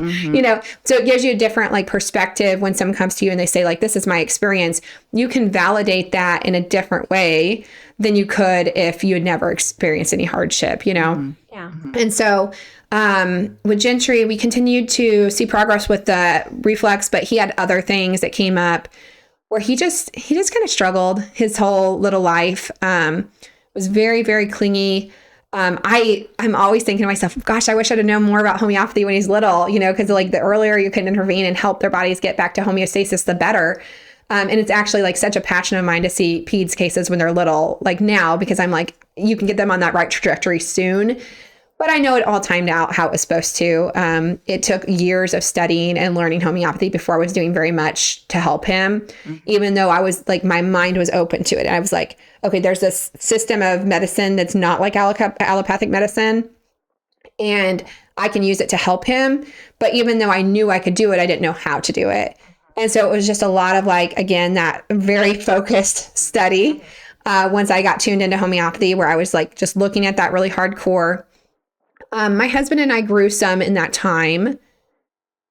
So it gives you a different like perspective when someone comes to you and they say like, this is my experience. You can validate that in a different way than you could if you had never experienced any hardship, Yeah. And so with Gentry, we continued to see progress with the reflux, but he had other things that came up where he just kind of struggled his whole little life, was very, very clingy. I'm always thinking to myself, gosh, I wish I'd have known more about homeopathy when he's little, because like the earlier you can intervene and help their bodies get back to homeostasis, the better. And it's actually like such a passion of mine to see peds cases when they're little, like now, because I'm like, you can get them on that right trajectory soon. But I know it all timed out how it was supposed to. It took years of studying and learning homeopathy before I was doing very much to help him, even though I was like, my mind was open to it. And I was like, okay, there's this system of medicine that's not like allopathic medicine, and I can use it to help him. But even though I knew I could do it, I didn't know how to do it. And so it was just a lot of like, again, that very focused study. Once I got tuned into homeopathy, where I was like just looking at that really hardcore. My husband and I grew some in that time.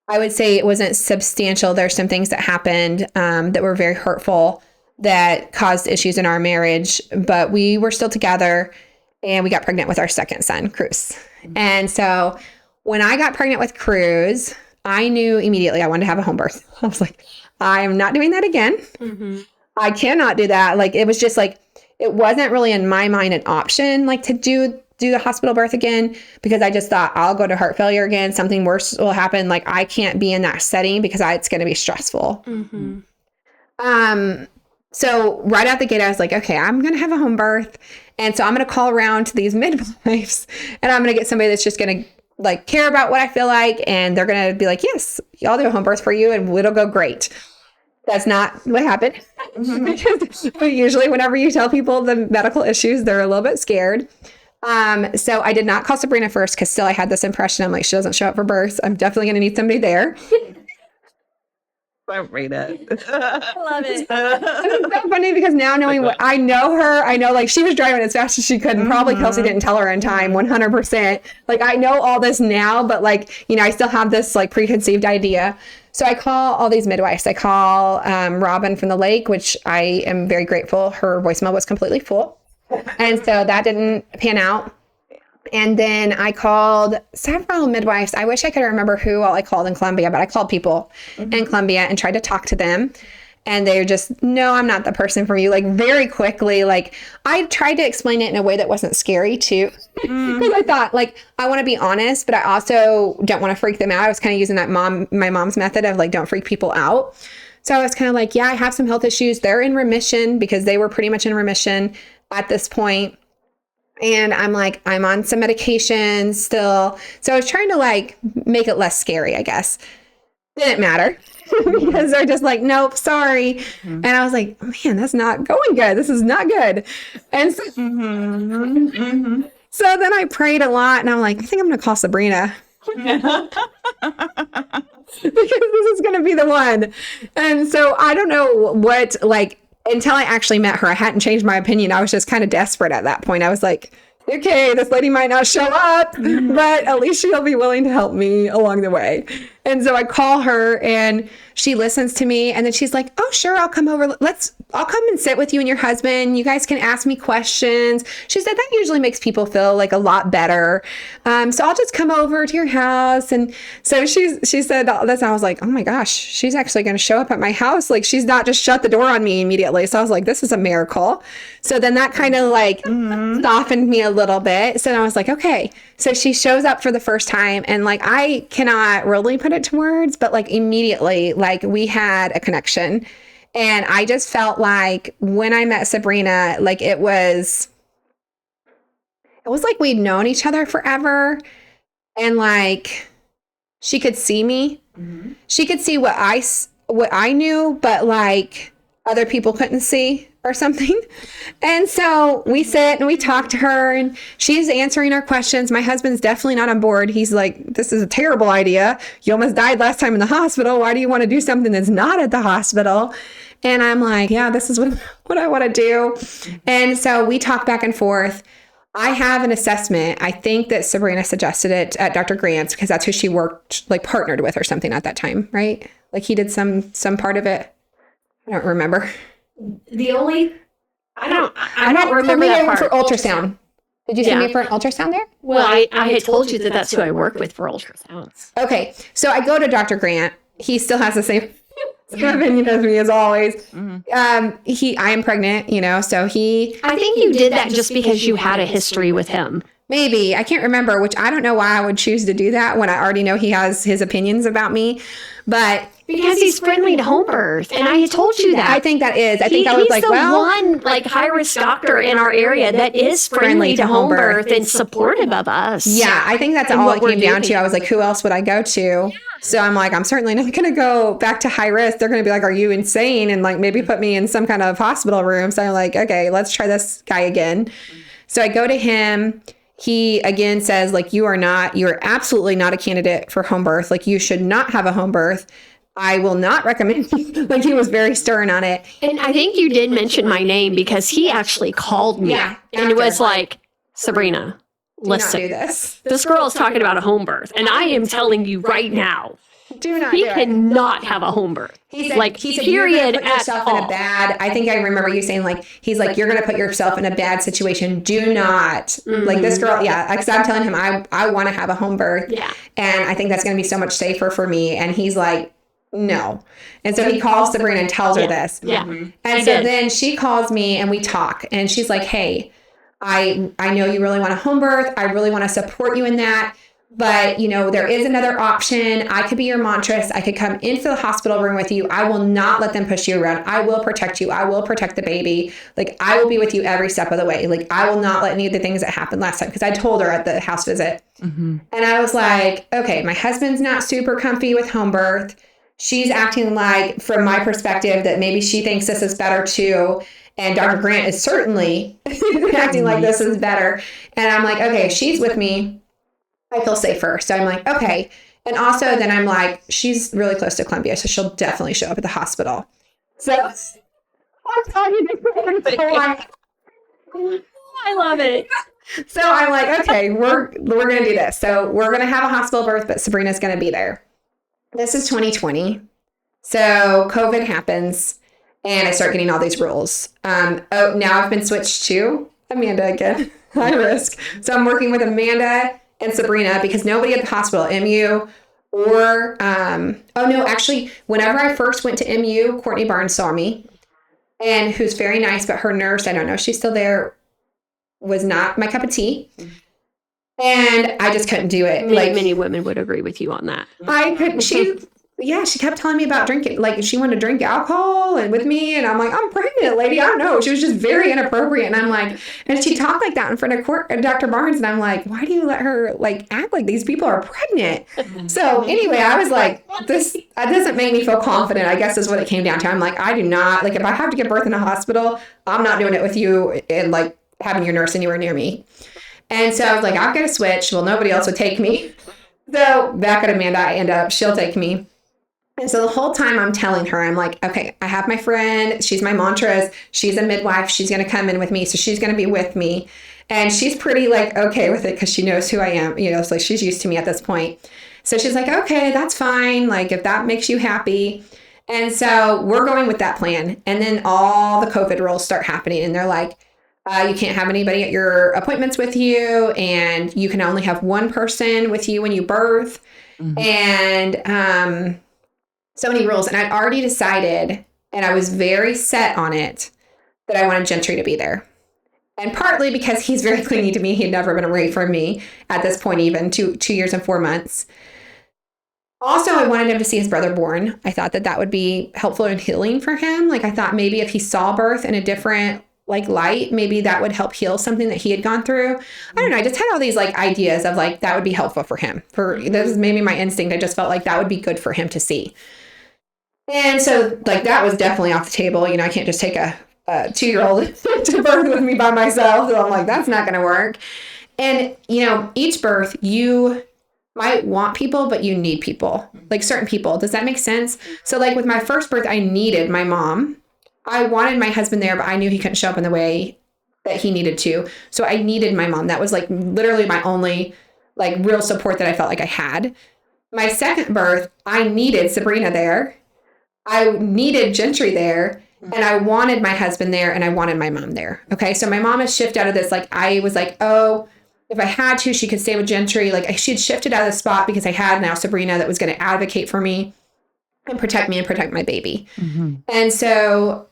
I would say it wasn't substantial. There's some things that happened that were very hurtful that caused issues in our marriage, but we were still together, and we got pregnant with our second son, Cruz. And so when I got pregnant with Cruz, I knew immediately I wanted to have a home birth. I was like, I'm not doing that again. I cannot do that. Like, it was just like, it wasn't really in my mind an option, like to do the hospital birth again, because I just thought I'll go to heart failure again. Something worse will happen. Like, I can't be in that setting because it's going to be stressful. So right out the gate, I was like, okay, I'm going to have a home birth. And so I'm going to call around to these midwives, and I'm going to get somebody that's just going to like care about what I feel like. And they're going to be like, yes, I'll do a home birth for you, and it'll go great. That's not what happened. Because usually whenever you tell people the medical issues, they're a little bit scared. So I did not call Sabrina first, because still I had this impression. I'm like, she doesn't show up for births. I'm definitely going to need somebody there. I read it. I love it. It's so funny, because now knowing what I know her, I know like she was driving as fast as she could, and probably Kelsey didn't tell her in time, 100%. Like, I know all this now, but like, you know, I still have this like preconceived idea. So I call all these midwives. I call Robin from the Lake, which I am very grateful. Her voicemail was completely full. And so that didn't pan out. And then I called several midwives. I wish I could remember who all I called in Columbia, but I called people in Columbia and tried to talk to them. And they're just, no, I'm not the person for you. Like, very quickly, like, I tried to explain it in a way that wasn't scary too. Because I thought, like, I want to be honest, but I also don't want to freak them out. I was kind of using that my mom's method of like, don't freak people out. So I was kind of like, yeah, I have some health issues. They're in remission, because they were pretty much in remission at this point. And I'm like, I'm on some medications still. So I was trying to like make it less scary, I guess. Didn't matter. Because they're just like, nope, sorry. And I was like, man, that's not going good. This is not good. And so, so then I prayed a lot, and I'm like, I think I'm going to call Sabrina. Because this is going to be the one. And so I don't know what, like, until I actually met her, I hadn't changed my opinion. I was just kind of desperate at that point. I was like, okay, this lady might not show up, but at least she'll be willing to help me along the way. And so I call her, and she listens to me, and then she's like, oh, sure, I'll come over. I'll come and sit with you and your husband. You guys can ask me questions. She said that usually makes people feel like a lot better. So I'll just come over to your house. And so she said all this. And I was like, oh my gosh, she's actually going to show up at my house. Like, she's not just shut the door on me immediately. So I was like, this is a miracle. So then that kind of like softened me a little bit. So then I was like, okay. So she shows up for the first time, and like, I cannot really put it to words, but like immediately, like, we had a connection. And I just felt like when I met Sabrina, like it was like we'd known each other forever. And like, she could see me. She could see what I knew, but like other people couldn't see or something. And so we sit and we talk to her, and she's answering our questions. My husband's definitely not on board. He's like, this is a terrible idea. You almost died last time in the hospital. Why do you want to do something that's not at the hospital? And I'm like, yeah, this is what I want to do. And so we talk back and forth. I have an assessment. I think that Sabrina suggested it at Dr. Grant's, because that's who she worked, like partnered with or something at that time, right? Like, he did some part of it. I don't remember. I don't remember that part. For ultrasound. Did you send me for an ultrasound there? Well, I had told you that that's who I work with for ultrasounds. Okay. So I go to Dr. Grant. He still has the same opinion as me as always. I am pregnant, so I think you did that just because you had a history with him. Maybe. I can't remember, which I don't know why I would choose to do that when I already know he has his opinions about me. But because he's friendly to home birth. And I told you that. I think that is. I think I was he's like, the well, one like high risk doctor in our area that is friendly to home birth and supportive of us. Yeah, I think that's all it came down to. I was like, who else would I go to? Yeah. So I'm like, I'm certainly not going to go back to high risk. They're going to be like, are you insane? And like maybe put me in some kind of hospital room. So I'm like, okay, let's try this guy again. So I go to him. He again says, like, you're absolutely not a candidate for home birth. Like, you should not have a home birth. I will not recommend you. Like, he was very stern on it. And I think you did mention my name because he actually called me and was like, Sabrina, listen, do this. This girl is talking about a home birth. And I am telling you right now, do not. He cannot have a home birth. He said, you're going to put yourself in a bad. I think I remember you saying like, he's like, you're going to put yourself in a bad situation. Do not like this girl. Yeah, because I'm telling him I want to have a home birth. Yeah, and I think that's going to be so much safer for me. And he's like, no. And so he calls Sabrina and tells her this. Yeah, and so then she calls me and we talk. And she's like, hey, I know you really want a home birth. I really want to support you in that. But, you know, there is another option. I could be your montress. I could come into the hospital room with you. I will not let them push you around. I will protect you. I will protect the baby. Like, I will be with you every step of the way. Like, I will not let any of the things that happened last time. Because I told her at the house visit. And I was like, okay, my husband's not super comfy with home birth. She's acting like, from my perspective, that maybe she thinks this is better too. And Dr. Grant is certainly acting like this is better. And I'm like, okay, she's with me. I feel safer. So I'm like, okay. And also then I'm like, she's really close to Columbia, so she'll definitely show up at the hospital. So I'm talking to I love it. So I'm like, okay, we're going to do this. So we're going to have a hospital birth, but Sabrina's going to be there. This is 2020. So COVID happens and I start getting all these rules. Now I've been switched to Amanda again, high risk. So I'm working with Amanda and Sabrina because nobody at the hospital, MU or, actually, whenever I first went to MU, Courtney Barnes saw me and who's very nice, but her nurse, I don't know if she's still there, was not my cup of tea. And I just couldn't do it. Many women would agree with you on that. I couldn't. She kept telling me about drinking. Like, she wanted to drink alcohol and with me. And I'm like, I'm pregnant, lady. I don't know. She was just very inappropriate. And I'm like, and she talked like that in front of Dr. Barnes. And I'm like, why do you let her like act like these people are pregnant? So anyway, I was like, this doesn't make me feel confident, I guess is what it came down to. I'm like, I do not, like, if I have to give birth in a hospital, I'm not doing it with you and like having your nurse anywhere near me. And so I was like, I'll get a switch. Well, nobody else would take me. So back at Amanda, I end up, she'll take me. And so the whole time I'm telling her, I'm like, okay, I have my friend. She's my montress. She's a midwife. She's going to come in with me. So she's going to be with me. And she's pretty like, okay with it because she knows who I am. You know, so she's used to me at this point. So she's like, okay, that's fine. Like, if that makes you happy. And so we're going with that plan. And then all the COVID rules start happening. And they're like, you can't have anybody at your appointments with you. And you can only have one person with you when you birth. And, so many rules. And I'd already decided, and I was very set on it, that I wanted Gentry to be there. And partly because he's very clingy to me. He'd never been away from me at this point, even 2 years and 4 months. Also, I wanted him to see his brother born. I thought that would be helpful and healing for him. Like, I thought maybe if he saw birth in a different like light, maybe that would help heal something that he had gone through. I don't know. I just had all these like ideas of like, that would be helpful for him. This is maybe my instinct. I just felt like that would be good for him to see. And so, like, that was definitely off the table. You know, I can't just take a 2-year-old to birth with me by myself. So I'm like, that's not going to work. And, you know, each birth, you might want people, but you need people. Like, certain people. Does that make sense? So, like, with my first birth, I needed my mom. I wanted my husband there, but I knew he couldn't show up in the way that he needed to. So I needed my mom. That was, like, literally my only, like, real support that I felt like I had. My second birth, I needed Sabrina there. I needed Gentry there, and I wanted my husband there, and I wanted my mom there. Okay, so my mom has shifted out of this. Like, I was like, oh, if I had to, she could stay with Gentry. Like, she had shifted out of the spot because I had now Sabrina that was going to advocate for me and protect my baby. And so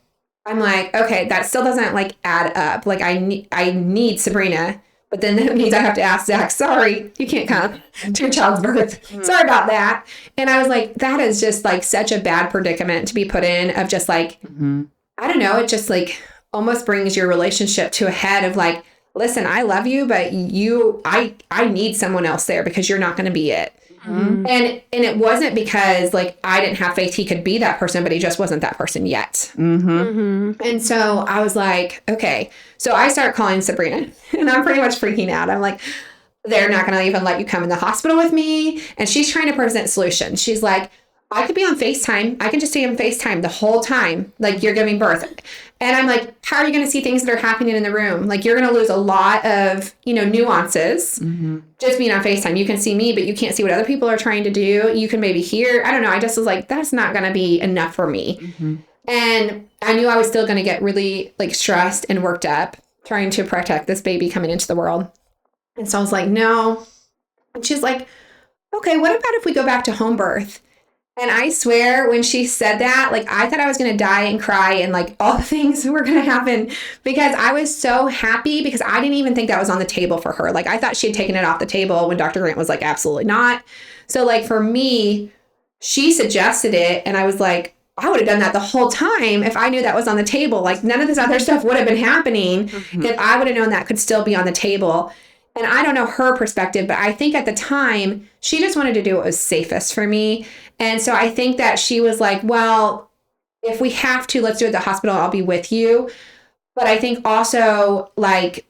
I'm like, okay, that still doesn't like add up. Like, I need Sabrina, But then that means I have to ask Zach, sorry, you can't come to your child's birth. Sorry about that. And I was like, that is just like such a bad predicament to be put in, of just like, I don't know, it just like almost brings your relationship to a head of like, listen, I love you, but I need someone else there because you're not going to be it. And it wasn't because like I didn't have faith he could be that person, but he just wasn't that person yet. And so I was like, okay. So I start calling Sabrina and I'm pretty much freaking out. I'm like, they're not going to even let you come in the hospital with me. And she's trying to present solutions. She's like, I could be on FaceTime. I can just stay on FaceTime the whole time. Like you're giving birth. And I'm like, how are you going to see things that are happening in the room? Like you're going to lose a lot of, nuances just being on FaceTime. You can see me, but you can't see what other people are trying to do. You can maybe hear, I don't know. I just was like, that's not going to be enough for me. And I knew I was still going to get really like stressed and worked up trying to protect this baby coming into the world. And so I was like, no. And she's like, okay, what about if we go back to home birth? And I swear when she said that, like I thought I was going to die and cry and like all the things were going to happen because I was so happy because I didn't even think that was on the table for her. Like I thought she had taken it off the table when Dr. Grant was like, absolutely not. So like for me, she suggested it and I was like, I would have done that the whole time if I knew that was on the table. Like none of this other stuff would have been happening if I would have known that could still be on the table. And I don't know her perspective, but I think at the time she just wanted to do what was safest for me. And so I think that she was like, well, if we have to, let's do it at the hospital. I'll be with you. But I think also like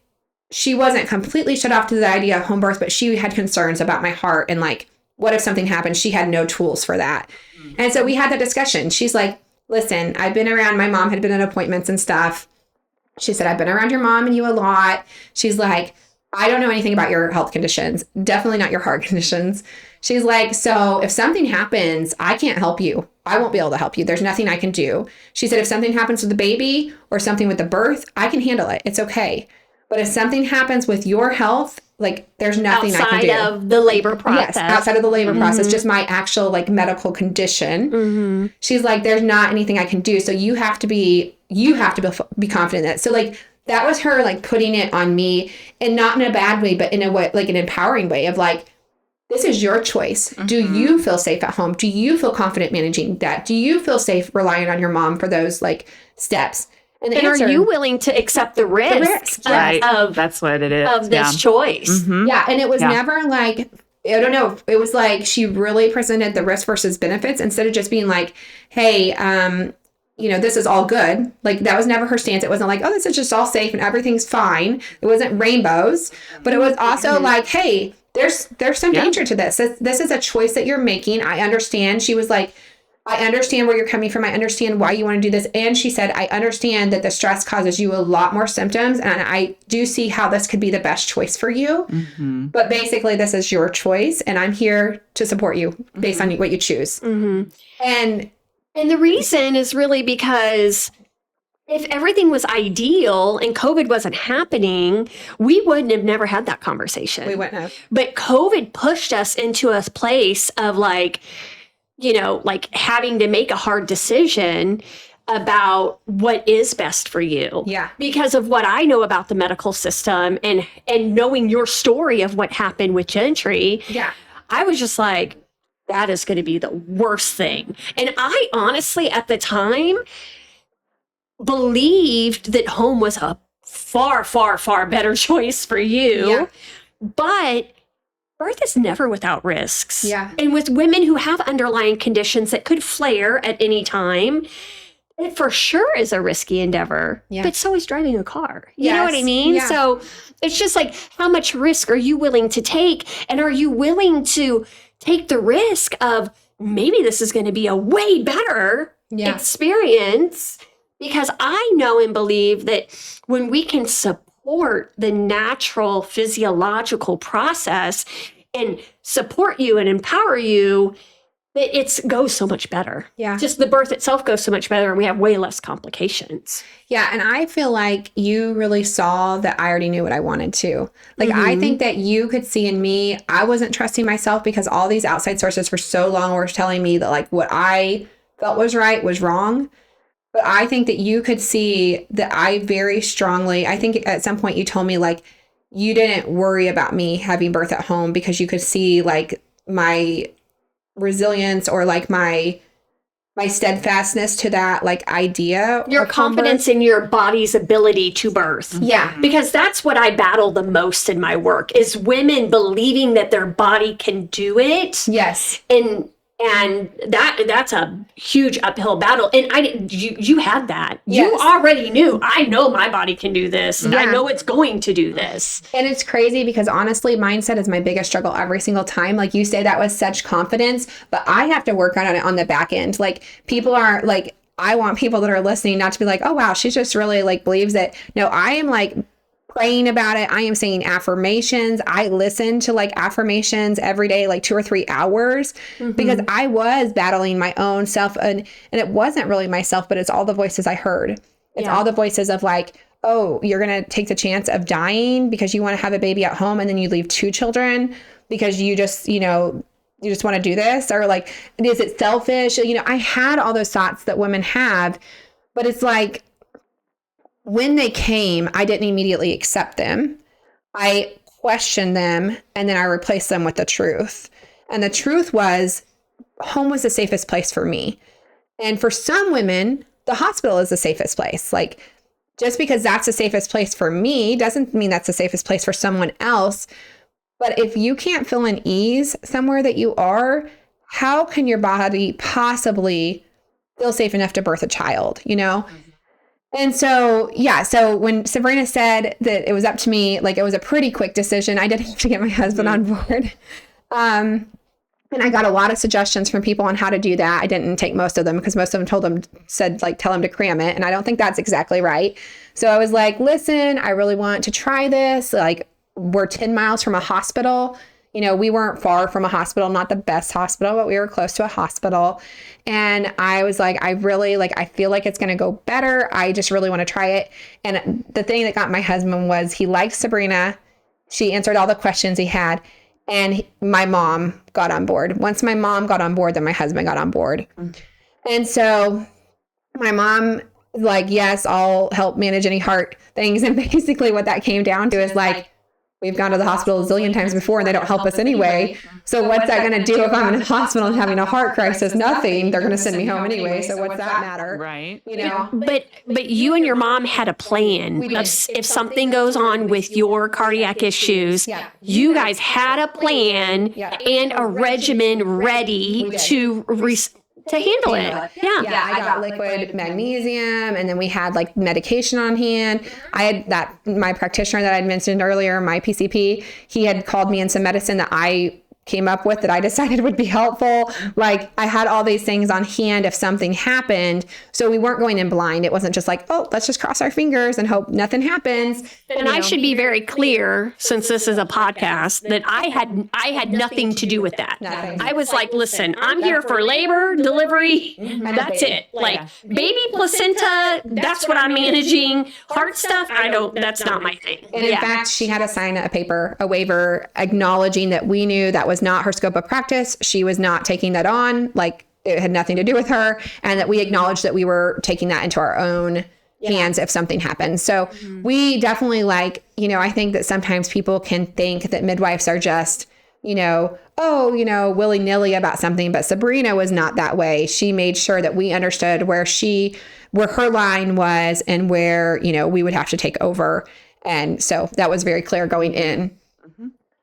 she wasn't completely shut off to the idea of home birth, but she had concerns about my heart. And like, what if something happened? She had no tools for that. And so we had that discussion. She's like, listen, I've been around, my mom had been at appointments and stuff. She said, I've been around your mom and you a lot. She's like, I don't know anything about your health conditions, definitely not your heart conditions. She's like, so if something happens, I can't help you. I won't be able to help you. There's nothing I can do. She said, if something happens with the baby or something with the birth, I can handle it. It's okay. But if something happens with your health, like there's nothing I can do. Outside of the labor process. Yes, outside of the labor process, just my actual like medical condition. She's like, there's not anything I can do. So you have to be confident in that. So like, that was her like putting it on me, and not in a bad way, but in a way, like an empowering way of like, this is your choice. Do you feel safe at home? Do you feel confident managing that? Do you feel safe relying on your mom for those like steps? And are you willing to accept the risk of that's what it is. Of this choice? Yeah. And it was never like, I don't know. It was like she really presented the risk versus benefits instead of just being like, hey, this is all good. Like that was never her stance. It wasn't like, oh, this is just all safe and everything's fine. It wasn't rainbows, but it was also like, hey, there's some danger to this. This is a choice that you're making. I understand. She was like, I understand where you're coming from. I understand why you want to do this. And she said, I understand that the stress causes you a lot more symptoms. And I do see how this could be the best choice for you. But basically, this is your choice. And I'm here to support you based on what you choose. And the reason is really because if everything was ideal and COVID wasn't happening, we wouldn't have never had that conversation. We wouldn't have. But COVID pushed us into a place of like, like having to make a hard decision about what is best for you. Yeah. Because of what I know about the medical system and knowing your story of what happened with Gentry. Yeah. I was just like, that is going to be the worst thing. And I honestly, at the time, believed that home was a far, far, far better choice for you. Yeah. But birth is never without risks. Yeah. And with women who have underlying conditions that could flare at any time, it for sure is a risky endeavor. Yeah. But so is driving a car. You know what I Yes. mean? Yeah. So it's just like, how much risk are you willing to take? And are you willing to take the risk of maybe this is going to be a way better experience? Because I know and believe that when we can support the natural physiological process and support you and empower you, that it goes so much better. Yeah. Just the birth itself goes so much better and we have way less complications. Yeah. And I feel like you really saw that I already knew what I wanted to. Like, I think that you could see in me, I wasn't trusting myself because all these outside sources for so long were telling me that like what I felt was right was wrong. But I think that you could see that I very strongly, I think at some point you told me like, you didn't worry about me having birth at home because you could see like my resilience or like my steadfastness to that like idea. Your confidence in your body's ability to birth. Yeah. Because that's what I battle the most in my work is women believing that their body can do it. Yes. And that's a huge uphill battle. And you had that. Yes. You already knew, I know my body can do this. Yeah. I know it's going to do this. And it's crazy because honestly, mindset is my biggest struggle every single time. Like you say that with such confidence, but I have to work on it on the back end. Like people are like, I want people that are listening not to be like, oh, wow, she just really like believes it. No, I am like praying about it. I am saying affirmations. I listen to like affirmations every day, like 2 or 3 hours, because I was battling my own self. And it wasn't really myself, but it's all the voices I heard. It's all the voices of like, oh, you're going to take the chance of dying because you want to have a baby at home and then you leave 2 children because you just, you just want to do this, or like, is it selfish? I had all those thoughts that women have, but it's like, when they came, I didn't immediately accept them. I questioned them and then I replaced them with the truth. And the truth was home was the safest place for me. And for some women, the hospital is the safest place. Like just because that's the safest place for me doesn't mean that's the safest place for someone else. But if you can't feel an ease somewhere that you are, how can your body possibly feel safe enough to birth a child, And so, so when Sabrina said that it was up to me, like it was a pretty quick decision. I did have to get my husband on board. And I got a lot of suggestions from people on how to do that. I didn't take most of them because most of them said tell him to cram it. And I don't think that's exactly right. So I was like, listen, I really want to try this. Like we're 10 miles from a hospital. We weren't far from a hospital, not the best hospital, but we were close to a hospital. And I was like, I feel like it's going to go better. I just really want to try it. And the thing that got my husband was he liked Sabrina. She answered all the questions he had. And my mom got on board. Once my mom got on board, then my husband got on board. And so my mom was like, yes, I'll help manage any heart things. And basically what that came down to is like, we've gone to the hospital a zillion times before and they don't help us anyway. So what's that going to do if I'm in a hospital and having a heart crisis? Nothing. They're going to send me home anyway. So what's that matter? Right. But you and your mom had a plan. If something goes on with your cardiac issues, you guys had a plan and a regimen ready to handle it. Yeah, I got liquid magnesium, and then we had like medication on hand. I had my practitioner that I'd mentioned earlier, my PCP, he had called me in some medicine that I came up with that I decided would be helpful. Like I had all these things on hand if something happened. So we weren't going in blind. It wasn't just like, oh, let's just cross our fingers and hope nothing happens. And I should be very clear, since this is a podcast, that I had nothing to do with that. Nothing. I was like, listen, I'm here for labor, delivery. That's it. Like baby placenta, that's what I'm managing. Heart stuff, that's not my thing. And in fact, she had to sign a waiver acknowledging that we knew that was not her scope of practice. She was not taking that on. Like it had nothing to do with her, and that we acknowledged that we were taking that into our own hands if something happens. So we definitely I think that sometimes people can think that midwives are just, willy-nilly about something, but Sabrina was not that way. She made sure that we understood where her line was and where, we would have to take over. And so that was very clear going in.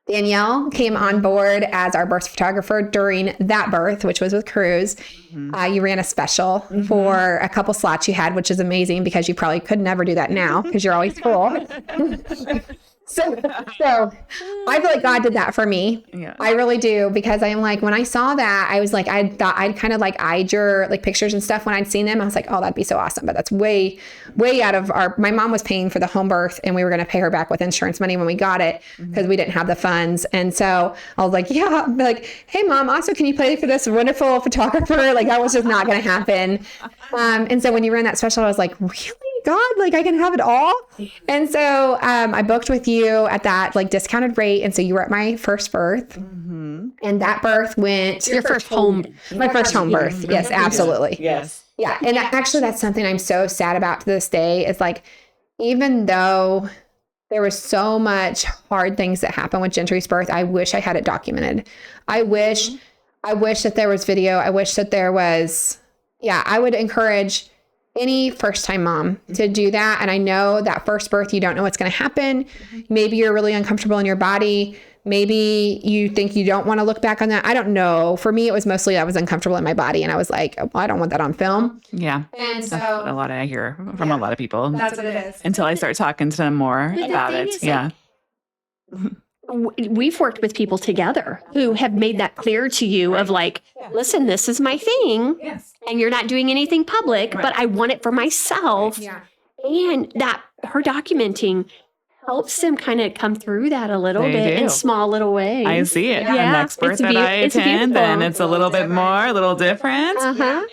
Danielle came on board as our birth photographer during that birth, which was with Cruz. You ran a special for a couple slots you had, which is amazing because you probably could never do that now because you're always full. So I feel like God did that for me. Yeah. I really do, because I'm like, when I saw that, I was like, I thought I'd kind of eyed your pictures and stuff when I'd seen them. I was like, oh, that'd be so awesome. But that's way, way out of my mom was paying for the home birth and we were going to pay her back with insurance money when we got it because we didn't have the funds. And so I was like, hey mom, also, can you play for this wonderful photographer? That was just not going to happen. And so when you ran that special, I was like, really? God, I can have it all. And so I booked with you at that discounted rate. And so you were at my first birth. And that birth went your first home. My first home birth. Yes, absolutely. Yes. Yeah. And actually that's something I'm so sad about to this day is even though there was so much hard things that happened with Gentry's birth. I wish I had it documented. I wish that there was video. I wish that there was, I would encourage any first-time mom to do that. And I know that first birth, you don't know what's going to happen. Maybe you're really uncomfortable in your body. Maybe you think you don't want to look back on that. I don't know. For me, it was mostly I was uncomfortable in my body. And I was like, well, I don't want that on film. Yeah. And so that's a lot I hear from a lot of people. That's what it is. Until I start talking to them more about it. Yeah. We've worked with people together who have made that clear to you of like, listen, this is my thing. Yes. And you're not doing anything public, but I want it for myself. Yeah. And that her documenting helps them kind of come through that a little bit in small little ways. I see it. Yeah. The next birth that I attend, and it's a little bit more, a little different.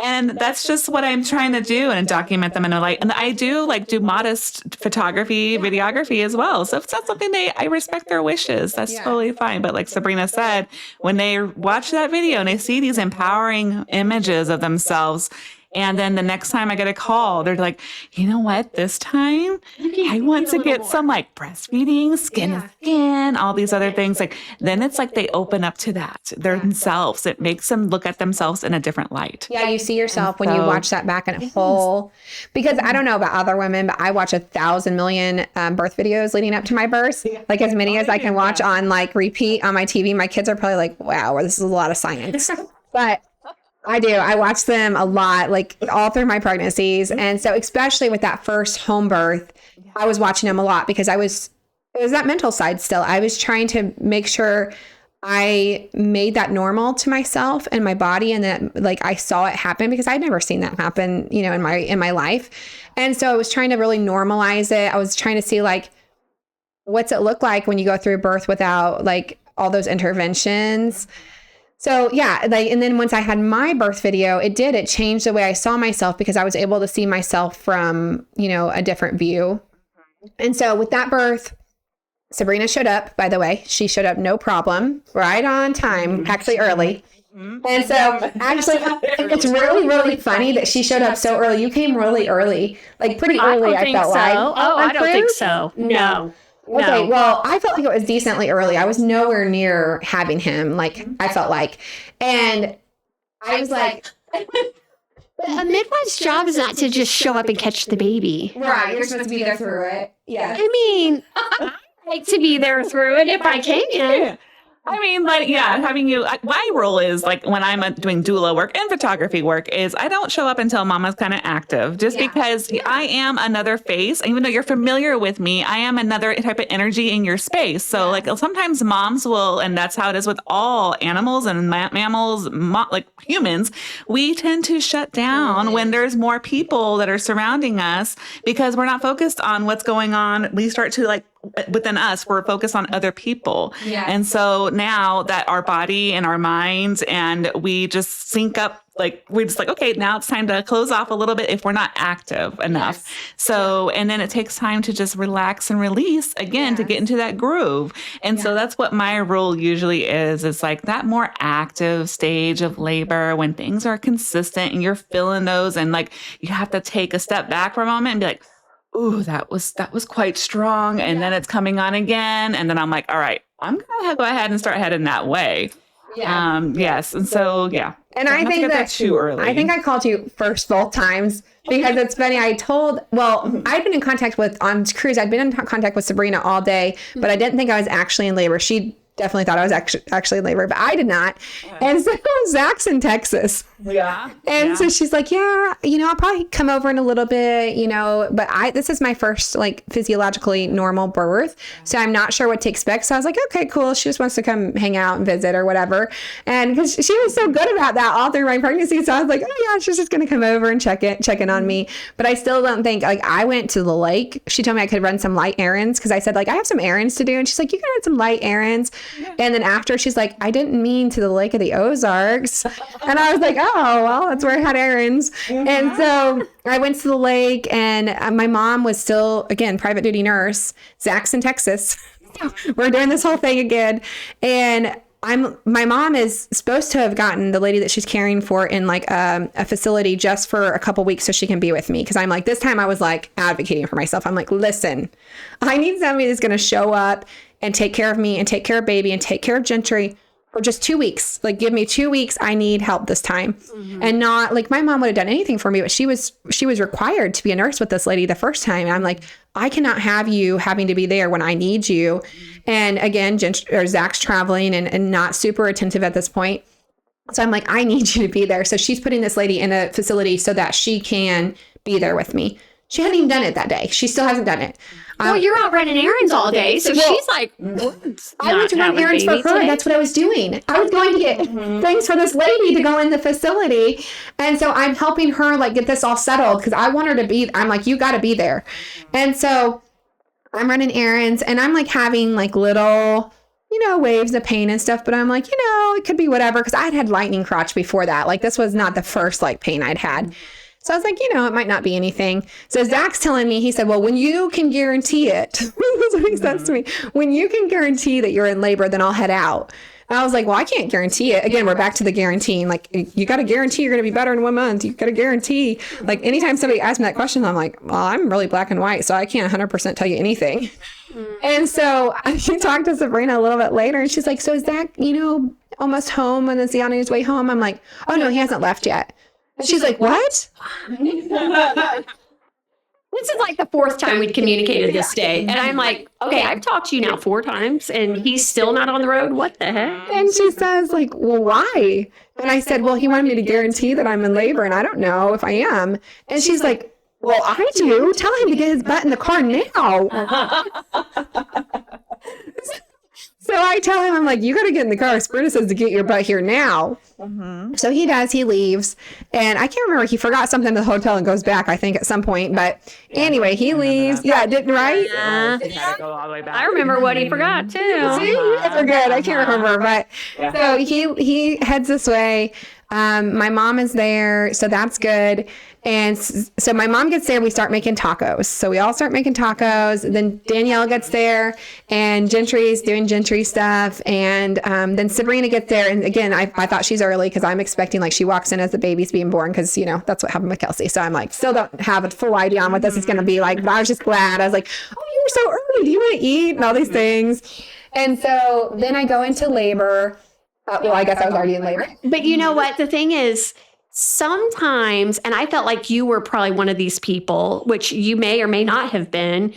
And that's just what I'm trying to do and document them in a light. And I do do modest photography, videography as well. So if it's not something I respect their wishes, that's totally fine. But like Sabrina said, when they watch that video and they see these empowering images of themselves, and then the next time I get a call, they're like, you know what? This time I want to get some breastfeeding, skin to skin, all these other things. Then it's they open up to that themselves. It makes them look at themselves in a different light. Yeah, you see yourself when you watch that back in a whole, because I don't know about other women, but I watch 1,000 million birth videos leading up to my birth, as many as I can watch on repeat on my TV. My kids are probably like, wow, this is a lot of science. But I do. I watch them a lot, all through my pregnancies. And so especially with that first home birth, I was watching them a lot because it was that mental side still. I was trying to make sure I made that normal to myself and my body, and that I saw it happen because I'd never seen that happen, in my life. And so I was trying to really normalize it. I was trying to see what's it look like when you go through birth without all those interventions. So and then once I had my birth video, it changed the way I saw myself because I was able to see myself from, a different view. And so with that birth, Sabrina showed up, by the way. She showed up no problem, right on time, actually early. And so actually, it's really, really funny that she showed up so early. You came really early, pretty early, I felt like. Oh, I don't think so. No. Okay, well, I felt like it was decently early. I was nowhere near having him, I felt like. And I was like... A midwife's job is not to just show up and catch the baby. Right, you're supposed to be there through it. Yeah. I mean, I like to be there through it if I can. I mean, having you, my role is when I'm doing doula work and photography work is I don't show up until mama's kind of active because I am another face. Even though you're familiar with me, I am another type of energy in your space. So sometimes moms will, and that's how it is with all animals and mammals, humans, we tend to shut down when there's more people that are surrounding us because we're not focused on what's going on. We start to within us, we're focused on other people. Yeah. And so now that our body and our minds and we just sync up, we're just okay, now it's time to close off a little bit if we're not active enough. Yes. So, and then it takes time to just relax and release again to get into that groove. And so that's what my role usually is. It's that more active stage of labor when things are consistent and you're feeling those and you have to take a step back for a moment and be like, ooh, that was quite strong. And then it's coming on again. And then I'm like, all right, I'm going to go ahead and start heading that way. Yeah. Yes. And so, And I think that too early. I think I called you first both times because it's funny. I'd been in contact on cruise. I'd been in contact with Sabrina all day, but I didn't think I was actually in labor. She definitely thought I was actually in labor, but I did not. And so Zach's in Texas. Yeah. And so she's like, I'll probably come over in a little bit, but this is my first physiologically normal birth. So I'm not sure what to expect. So I was like, okay, cool. She just wants to come hang out and visit or whatever. And because she was so good about that all through my pregnancy. So I was like, oh yeah, she's just going to come over and check in on me. But I still don't think I went to the lake. She told me I could run some light errands because I said I have some errands to do. And she's like, you can run some light errands. Yeah. And then after she's like, I didn't mean to the Lake of the Ozarks. And I was like, oh, well, that's where I had errands. Mm-hmm. And so I went to the lake and my mom was still, again, private duty nurse. Zach's in Texas. We're doing this whole thing again. And my mom is supposed to have gotten the lady that she's caring for in like a facility just for a couple weeks so she can be with me. Cause I'm like, this time I was like advocating for myself. I'm like, listen, I need somebody that's going to show up and take care of me and take care of baby and take care of Gentry for just 2 weeks. Like, give me 2 weeks. I need help this time. And not like my mom would have done anything for me, but she was required to be a nurse with this lady the first time. And I'm like, I cannot have you having to be there when I need you. And again, Zach's traveling and not super attentive at this point. So I'm like, I need you to be there. So she's putting this lady in a facility so that she can be there with me. She hadn't even done it that day. She still hasn't done it. Well, you're out running errands all day. So she's like, I went to run errands for her. Today? That's what I was doing. I was going to get things for this lady to go in the facility. And so I'm helping her like get this all settled because I want her to be, I'm like, you got to be there. And so I'm running errands and I'm like having like little, waves of pain and stuff. But I'm like, it could be whatever. Because I'd had lightning crotch before that. Like this was not the first like pain I'd had. So I was like, it might not be anything. So Zach's telling me, he said, well, when you can guarantee it, that's what he says to me. When you can guarantee that you're in labor, then I'll head out. And I was like, well, I can't guarantee it. Again, we're back to the guaranteeing. Like, you got to guarantee you're going to be better in 1 month. You got to guarantee. Like, anytime somebody asks me that question, I'm like, well, I'm really black and white, so I can't 100% tell you anything. And so she talked to Sabrina a little bit later, and she's like, so is Zach, almost home? And is he on his way home? I'm like, oh, no, he hasn't left yet. And she's like, what? This is like the 4th time we'd communicated this day. And I'm like, okay, I've talked to you now 4 times and he's still not on the road. What the heck? And she says like, well, why? And I said, well, he wanted me to guarantee that I'm in labor and I don't know if I am. And she's like, well, I do. Tell him to get his butt in the car now. So I tell him, I'm like, you got to get in the car. Sabrina says to get your butt here now. So he does. He leaves. And I can't remember. He forgot something at the hotel and goes back, I think, at some point. But anyway, he leaves. Yeah, didn't, right? I remember what he forgot, too. See, you guys are good. I can't remember. But so he heads this way. My mom is there. So that's good. And so my mom gets there, we start making tacos. So we all start making tacos. Then Danielle gets there and Gentry's doing Gentry stuff. And then Sabrina gets there. And again, I thought she's early because I'm expecting like she walks in as the baby's being born because, that's what happened with Kelsey. So I'm like, still don't have a full idea on what this is going to be like. But I was just glad. I was like, oh, you were so early. Do you want to eat? And all these things. And so then I go into labor. Well, I guess I was already in labor. But you know what? The thing is, sometimes, and I felt like you were probably one of these people, which you may or may not have been.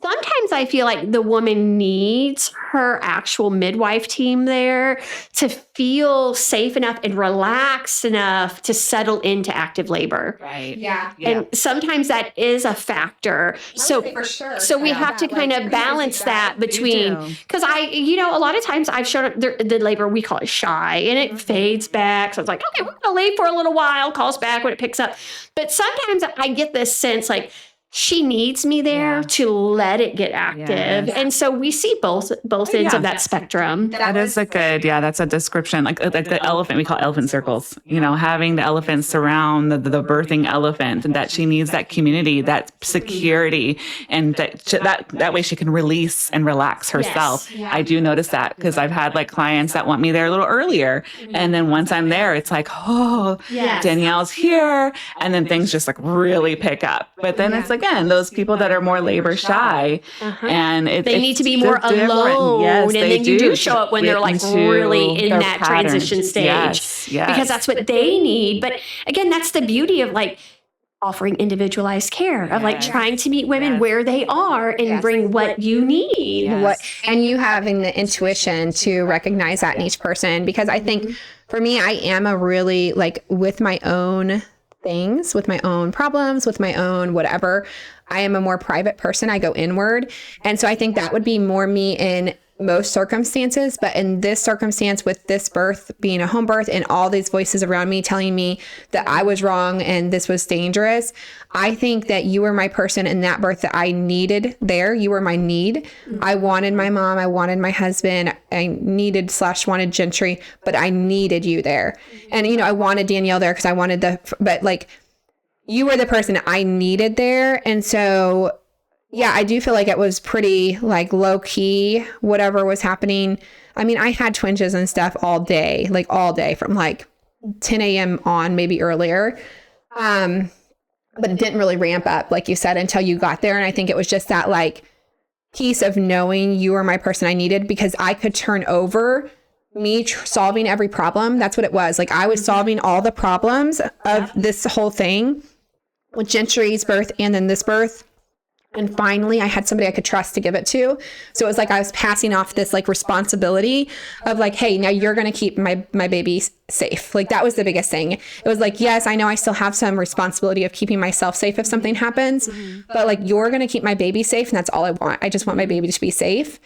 Sometimes I feel like the woman needs her actual midwife team there to feel safe enough and relaxed enough to settle into active labor. Right. Yeah. And sometimes that is a factor. So for sure. So we have to kind of balance that between, because a lot of times I've shown up the labor, we call it shy, and it fades back. So it's like, okay, we're going to leave for a little while, calls back when it picks up. But sometimes I get this sense like, she needs me there to let it get active. Yes. And so we see both ends of that spectrum. That is that's a description. Like the elephant, we call elephant circles, having the elephant surround the birthing elephant, and that she needs that community, that security, and that way she can release and relax herself. Yes. I do notice that because I've had like clients that want me there a little earlier. And then once I'm there, it's like, Danielle's here. And then things just like really pick up. But then it's like, again, those people that are more labor shy, and they need to be more alone. Yes, and then you do show up when they're like really in that transition stage. Yes. Because that's what they need. But again, that's the beauty of like offering individualized care, of like trying to meet women where they are and bring what you need. And you having the intuition to recognize that in each person. Because I think for me, I am a really like with my own things, with my own problems, with my own whatever. I am a more private person. I go inward. And so I think that would be more me in most circumstances. But in this circumstance, with this birth being a home birth and all these voices around me telling me that I was wrong and this was dangerous, I think that you were my person in that birth that I needed there. You were my need. I wanted my mom. I wanted my husband. I needed/wanted Gentry, but I needed you there. And, I wanted Danielle there because I wanted but like you were the person I needed there. And so, yeah, I do feel like it was pretty like low key, whatever was happening. I mean, I had twinges and stuff all day from like 10 a.m. on, maybe earlier. But it didn't really ramp up, like you said, until you got there. And I think it was just that like piece of knowing you were my person I needed, because I could turn over me solving every problem. That's what it was. Like I was solving all the problems of this whole thing with Gentry's birth and then this birth. And finally, I had somebody I could trust to give it to. So it was like I was passing off this like responsibility of like, hey, now you're going to keep my baby safe. Like that was the biggest thing. It was like, yes, I know I still have some responsibility of keeping myself safe if something happens, but like you're going to keep my baby safe. And that's all I want. I just want my baby to be safe.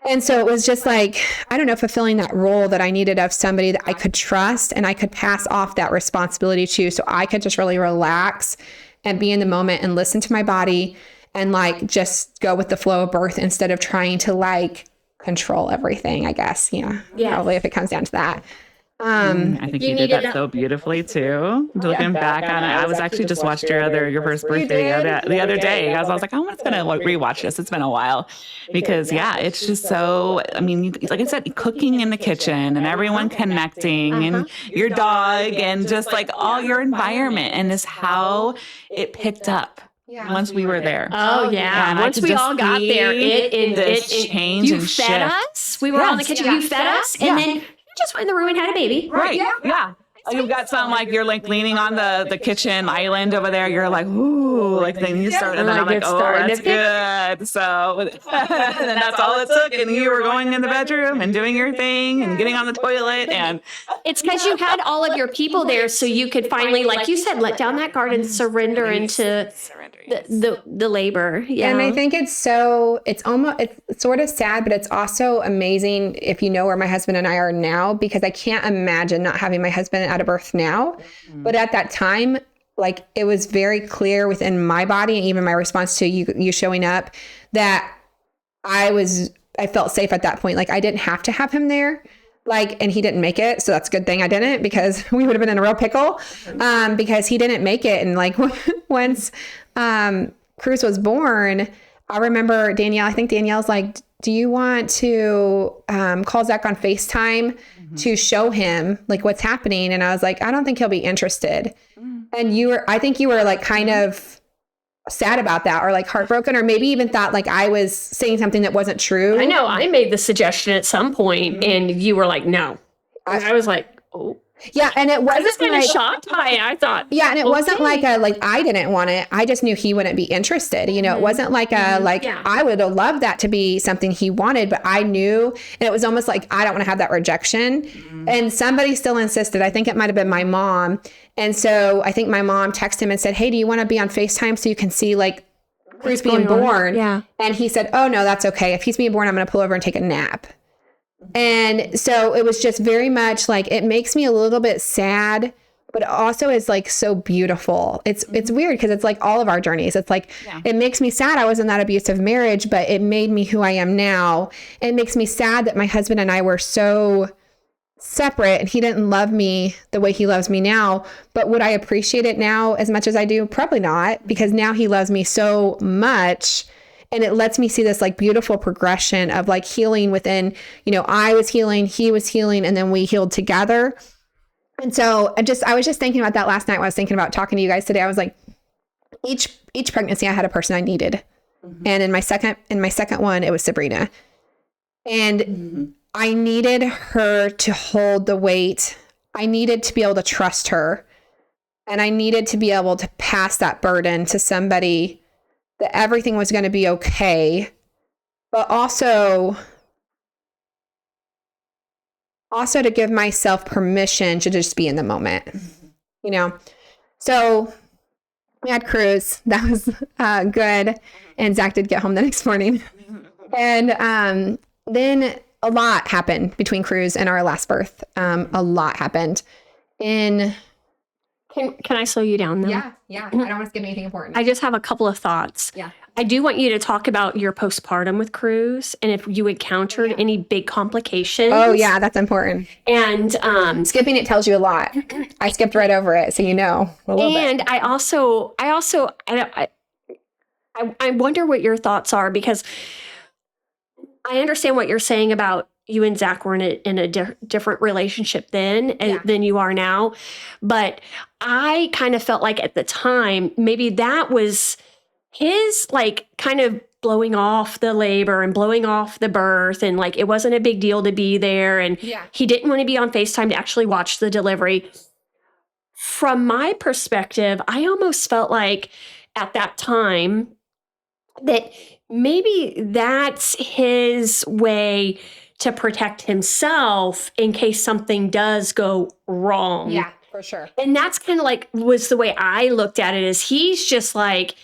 And so it was just like, I don't know, fulfilling that role that I needed of somebody that I could trust and I could pass off that responsibility to, so I could just really relax and be in the moment and listen to my body and like just go with the flow of birth instead of trying to like control everything, I guess. Yeah. Probably if it comes down to that. I think you did that so beautifully too. Looking back on it, I was actually just watched your first birth video the other day. I was like, I'm just gonna rewatch this. It's been a while because it's just so. I mean, like I said, cooking in the kitchen and everyone connecting and your dog and just like all your environment, and just how it picked up. Once we were there. Oh, yeah. And once we all got there, it changed. You and fed shift. us. We were all in the kitchen. You fed us. And then you just went in the room and had a baby. Right. Yeah. You've got some like you're like leaning on the kitchen island over there. You're like, ooh, like then you start, and then I'm like, oh, that's good. So and then that's all it took, and you were going in the bedroom and doing your thing and getting on the toilet, and it's because you had all of your people there, so you could finally, like you said, let down that guard and surrender into the labor. Yeah, and I think it's sort of sad, but it's also amazing if you know where my husband and I are now, because I can't imagine not having my husband at a birth now. But at that time, like it was very clear within my body and even my response to you showing up that I felt safe at that point. Like I didn't have to have him there. Like, and he didn't make it. So that's a good thing I didn't, because we would have been in a real pickle, because he didn't make it. And like once Cruz was born, I remember I think Danielle's like, do you want to call Zach on FaceTime to show him like what's happening? And I was like, I don't think he'll be interested. And I think you were like kind of sad about that, or like heartbroken, or maybe even thought like I was saying something that wasn't true. I know I made the suggestion at some point and you were like, no. I was like, oh. Yeah, and it wasn't kind of shocked by it. I thought, yeah, and it wasn't like I didn't want it. I just knew he wouldn't be interested. You know, it wasn't like I would have loved that to be something he wanted, but I knew, and it was almost like I don't want to have that rejection. And somebody still insisted. I think it might have been my mom, and so I think my mom texted him and said, "Hey, do you want to be on FaceTime so you can see like Cruz being born?" Yeah, and he said, "Oh no, that's okay. If he's being born, I'm going to pull over and take a nap." And so it was just very much like, it makes me a little bit sad, but it also is like so beautiful. It's weird because it's like all of our journeys. It's like, it makes me sad I was in that abusive marriage, but it made me who I am now. It makes me sad that my husband and I were so separate and he didn't love me the way he loves me now. But would I appreciate it now as much as I do? Probably not, because now he loves me so much. And it lets me see this like beautiful progression of like healing within, you know, I was healing, he was healing, and then we healed together. And so I was just thinking about that last night when I was thinking about talking to you guys today. I was like, each pregnancy I had a person I needed. And in my second one, it was Sabrina. And I needed her to hold the weight. I needed to be able to trust her. And I needed to be able to pass that burden to somebody, that everything was going to be okay, but also to give myself permission to just be in the moment, you know? So we had Cruz. That was good. And Zach did get home the next morning. And then a lot happened between Cruz and our last birth. A lot happened. Can I slow you down though? Yeah. I don't want to skip anything important. I just have a couple of thoughts. Yeah. I do want you to talk about your postpartum with Cruz and if you encountered any big complications. Oh yeah, that's important. And skipping it tells you a lot. I skipped right over it, so you know a little bit. And I I wonder what your thoughts are, because I understand what you're saying about you and Zach were in a different relationship then than you are now. But I kind of felt like at the time, maybe that was his like kind of blowing off the labor and blowing off the birth. And like, it wasn't a big deal to be there. And he didn't want to be on FaceTime to actually watch the delivery. From my perspective, I almost felt like at that time that maybe that's his way to protect himself in case something does go wrong. Yeah, for sure. And that's kind of like was the way I looked at it, is he's just like,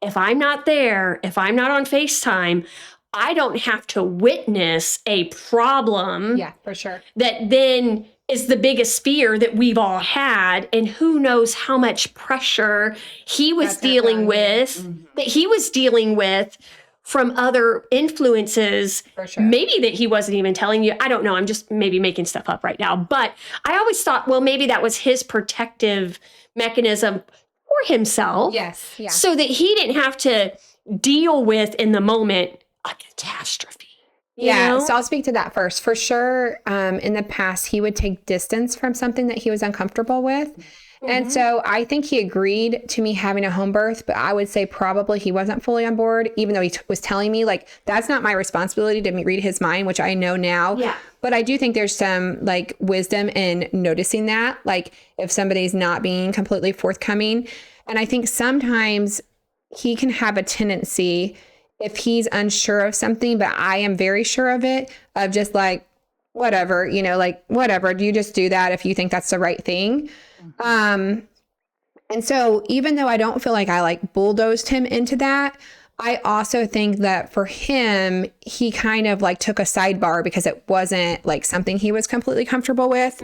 if I'm not there, if I'm not on FaceTime, I don't have to witness a problem. Yeah, for sure. That then is the biggest fear that we've all had. And who knows how much pressure he was dealing with, that he was dealing with from other influences, maybe that he wasn't even telling you. I don't know. I'm just maybe making stuff up right now. But I always thought, well, maybe that was his protective mechanism for himself. Yes. Yeah. So that he didn't have to deal with in the moment a catastrophe. Yeah. You know? So I'll speak to that first. For sure, in the past, he would take distance from something that he was uncomfortable with. And so I think he agreed to me having a home birth, but I would say probably he wasn't fully on board, even though he was telling me like, that's not my responsibility to read his mind, which I know now. Yeah. But I do think there's some like wisdom in noticing that, like if somebody's not being completely forthcoming. And I think sometimes he can have a tendency, if he's unsure of something, but I am very sure of it, of just like, whatever, you know, like, whatever, do you just do that if you think that's the right thing? And so even though I don't feel like I like bulldozed him into that, I also think that for him, he kind of like took a sidebar because it wasn't like something he was completely comfortable with.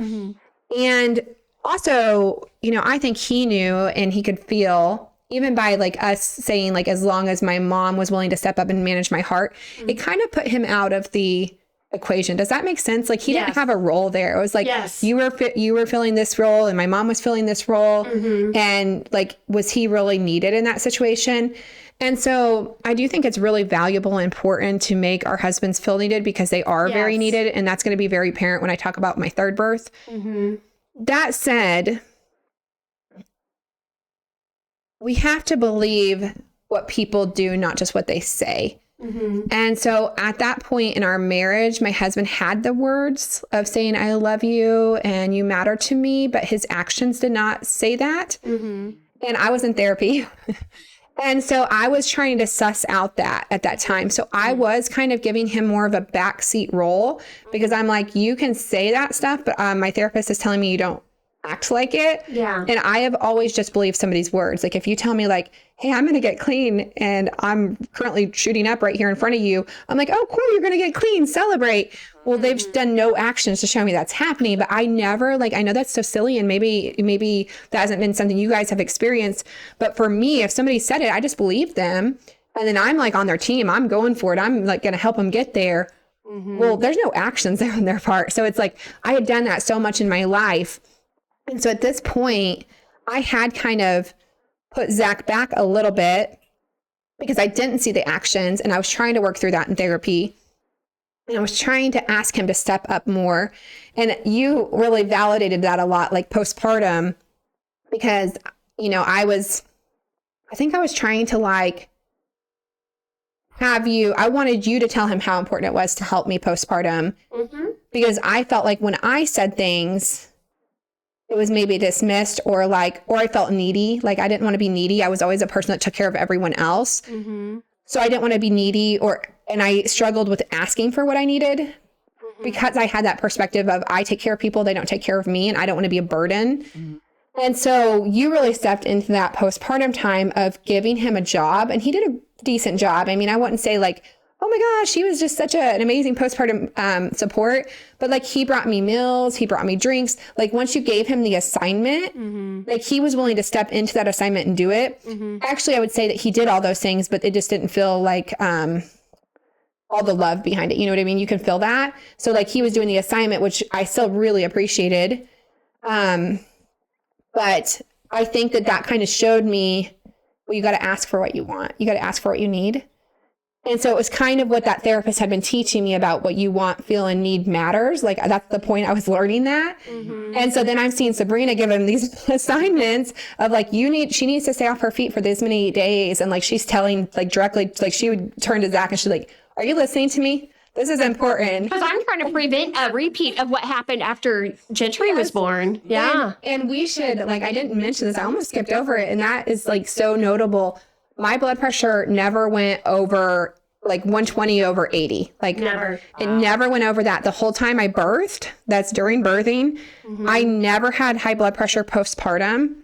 And also, you know, I think he knew and he could feel, even by like us saying like, as long as my mom was willing to step up and manage my heart, it kind of put him out of the equation. Does that make sense? Like he didn't have a role there. It was like, you were filling this role and my mom was filling this role. And like, was he really needed in that situation? And so I do think it's really valuable and important to make our husbands feel needed, because they are very needed. And that's going to be very apparent when I talk about my third birth. That said, we have to believe what people do, not just what they say. And so at that point in our marriage, my husband had the words of saying, I love you and you matter to me, but his actions did not say that. And I was in therapy. And so I was trying to suss out that at that time. So I was kind of giving him more of a backseat role, because I'm like, you can say that stuff, but my therapist is telling me you don't act like it. And I have always just believed somebody's words. Like if you tell me like, hey, I'm going to get clean and I'm currently shooting up right here in front of you, I'm like, oh, cool, you're going to get clean, celebrate. Well, they've done no actions to show me that's happening, but I never, like, I know that's so silly, and maybe that hasn't been something you guys have experienced, but for me, if somebody said it, I just believed them, and then I'm like on their team, I'm going for it, I'm like going to help them get there. Well, there's no actions there on their part. So it's like, I had done that so much in my life. And so at this point, I had kind of put Zach back a little bit because I didn't see the actions, and I was trying to work through that in therapy. And I was trying to ask him to step up more. And you really validated that a lot, like postpartum, because, you know, I think I was trying to like I wanted you to tell him how important it was to help me postpartum, because I felt like when I said things, it was maybe dismissed or I felt needy. Like I didn't want to be needy. I was always a person that took care of everyone else. So I didn't want to be needy, and I struggled with asking for what I needed because I had that perspective of I take care of people, they don't take care of me, and I don't want to be a burden. And so you really stepped into that postpartum time of giving him a job, and he did a decent job. I mean, I wouldn't say like, oh my gosh, he was just such an amazing postpartum support. But like he brought me meals, he brought me drinks. Like once you gave him the assignment, like he was willing to step into that assignment and do it. Actually, I would say that he did all those things, but it just didn't feel like all the love behind it. You know what I mean? You can feel that. So like he was doing the assignment, which I still really appreciated. But I think that kind of showed me well, you got to ask for what you want. You got to ask for what you need. And so it was kind of what that therapist had been teaching me about what you want, feel, and need matters. Like that's the point I was learning that. Mm-hmm. And so then I'm seeing Sabrina given these assignments of like, she needs to stay off her feet for this many days. And like, she's telling like directly, like she would turn to Zach and she's like, are you listening to me? This is important. Because I'm trying to prevent a repeat of what happened after Gentry was born. Yeah. And we should, like, I didn't mention this. I almost skipped over it. And that is like so notable. My blood pressure never went over like 120 over 80. Like Never. It never went over that the whole time I birthed. That's during birthing. Mm-hmm. I never had high blood pressure postpartum.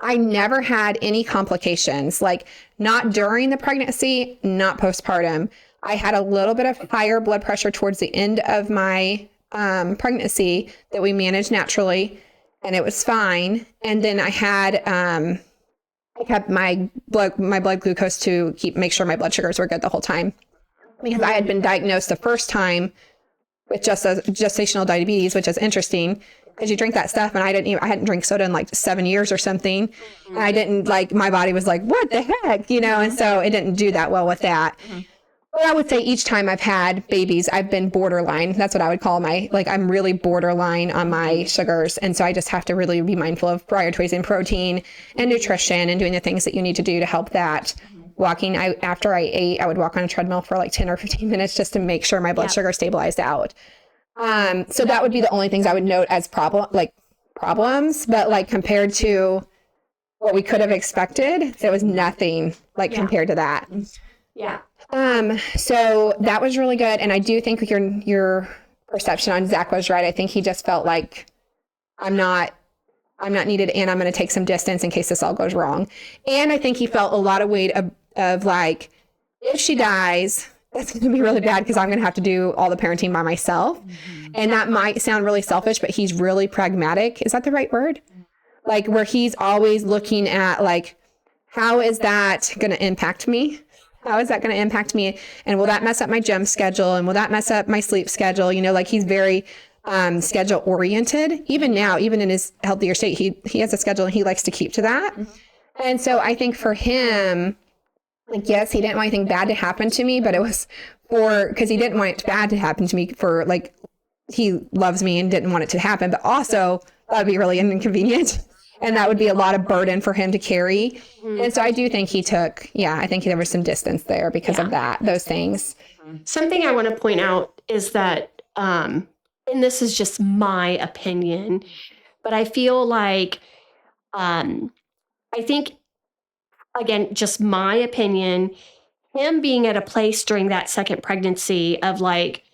I never had any complications, like not during the pregnancy, not postpartum. I had a little bit of higher blood pressure towards the end of my pregnancy that we managed naturally, and it was fine. And then I had I kept my blood glucose to make sure my blood sugars were good the whole time, because I had been diagnosed the first time with just gestational diabetes, which is interesting because you drink that stuff, and I hadn't drank soda in like 7 years or something, and I didn't like, my body was like, what the heck, and so it didn't do that well with that. But I would say each time I've had babies, I've been borderline. That's what I would call I'm really borderline on my sugars. And so I just have to really be mindful of prioritizing protein and nutrition and doing the things that you need to do to help that. Walking, after I ate, I would walk on a treadmill for like 10 or 15 minutes just to make sure my blood sugar stabilized out. So that would be the only things I would note as problems, but like compared to what we could have expected, there was nothing compared to that. Yeah. So that was really good. And I do think your perception on Zach was right. I think he just felt like I'm not needed, and I'm going to take some distance in case this all goes wrong. And I think he felt a lot of weight of like, if she dies, that's going to be really bad because I'm going to have to do all the parenting by myself. Mm-hmm. And that might sound really selfish, but he's really pragmatic. Is that the right word? Like where he's always looking at like, how is that going to impact me? How is that going to impact me? And will that mess up my gym schedule? And will that mess up my sleep schedule? Like he's very schedule oriented. Even now, even in his healthier state, he has a schedule and he likes to keep to that. Mm-hmm. And so I think for him, like, yes, he didn't want anything bad to happen to me, but it was because he didn't want it bad to happen to me for like, he loves me and didn't want it to happen, but also that would be really inconvenient. And that would be a lot of burden for him to carry. Mm-hmm. And so I do think I think there was some distance there because of those things. Something I want to point out is that, and this is just my opinion, but I feel like, I think, again, just my opinion, him being at a place during that second pregnancy of like,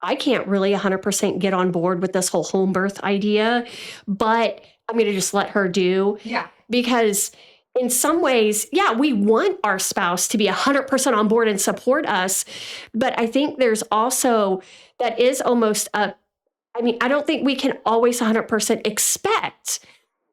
I can't really 100% get on board with this whole home birth idea, but I'm going to just let her do. Yeah. Because in some ways, we want our spouse to be 100% on board and support us. But I think there's also, that is almost I don't think we can always 100% expect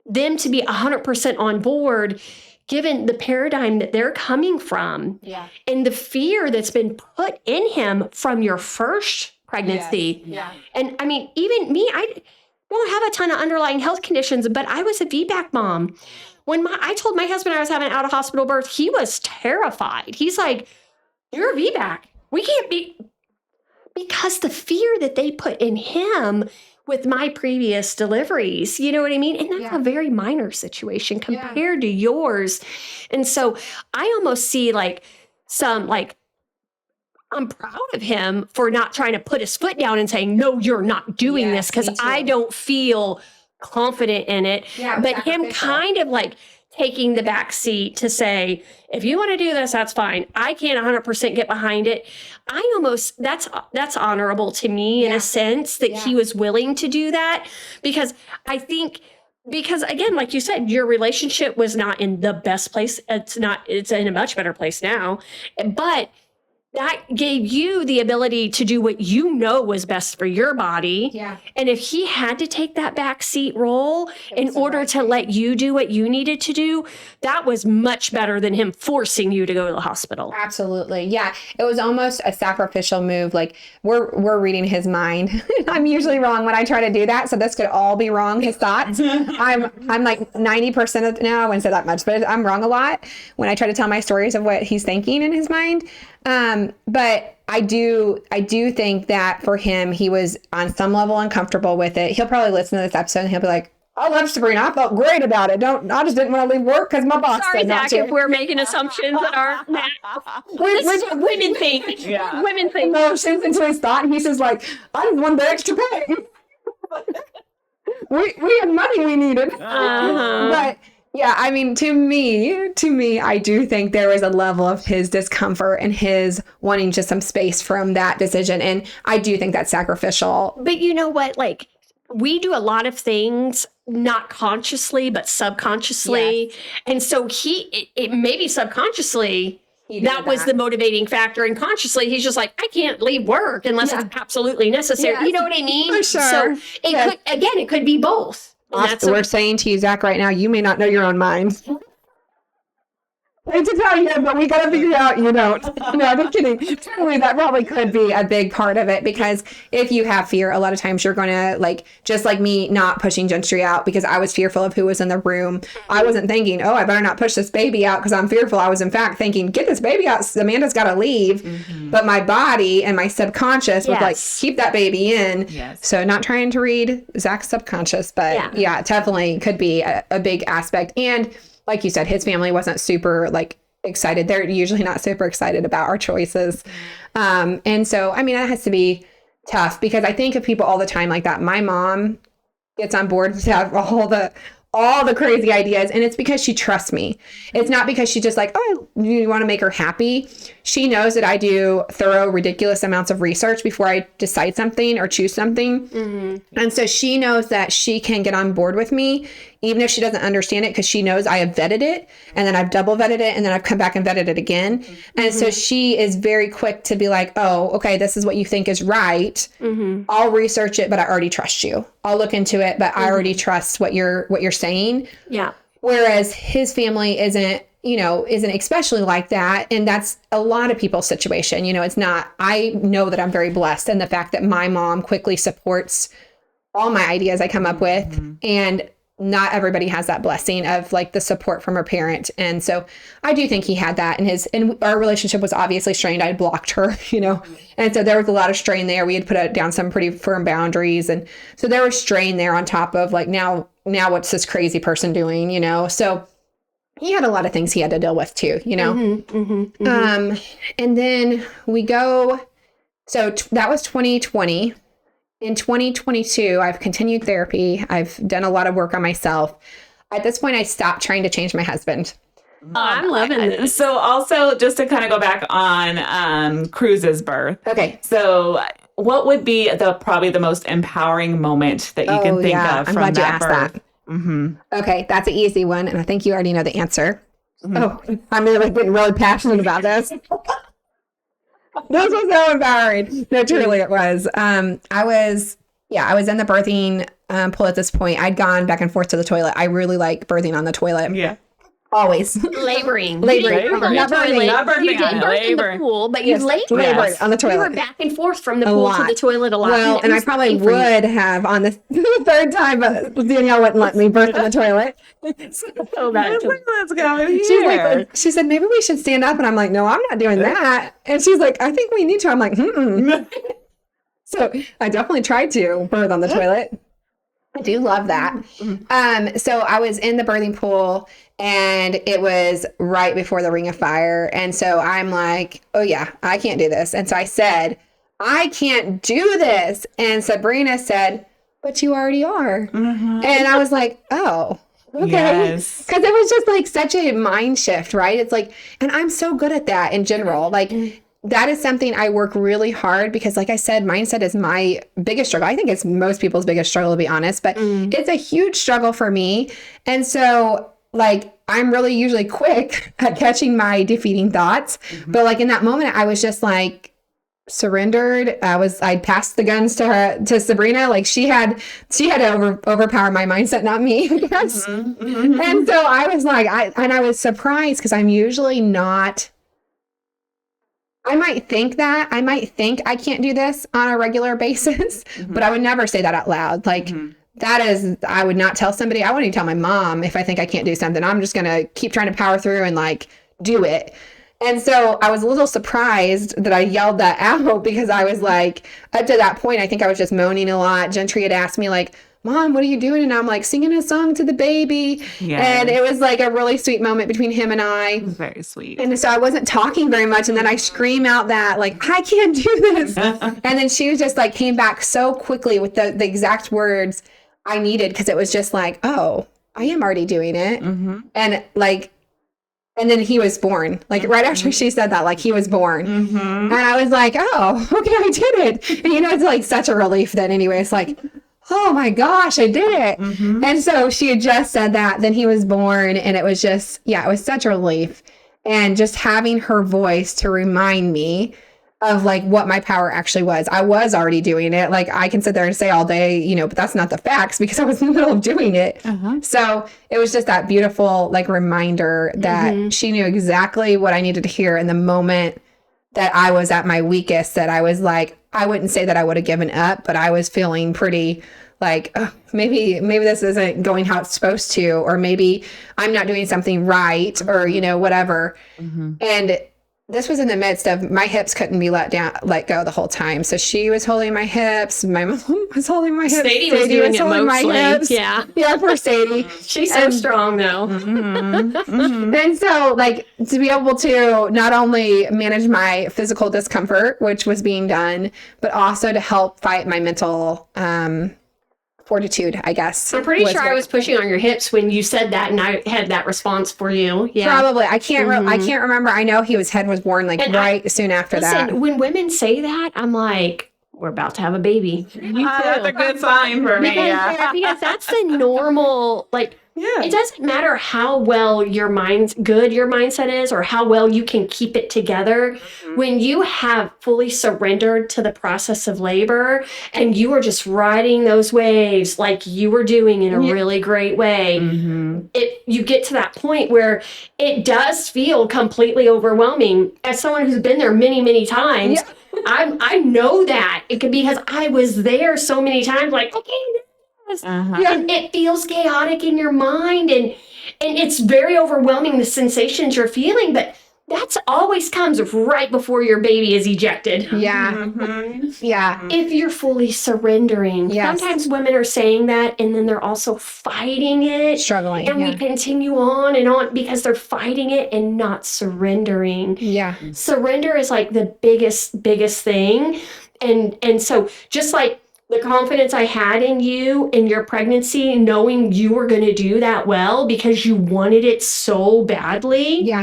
them to be 100% on board, given the paradigm that they're coming from. Yeah. And the fear that's been put in him from your first pregnancy. Yes. Yeah. And even me, I don't have a ton of underlying health conditions, but I was a VBAC mom. When I told my husband I was having an out of hospital birth, he was terrified. He's like, you're a VBAC. We can't be, because the fear that they put in him with my previous deliveries, you know what I mean? And that's a very minor situation compared to yours. And so I almost see I'm proud of him for not trying to put his foot down and saying, no, you're not doing this because I don't feel confident in it. Yeah, but him kind of like taking the back seat to say, if you want to do this, that's fine. I can't 100% get behind it. That's honorable to me in a sense that he was willing to do that, because again, like you said, your relationship was not in the best place. It's in a much better place now, but that gave you the ability to do what you know was best for your body. Yeah. And if he had to take that backseat role in order to let you do what you needed to do, that was much better than him forcing you to go to the hospital. Absolutely. Yeah. It was almost a sacrificial move. Like we're reading his mind. I'm usually wrong when I try to do that. So this could all be wrong, his thoughts. I'm like 90% of, no, I wouldn't say that much, but I'm wrong a lot when I try to tell my stories of what he's thinking in his mind. But I do think that for him, he was on some level uncomfortable with it. He'll probably listen to this episode and he'll be like, I love Sabrina. I felt great about it. I just didn't want to leave work because my boss Sorry, said not Zach, to. if we're making assumptions that aren't. This is what women think. Yeah. Women think. No, since into his thought, and he says like, I just wanted the extra pay. we had money we needed. But yeah, I mean, to me, I do think there was a level of his discomfort and his wanting just some space from that decision. And I do think that's sacrificial. But you know what? Like, we do a lot of things not consciously, but subconsciously. Yes. And so it maybe subconsciously, He did that was the motivating factor. And consciously, he's just like, I can't leave work unless it's absolutely necessary. Yes. You know what I mean? For sure. So it could be both. And that's We're saying to you, Zach, right now, you may not know your own mind. I hate to tell you, but we got to figure out you don't. No, I'm just kidding. Totally, that probably could be a big part of it, because if you have fear, a lot of times you're going to, like, just like me not pushing Gentry out because I was fearful of who was in the room. I wasn't thinking, oh, I better not push this baby out because I'm fearful. I was, in fact, thinking, get this baby out. Amanda's got to leave. But my body and my subconscious was like, keep that baby in. Yes. So not trying to read Zach's subconscious, but yeah, it definitely could be a big aspect. And like you said, his family wasn't super like excited. They're usually not super excited about our choices. And so, I mean, that has to be tough, because I think of people all the time like that. My mom gets on board to have all the crazy ideas, and it's because she trusts me. It's not because she's just like, oh, you want to make her happy. She knows that I do thorough, ridiculous amounts of research before I decide something or choose something. And so she knows that she can get on board with me, even if she doesn't understand it, because she knows I have vetted it, and then I've double vetted it, and then I've come back and vetted it again. And so she is very quick to be like, oh, okay, this is what you think is right. I'll research it, but I already trust you. I'll look into it, but I already trust what you're saying. Yeah. Whereas his family isn't especially like that. And that's a lot of people's situation. It's not, I know that I'm very blessed in the fact that my mom quickly supports all my ideas I come up with. And not everybody has that blessing of like the support from her parent. And so I do think he had that, and our relationship was obviously strained. I blocked her, and so there was a lot of strain there. We had put down some pretty firm boundaries. And so there was strain there on top of like, now what's this crazy person doing, so he had a lot of things he had to deal with too, and then we go, so that was 2020. In 2022, I've continued therapy. I've done a lot of work on myself. At this point, I stopped trying to change my husband. I'm loving this. So also, just to kind of go back on Cruz's birth. Okay. So what would be probably the most empowering moment that you can think of I'm from glad you that asked birth? that. Okay, that's an easy one, and I think you already know the answer. Oh, I'm getting really passionate about this. This was so empowering. No, truly it was. I was in the birthing pool at this point. I'd gone back and forth to the toilet. I really like birthing on the toilet. Yeah. Always. Laboring. Laboring. Not birthing. Not birthing You did on birth in the laboring. pool, but you labored. Labored on the toilet. You were back and forth from the pool to the toilet a lot. Well, and I probably would have on the third time, but Danielle wouldn't let me birth in the toilet. So bad. Let's go. She said, maybe we should stand up. And I'm like, no, I'm not doing that. And she's like, I think we need to. I'm like, So I definitely tried to birth on the toilet. I do love that. So I was in the birthing pool, and it was right before the Ring of Fire. And so I'm like, oh yeah, I can't do this. And so I said, I can't do this. And Sabrina said, but you already are. And I was like, oh, okay. Yes. Because it was just like such a mind shift, right? It's like, and I'm so good at that in general. Like, that is something I work really hard, because like I said, mindset is my biggest struggle. I think it's most people's biggest struggle, to be honest, but it's a huge struggle for me. And so like, I'm really usually quick at catching my defeating thoughts. But like in that moment, I was just like surrendered. I'd passed the guns to Sabrina. Like she had to overpower my mindset, not me. Yes. And so I was like, I was surprised because I'm usually not. I might think I can't do this on a regular basis, but I would never say that out loud. Like I would not tell somebody. I wouldn't even tell my mom if I think I can't do something. I'm just going to keep trying to power through and like do it. And so I was a little surprised that I yelled that out because I was like, up to that point, I think I was just moaning a lot. Gentry had asked me like, Mom, what are you doing? And I'm like singing a song to the baby. Yes. And it was like a really sweet moment between him and I. Very sweet. And so I wasn't talking very much. And then I scream out that like, I can't do this. And then she was just like, came back so quickly with the exact words I needed. Because it was just like, oh, I am already doing it. And like, and then he was born. Like right after she said that, like he was born. And I was like, oh, okay, I did it. And it's like such a relief then anyway. It's like, oh my gosh, I did it. And so she had just said that, then he was born, and it was just, it was such a relief. And just having her voice to remind me of like what my power actually was. I was already doing it. Like I can sit there and say all day, but that's not the facts because I was in the middle of doing it. So it was just that beautiful like reminder that she knew exactly what I needed to hear in the moment that I was at my weakest, that I was like, I wouldn't say that I would have given up, but I was feeling pretty like, oh, maybe this isn't going how it's supposed to, or maybe I'm not doing something right, or, whatever. And this was in the midst of my hips couldn't be let go the whole time. So she was holding my hips. My mom was holding my hips. Sadie was doing it mostly. Yeah. Yeah, poor Sadie. She's so strong though. And so like to be able to not only manage my physical discomfort, which was being done, but also to help fight my mental fortitude, I guess. I'm pretty sure I was pushing on your hips when you said that, and I had that response for you. Yeah, probably. I can't remember. I know his head was born like soon after that. When women say that, I'm like, we're about to have a baby. That's a good sign for me. Because that's the normal like. Yeah. It doesn't matter how well your mindset is or how well you can keep it together. When you have fully surrendered to the process of labor and you are just riding those waves like you were doing in a really great way, you get to that point where it does feel completely overwhelming. As someone who's been there many, many times, I know that. It could be because I was there so many times, like, okay, and it feels chaotic in your mind, and it's very overwhelming, the sensations you're feeling, but that's always comes right before your baby is ejected. If you're fully surrendering. Sometimes women are saying that, and then they're also fighting it, struggling, and we continue on and on because they're fighting it and not surrendering. Surrender is like the biggest thing, and so just like the confidence I had in you in your pregnancy, knowing you were going to do that well because you wanted it so badly.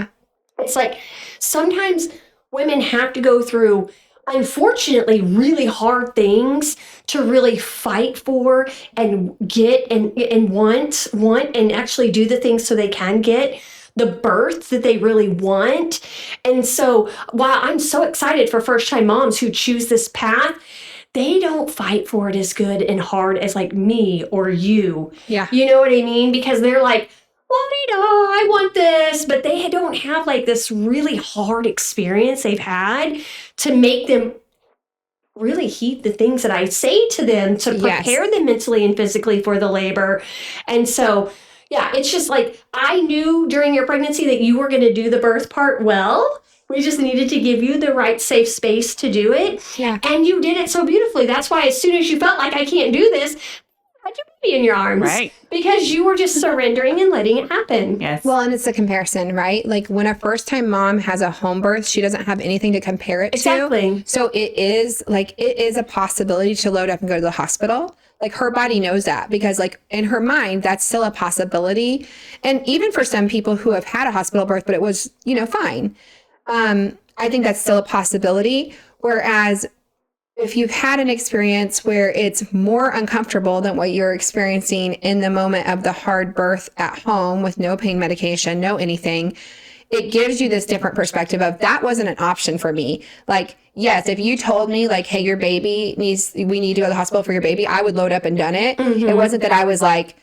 It's like sometimes women have to go through, unfortunately, really hard things to really fight for and get and want and actually do the things so they can get the birth that they really want. And so while I'm so excited for first-time moms who choose this path, they don't fight for it as good and hard as like me or you. You know what I mean? Because they're like, I want this, but they don't have like this really hard experience they've had to make them really heed the things that I say to them to prepare them mentally and physically for the labor. And so, it's just like, I knew during your pregnancy that you were going to do the birth part well. We just needed to give you the right safe space to do it. And you did it so beautifully. That's why as soon as you felt like I can't do this, I had your baby in your arms. Right. Because you were just surrendering and letting it happen. Well, and it's a comparison, right? Like when a first-time mom has a home birth, she doesn't have anything to compare it to. So it is a possibility to load up and go to the hospital. Like her body knows that because like in her mind, that's still a possibility. And even for some people who have had a hospital birth, but it was, fine. I think that's still a possibility. Whereas if you've had an experience where it's more uncomfortable than what you're experiencing in the moment of the hard birth at home with no pain medication, no anything, it gives you this different perspective of that wasn't an option for me. Like, yes, if you told me like, hey, your baby we need to go to the hospital for your baby, I would load up and done it. It wasn't that I was like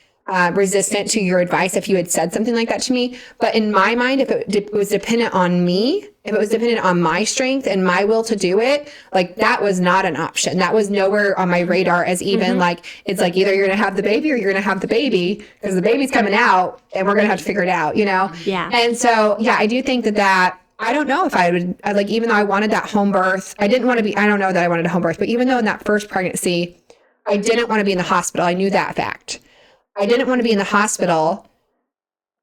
resistant to your advice if you had said something like that to me. But in my mind, if it was dependent on me, if it was dependent on my strength and my will to do it, like that was not an option. That was nowhere on my radar as even like, it's like either you're going to have the baby or you're going to have the baby because the baby's coming out and we're going to have to figure it out, you know? Yeah. And so, yeah, I do think that I don't know if I would, like, even though I wanted that home birth, I don't know that I wanted a home birth, but even though in that first pregnancy, I didn't want to be in the hospital. I knew that fact. I didn't want to be in the hospital,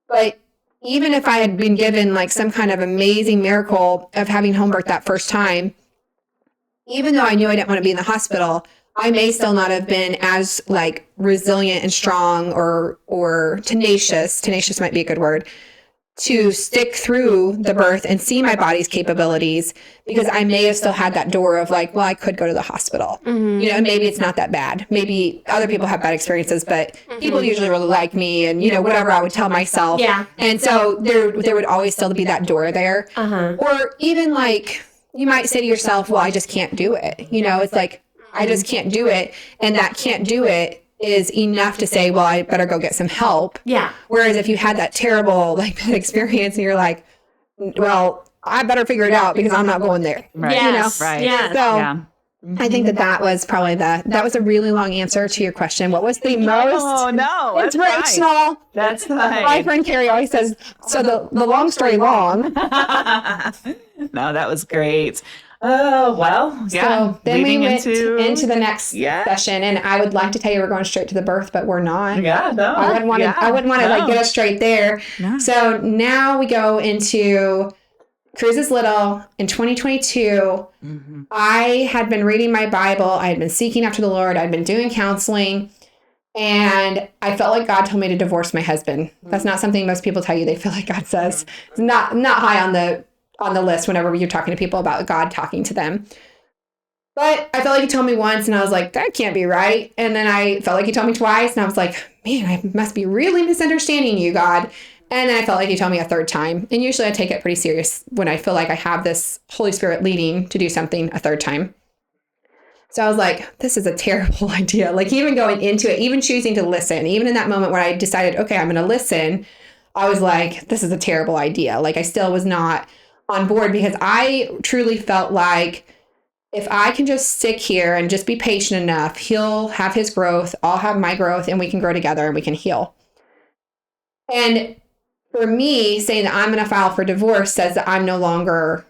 but even if I had been given like some kind of amazing miracle of having home birth that first time, even though I knew I didn't want to be in the hospital, I may still not have been as like resilient and strong or tenacious. Tenacious might be a good word. To stick through the birth and see my body's capabilities, because I may have still had that door of like, well, I could go to the hospital. You know, and maybe it's not that bad. Maybe other people have bad experiences, but people usually really like me and, you know, whatever I would tell myself. Yeah. And so there would always still be that door there. Or even like, you might say to yourself, well, I just can't do it. You know, it's like, I just can't do it. And that can't do it is enough to say, well, I better go get some help. Yeah. Whereas if you had that terrible like bad experience and you're like, well, I better figure it out because I'm not going there. Right. Yes. You know? Right. Yeah. So Yeah. I think that was probably that was a really long answer to your question. What was the most Oh, no. That's fine. inspirational? That's fine. My friend Carrie always says, so the long story long. No, that was great. Oh, well, yeah. So then we leading went into the next session, and I would like to tell you we're going straight to the birth, but we're not. Yeah, no. I wouldn't want to like get us straight there. No. So now we go into Cruz is Little in 2022. I had been reading my Bible. I had been seeking after the Lord. I'd been doing counseling, and I felt like God told me to divorce my husband. That's not something most people tell you. They feel like God says. It's not high on the list whenever you're talking to people about God talking to them. But I felt like he told me once and I was like, that can't be right. And then I felt like he told me twice and I was like, man, I must be really misunderstanding you, God. And then I felt like he told me a third time. And usually I take it pretty serious when I feel like I have this Holy Spirit leading to do something a third time. So I was like, this is a terrible idea. Like even going into it, even choosing to listen, even in that moment where I decided, okay, I'm going to listen, I was like, this is a terrible idea. Like I still was not on board because I truly felt like if I can just stick here and just be patient enough, he'll have his growth, I'll have my growth, and we can grow together and we can heal. And for me, saying that I'm going to file for divorce says that I'm no longer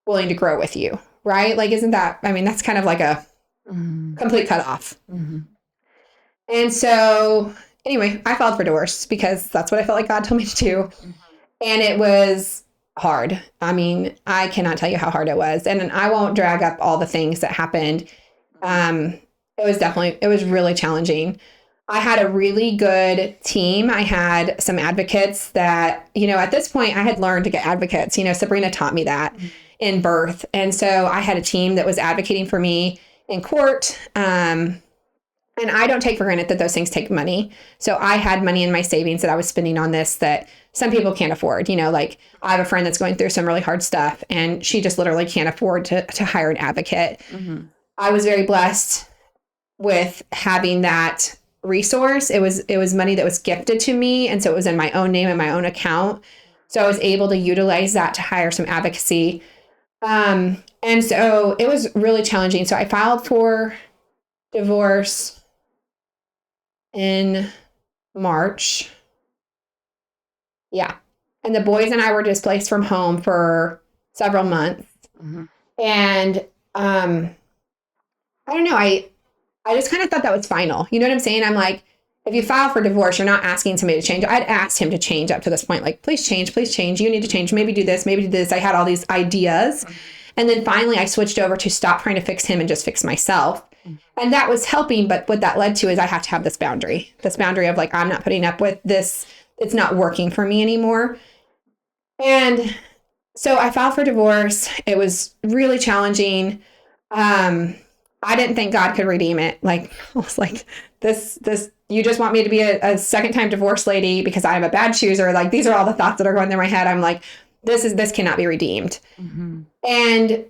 willing to grow with you, right? Like, isn't that, I mean, that's kind of like a complete cutoff. And so anyway, I filed for divorce because that's what I felt like God told me to do. And it was hard. I mean, I cannot tell you how hard it was. And I won't drag up all the things that happened. It was really challenging. I had a really good team. I had some advocates that, you know, at this point I had learned to get advocates. You know, Sabrina taught me that in birth. And so I had a team that was advocating for me in court. And I don't take for granted that those things take money. So I had money in my savings that I was spending on this that some people can't afford. You know, like I have a friend that's going through some really hard stuff and she just literally can't afford to hire an advocate. I was very blessed with having that resource. It was money that was gifted to me. And so it was in my own name and my own account. So I was able to utilize that to hire some advocacy. And so it was really challenging. So I filed for divorce in March. Yeah. And the boys and I were displaced from home for several months. And I don't know, I just kind of thought that was final. You know what I'm saying? I'm like, if you file for divorce, you're not asking somebody to change. I'd asked him to change up to this point, like, please change. You need to change. Maybe do this, maybe do this. I had all these ideas. And then finally I switched over to stop trying to fix him and just fix myself. And that was helping. But what that led to is I have to have this boundary of like, I'm not putting up with this. It's not working for me anymore. And so I filed for divorce. It was really challenging. I didn't think God could redeem it. Like, I was like, this, you just want me to be a second time divorce lady because I'm a bad chooser. Like, these are all the thoughts that are going through my head. I'm like, this cannot be redeemed. And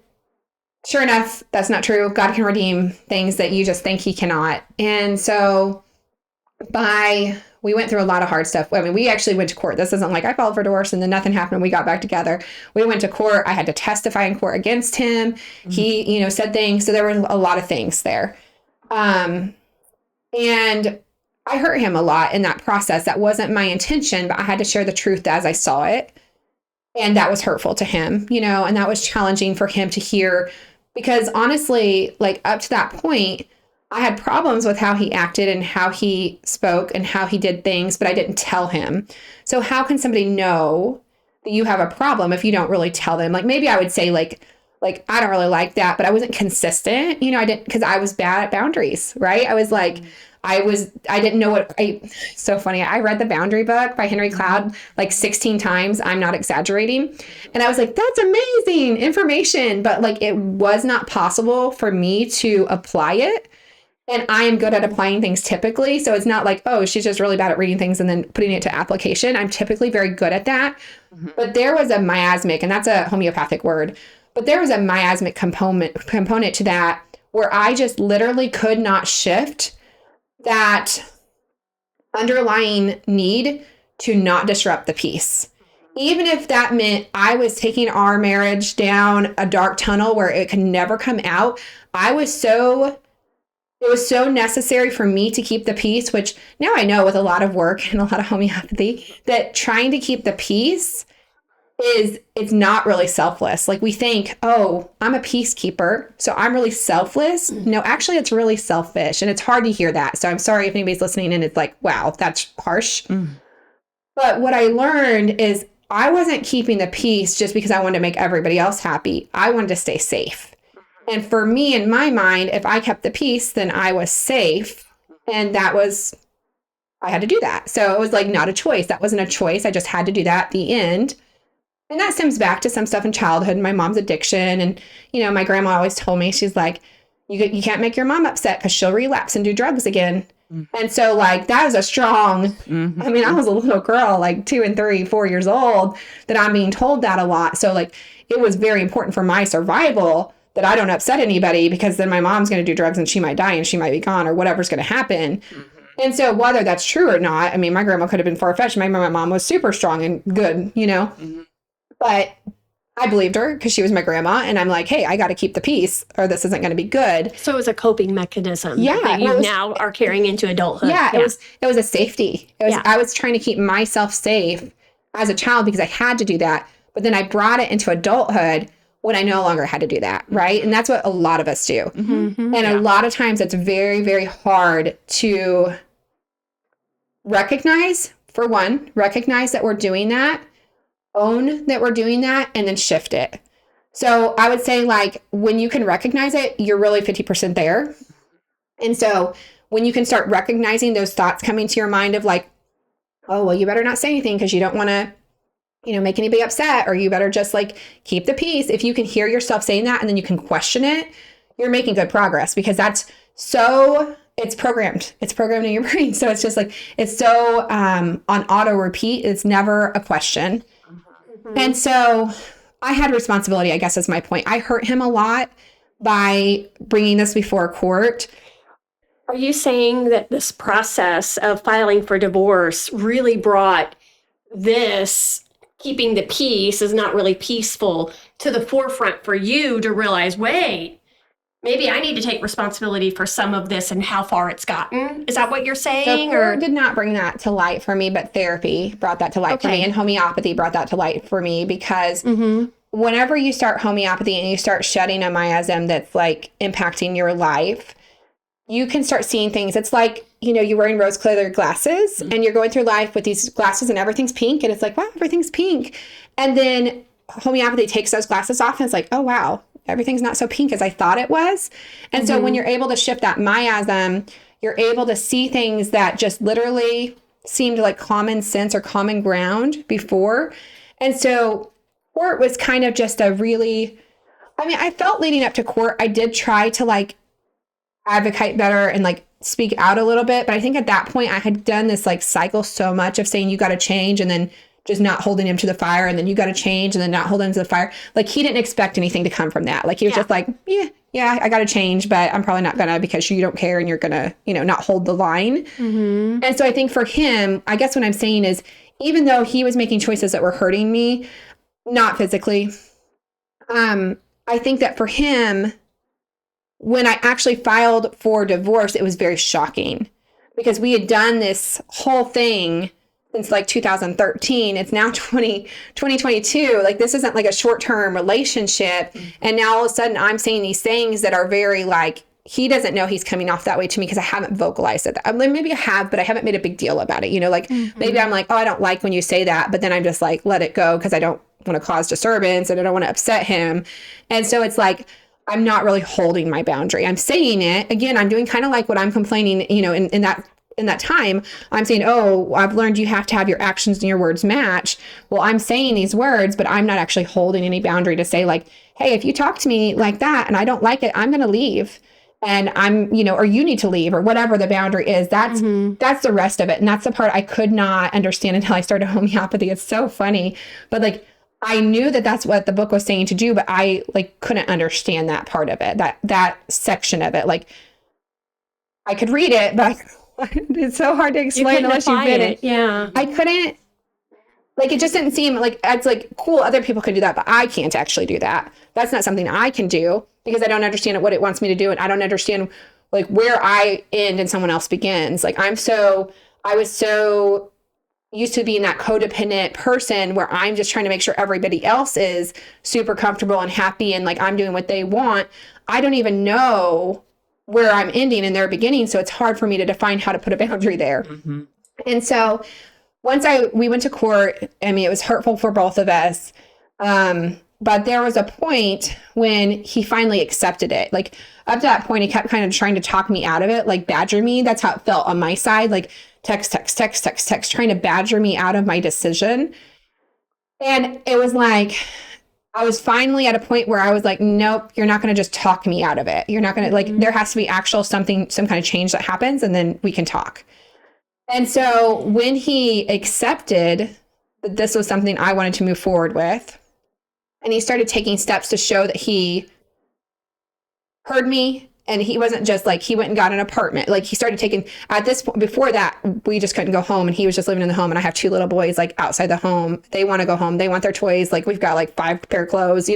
sure enough, that's not true. God can redeem things that you just think he cannot. And so we went through a lot of hard stuff. I mean, we actually went to court. This isn't like I filed for divorce and then nothing happened and we got back together. We went to court. I had to testify in court against him. He, said things. So there were a lot of things there. And I hurt him a lot in that process. That wasn't my intention, but I had to share the truth as I saw it. And that was hurtful to him, and that was challenging for him to hear, because honestly, like up to that point, I had problems with how he acted and how he spoke and how he did things, but I didn't tell him. So how can somebody know that you have a problem if you don't really tell them? Like, maybe I would say like, I don't really like that, but I wasn't consistent, I didn't, because I was bad at boundaries, right? I was like, I didn't know so funny. I read the Boundary book by Henry Cloud like 16 times. I'm not exaggerating. And I was like, that's amazing information. But like, it was not possible for me to apply it. And I am good at applying things typically. So it's not like, oh, she's just really bad at reading things and then putting it to application. I'm typically very good at that. But there was a miasmic, and that's a homeopathic word, but there was a miasmic component to that where I just literally could not shift that underlying need to not disrupt the peace. Even if that meant I was taking our marriage down a dark tunnel where it could never come out, it was so necessary for me to keep the peace, which now I know with a lot of work and a lot of homeopathy, that trying to keep the peace it's not really selfless. Like, we think, oh, I'm a peacekeeper, so I'm really selfless. No, actually, it's really selfish. And it's hard to hear that. So I'm sorry if anybody's listening and it's like, wow, that's harsh. But what I learned is I wasn't keeping the peace just because I wanted to make everybody else happy. I wanted to stay safe. And for me, in my mind, if I kept the peace, then I was safe. And I had to do that. So it was like not a choice. That wasn't a choice. I just had to do that at the end. And that stems back to some stuff in childhood, my mom's addiction. And, my grandma always told me, she's like, you can't make your mom upset because she'll relapse and do drugs again. And so like, that is a strong, I mean, I was a little girl, like 2 and 3, 4 years old, that I'm being told that a lot. So like, it was very important for my survival that I don't upset anybody, because then my mom's going to do drugs and she might die and she might be gone or whatever's going to happen. And so whether that's true or not, I mean, my grandma could have been far-fetched. My mom was super strong and good, But I believed her because she was my grandma. And I'm like, hey, I got to keep the peace or this isn't going to be good. So it was a coping mechanism that you now are carrying into adulthood. Yeah, it was a safety. I was trying to keep myself safe as a child because I had to do that. But then I brought it into adulthood when I no longer had to do that, right? And that's what a lot of us do. And a lot of times it's very, very hard to recognize that we're doing that, own that we're doing that, and then shift it. So I would say, like, when you can recognize it, you're really 50% there. And so when you can start recognizing those thoughts coming to your mind of like, oh, well, you better not say anything because you don't want to, make anybody upset, or you better just like keep the peace. If you can hear yourself saying that and then you can question it, you're making good progress, because it's programmed. It's programmed in your brain. So it's just like, it's so on auto repeat. It's never a question. And so I had responsibility, I guess is my point. I hurt him a lot by bringing this before court. Are you saying that this process of filing for divorce really brought this keeping the peace is not really peaceful to the forefront for you to realize, wait, maybe I need to take responsibility for some of this and how far it's gotten? Is that what you're saying? The court did not bring that to light for me, but therapy brought that to light for me, and homeopathy brought that to light for me, because whenever you start homeopathy and you start shedding a miasm that's like impacting your life, you can start seeing things. It's like, you're wearing rose-colored glasses and you're going through life with these glasses and everything's pink. And it's like, wow, everything's pink. And then homeopathy takes those glasses off and it's like, oh, wow, everything's not so pink as I thought it was. And so when you're able to shift that miasm, you're able to see things that just literally seemed like common sense or common ground before. And so court was kind of just I felt leading up to court, I did try to like advocate better and like speak out a little bit. But I think at that point I had done this like cycle so much of saying, you got to change, and then just not holding him to the fire, and then you got to change, and then not holding him to the fire. Like he didn't expect anything to come from that. Like he was just like, yeah, I got to change, but I'm probably not gonna, because you don't care and you're gonna, not hold the line. Mm-hmm. And so I think for him, I guess what I'm saying is, even though he was making choices that were hurting me, not physically, I think that for him, when I actually filed for divorce, it was very shocking, because we had done this whole thing since like 2013. It's now 2022. Like this isn't like a short-term relationship. And now all of a sudden I'm saying these things that are very like, he doesn't know he's coming off that way to me because I haven't vocalized it. I mean, maybe I have, but I haven't made a big deal about it. Like maybe I'm like, oh, I don't like when you say that. But then I'm just like, let it go, because I don't want to cause disturbance and I don't want to upset him. And so it's like, I'm not really holding my boundary. I'm saying it. Again, I'm doing kind of like what I'm complaining, in that time, I'm saying, oh, I've learned you have to have your actions and your words match. Well, I'm saying these words, but I'm not actually holding any boundary to say like, hey, if you talk to me like that and I don't like it, I'm going to leave. And I'm, or you need to leave, or whatever the boundary is. That's the rest of it. And that's the part I could not understand until I started homeopathy. It's so funny. But like, I knew that that's what the book was saying to do, but I like couldn't understand that part of it, that section of it. Like I could read it, but it's so hard to explain unless you've been it. Yeah. I couldn't, like, it just didn't seem like, it's like, cool, other people can do that, but I can't actually do that. That's not something I can do, because I don't understand what it wants me to do. And I don't understand like where I end and someone else begins. Like I was so used to being that codependent person where I'm just trying to make sure everybody else is super comfortable and happy and like I'm doing what they want. I don't even know where I'm ending and they're beginning. So it's hard for me to define how to put a boundary there. Mm-hmm. And so once we went to court, I mean, it was hurtful for both of us. But there was a point when he finally accepted it. Like up to that point, he kept kind of trying to talk me out of it, like badger me. That's how it felt on my side. Like text, trying to badger me out of my decision. And it was like, I was finally at a point where I was like, nope, you're not going to just talk me out of it. You're not going to like, there has to be some kind of change that happens, and then we can talk. And so when he accepted that this was something I wanted to move forward with, and he started taking steps to show that he heard me, and he wasn't just like, he went and got an apartment. Like he started taking, at this point, before that, we just couldn't go home, and he was just living in the home. And I have 2 little boys like outside the home. They want to go home. They want their toys. Like we've got like 5 pair of clothes,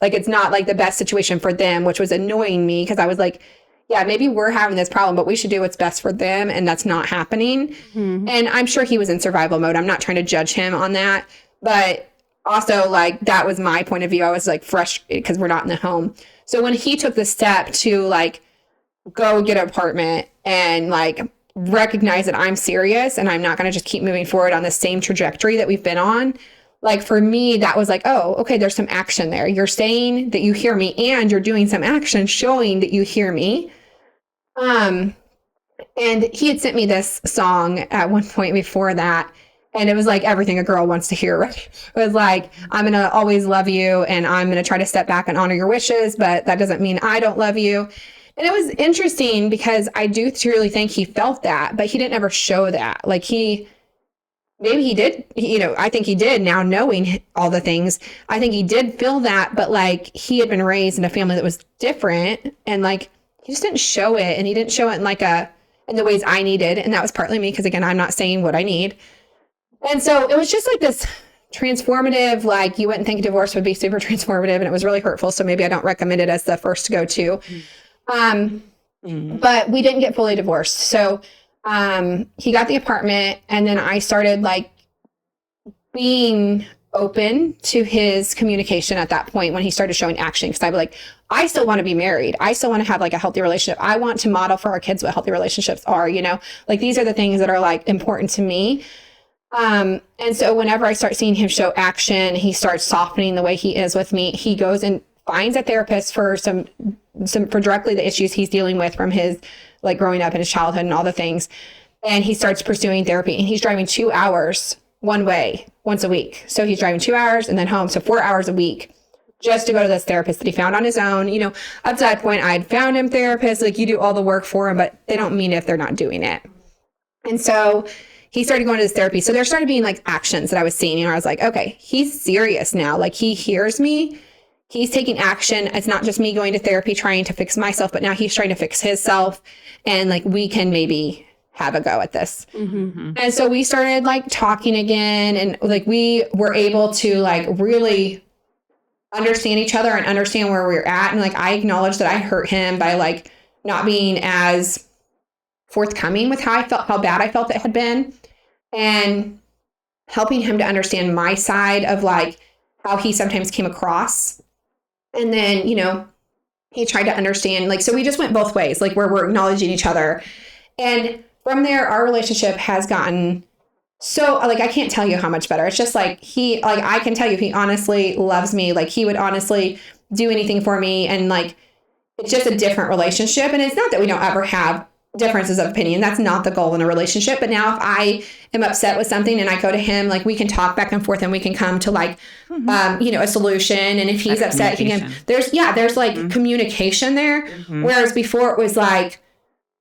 like it's not like the best situation for them, which was annoying me, because I was like, yeah, maybe we're having this problem, but we should do what's best for them. And that's not happening. Mm-hmm. And I'm sure he was in survival mode. I'm not trying to judge him on that, but also like that was my point of view. I was like frustrated because we're not in the home. So when he took the step to like go get an apartment and like recognize that I'm serious and I'm not going to just keep moving forward on the same trajectory that we've been on, like for me, that was like, oh, okay, there's some action there. You're saying that you hear me, and you're doing some action showing that you hear me. And he had sent me this song at one point before that. And it was like everything a girl wants to hear, right? It was like, I'm going to always love you, and I'm going to try to step back and honor your wishes, but that doesn't mean I don't love you. And it was interesting because I do truly think he felt that, but he didn't ever show that. Like maybe he did, I think he did, now knowing all the things. I think he did feel that, but like he had been raised in a family that was different, and like he just didn't show it. And he didn't show it in the ways I needed. And that was partly me, because again, I'm not saying what I need. And so it was just like this transformative, like you wouldn't think divorce would be super transformative, and it was really hurtful. So maybe I don't recommend it as the first to go to. But we didn't get fully divorced. So he got the apartment, and then I started like being open to his communication at that point when he started showing action. Because I was like, I still want to be married. I still want to have like a healthy relationship. I want to model for our kids what healthy relationships are, like these are the things that are like important to me. And so whenever I start seeing him show action, he starts softening the way he is with me. He goes and finds a therapist for for directly the issues he's dealing with from his like growing up in his childhood and all the things. And he starts pursuing therapy, and he's driving 2 hours one way once a week. So he's driving 2 hours and then home. So 4 hours a week just to go to this therapist that he found on his own. You know, up to that point, I'd found him therapists, like you do all the work for him, but they don't mean it if they're not doing it. And so he started going to this therapy. So there started being like actions that I was seeing. You know, I was like, okay, he's serious now. Like he hears me. He's taking action. It's not just me going to therapy trying to fix myself, but now he's trying to fix himself. And like we can maybe have a go at this. Mm-hmm. And so we started like talking again, and like we were able to like really understand each other and understand where we were at. And like I acknowledged that I hurt him by like not being as forthcoming with how I felt, how bad I felt it had been, and helping him to understand my side of like how he sometimes came across. And then, you know, he tried to understand, like, so we just went both ways, like where we're acknowledging each other. And from there, our relationship has gotten so, like, I can't tell you how much better. It's just like I can tell you, he honestly loves me. Like he would honestly do anything for me. And like, it's just a different relationship. And it's not that we don't ever have differences of opinion. That's not the goal in a relationship. But now if I am upset with something and I go to him, like we can talk back and forth and we can come to like, you know, a solution. And if he's upset, he can, there's like communication there. Whereas before it was like,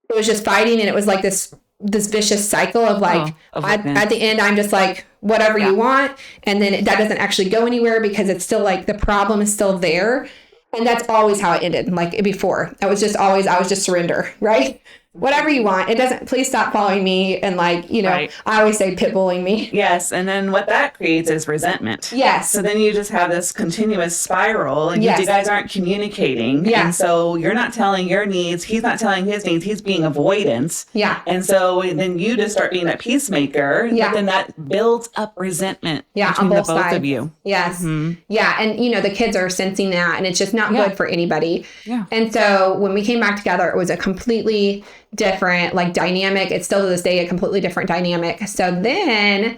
it was just fighting, and it was like this vicious cycle of like, at the end, I'm just like, whatever you want. And then that doesn't actually go anywhere because it's still like the problem is still there. And that's always how it ended. Like before, I was just surrender, right? Whatever you want. It doesn't, please stop following me. And like, you know, I always say pit bullying me. Yes. And then what that creates is resentment. Yes. So then you just have this continuous spiral, and you guys aren't communicating. Yeah. And so you're not telling your needs. He's not telling his needs. He's being avoidance. Yeah. And so then you just start being a peacemaker. Yeah. But then that builds up resentment between on both the both sides of you. Yes. Yeah. And, you know, the kids are sensing that, and it's just not good for anybody. Yeah. And so when we came back together, it was a completely different like dynamic. It's still to this day a completely different dynamic. So then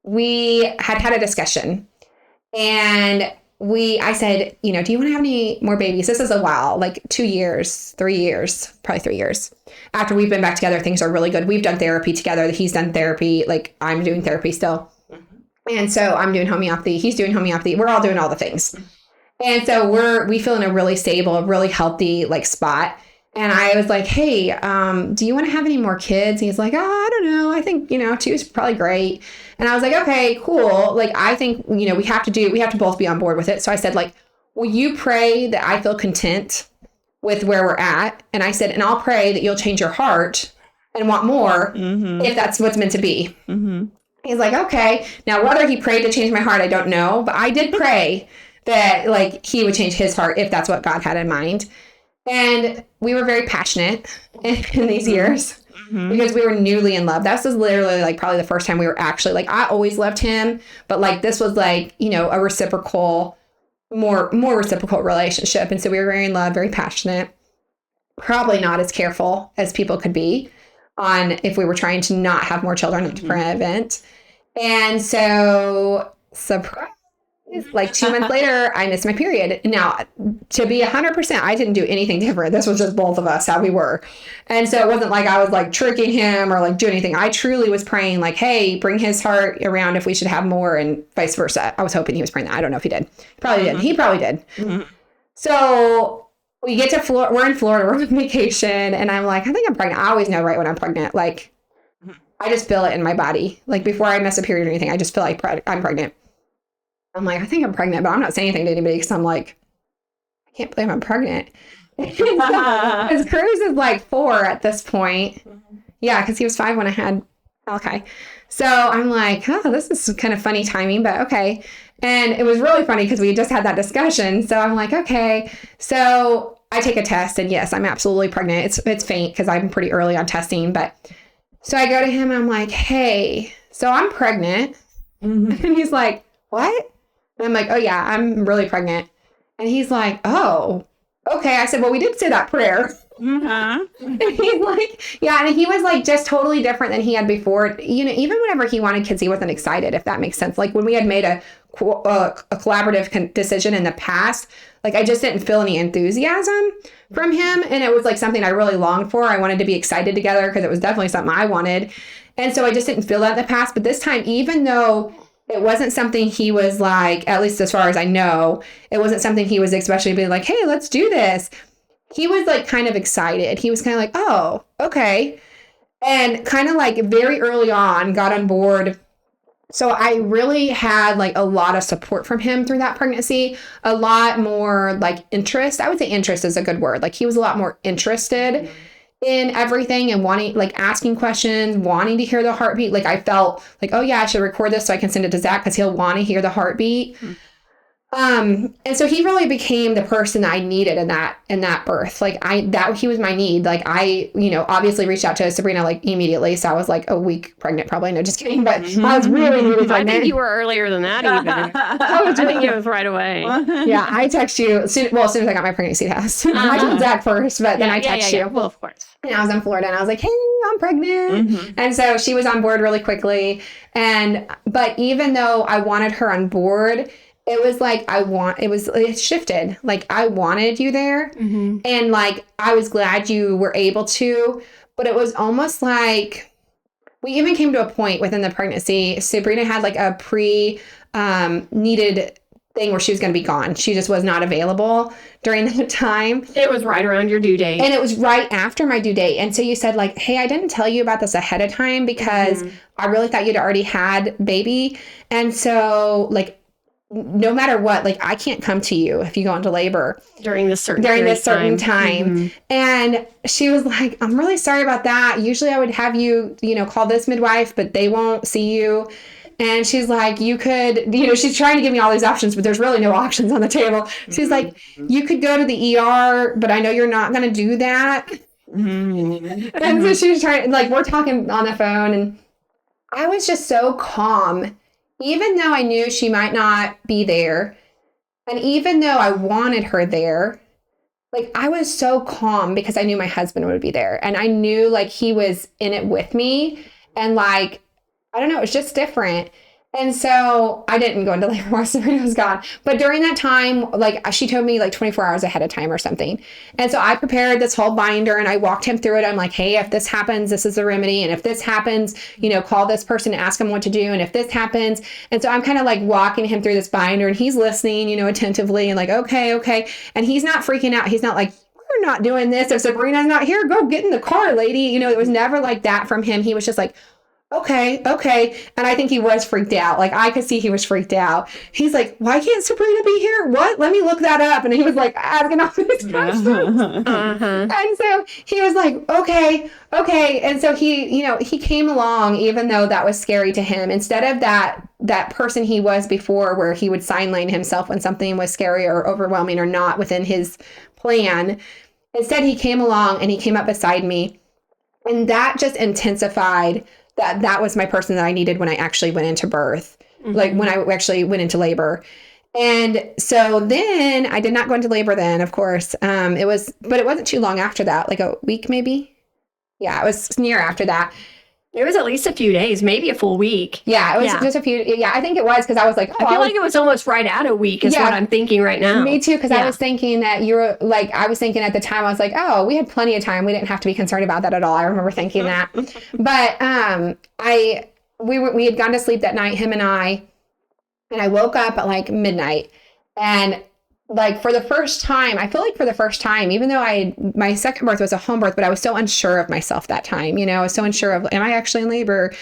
we had a discussion, and I said, you know, do you want to have any more babies? This is a while, like 2 years, 3 years, probably 3 years after we've been back together. Things are really good. We've done therapy together. He's done therapy. Like I'm doing therapy still. And so I'm doing homeopathy. He's doing homeopathy. We're all doing all the things. And so we feel in a really stable, really healthy like spot. And I was like, hey, do you want to have any more kids? And he's like, oh, I don't know. I think, you know, 2 is probably great. And I was like, okay, cool. Like, I think, you know, we have to both be on board with it. So I said, like, will you pray that I feel content with where we're at? And I said, and I'll pray that you'll change your heart and want more if that's what's meant to be. He's like, okay. Now, whether he prayed to change my heart, I don't know. But I did pray that, like, he would change his heart if that's what God had in mind. And we were very passionate in these years because we were newly in love. That was literally like probably the first time we were actually like, I always loved him, but like this was like, you know, a reciprocal, more reciprocal relationship. And so we were very in love, very passionate, probably not as careful as people could be on if we were trying to not have more children to prevent. And so surprise. Like 2 months later, I missed my period. Now, to be 100%, I didn't do anything different. This was just both of us, how we were. And so it wasn't like I was like tricking him or like doing anything. I truly was praying like, hey, bring his heart around if we should have more, and vice versa. I was hoping he was praying that. I don't know if he did. Probably did. He probably did. So we get to Florida. We're in Florida. We're on vacation. And I'm like, I think I'm pregnant. I always know right when I'm pregnant. Like, I just feel it in my body. Like before I miss a period or anything, I just feel like I'm pregnant. I'm like, I think I'm pregnant, but I'm not saying anything to anybody because I'm like, I can't believe I'm pregnant. Because Cruz is like 4 at this point. Yeah, because he was 5 when I had Malachi. So I'm like, oh, this is kind of funny timing, but okay. And it was really funny because we just had that discussion. So I'm like, okay. So I take a test, and yes, I'm absolutely pregnant. It's faint because I'm pretty early on testing. But so I go to him and I'm like, hey, so I'm pregnant. And he's like, what? And I'm like, oh yeah, I'm really pregnant. And he's like, oh, okay. I said, well, we did say that prayer. And he's like, yeah. And he was like just totally different than he had before. You know, even whenever he wanted kids, he wasn't excited, if that makes sense. Like when we had made a collaborative decision in the past, like I just didn't feel any enthusiasm from him. And it was like something I really longed for. I wanted to be excited together because it was definitely something I wanted. And so I just didn't feel that in the past. But this time, even though it wasn't something he was like, at least as far as I know, it wasn't something he was especially being like, hey, let's do this. He was like kind of excited. He was kind of like, oh, okay. And kind of like very early on got on board. So I really had like a lot of support from him through that pregnancy, a lot more like interest. I would say interest is a good word. Like he was a lot more interested in everything and wanting, like asking questions, wanting to hear the heartbeat. Like I felt like, oh yeah, I should record this so I can send it to Zach because he'll want to hear the heartbeat. And so he really became the person that I needed in that birth. Like he was my need. Like I, obviously reached out to Sabrina like immediately. So I was like a week pregnant, probably. No, just kidding. But I was really, really pregnant. I think you were earlier than that even. I think it was right away. Yeah, I text you as soon as I got my pregnancy test. I told Zach first, but then I text you. Well, of course. And I was in Florida and I was like, hey, I'm pregnant. And so she was on board really quickly. But even though I wanted her on board, it was like, it shifted. Like I wanted you there. And like, I was glad you were able to, but it was almost like we even came to a point within the pregnancy. Sabrina had like a needed thing where she was going to be gone. She just was not available during that time. It was right around your due date. And it was right after my due date. And so you said like, hey, I didn't tell you about this ahead of time because I really thought you'd already had baby. And so like, no matter what, like I can't come to you if you go into labor during this certain time. And she was like, I'm really sorry about that. Usually I would have you, call this midwife, but they won't see you. And she's like, you could, she's trying to give me all these options, but there's really no options on the table. She's like, you could go to the ER, but I know you're not going to do that. And so she was trying, like, we're talking on the phone and I was just so calm. Even though I knew she might not be there, and even though I wanted her there, like I was so calm because I knew my husband would be there. And I knew like he was in it with me. And like, I don't know, it was just different. And so I didn't go into labor while Sabrina was gone. But during that time, like she told me like 24 hours ahead of time or something. And so I prepared this whole binder and I walked him through it. I'm like, hey, if this happens, this is the remedy. And if this happens, call this person and ask them what to do. And if this happens. And so I'm kind of like walking him through this binder and he's listening, attentively and like, okay. And he's not freaking out. He's not like, we're not doing this. If Sabrina's not here, go get in the car, lady. It was never like that from him. He was just like, okay. And I think he was freaked out. Like I could see he was freaked out. He's like, why can't Sabrina be here? What? Let me look that up. And he was like asking all these questions. And so he was like, okay. And so he came along, even though that was scary to him. Instead of that person he was before, where he would sideline himself when something was scary or overwhelming or not within his plan. Instead, he came along and he came up beside me. And that just intensified that was my person that I needed when I actually went into birth, like when I actually went into labor. And so then I did not go into labor then, of course. But it wasn't too long after that, like a week maybe. Yeah, it was near after that. It was at least a few days, maybe a full week. Yeah, it was just a few. Yeah, I think it was because I was like, I feel like it was almost right at a week is what I'm thinking right now. Me too, because I was thinking that you were like, I was thinking at the time, I was like, oh, we had plenty of time. We didn't have to be concerned about that at all. I remember thinking that. But we had gone to sleep that night, him and I woke up at like midnight. And like for the first time, even though my second birth was a home birth, but I was so unsure of myself that time, I was so unsure of, am I actually in labor?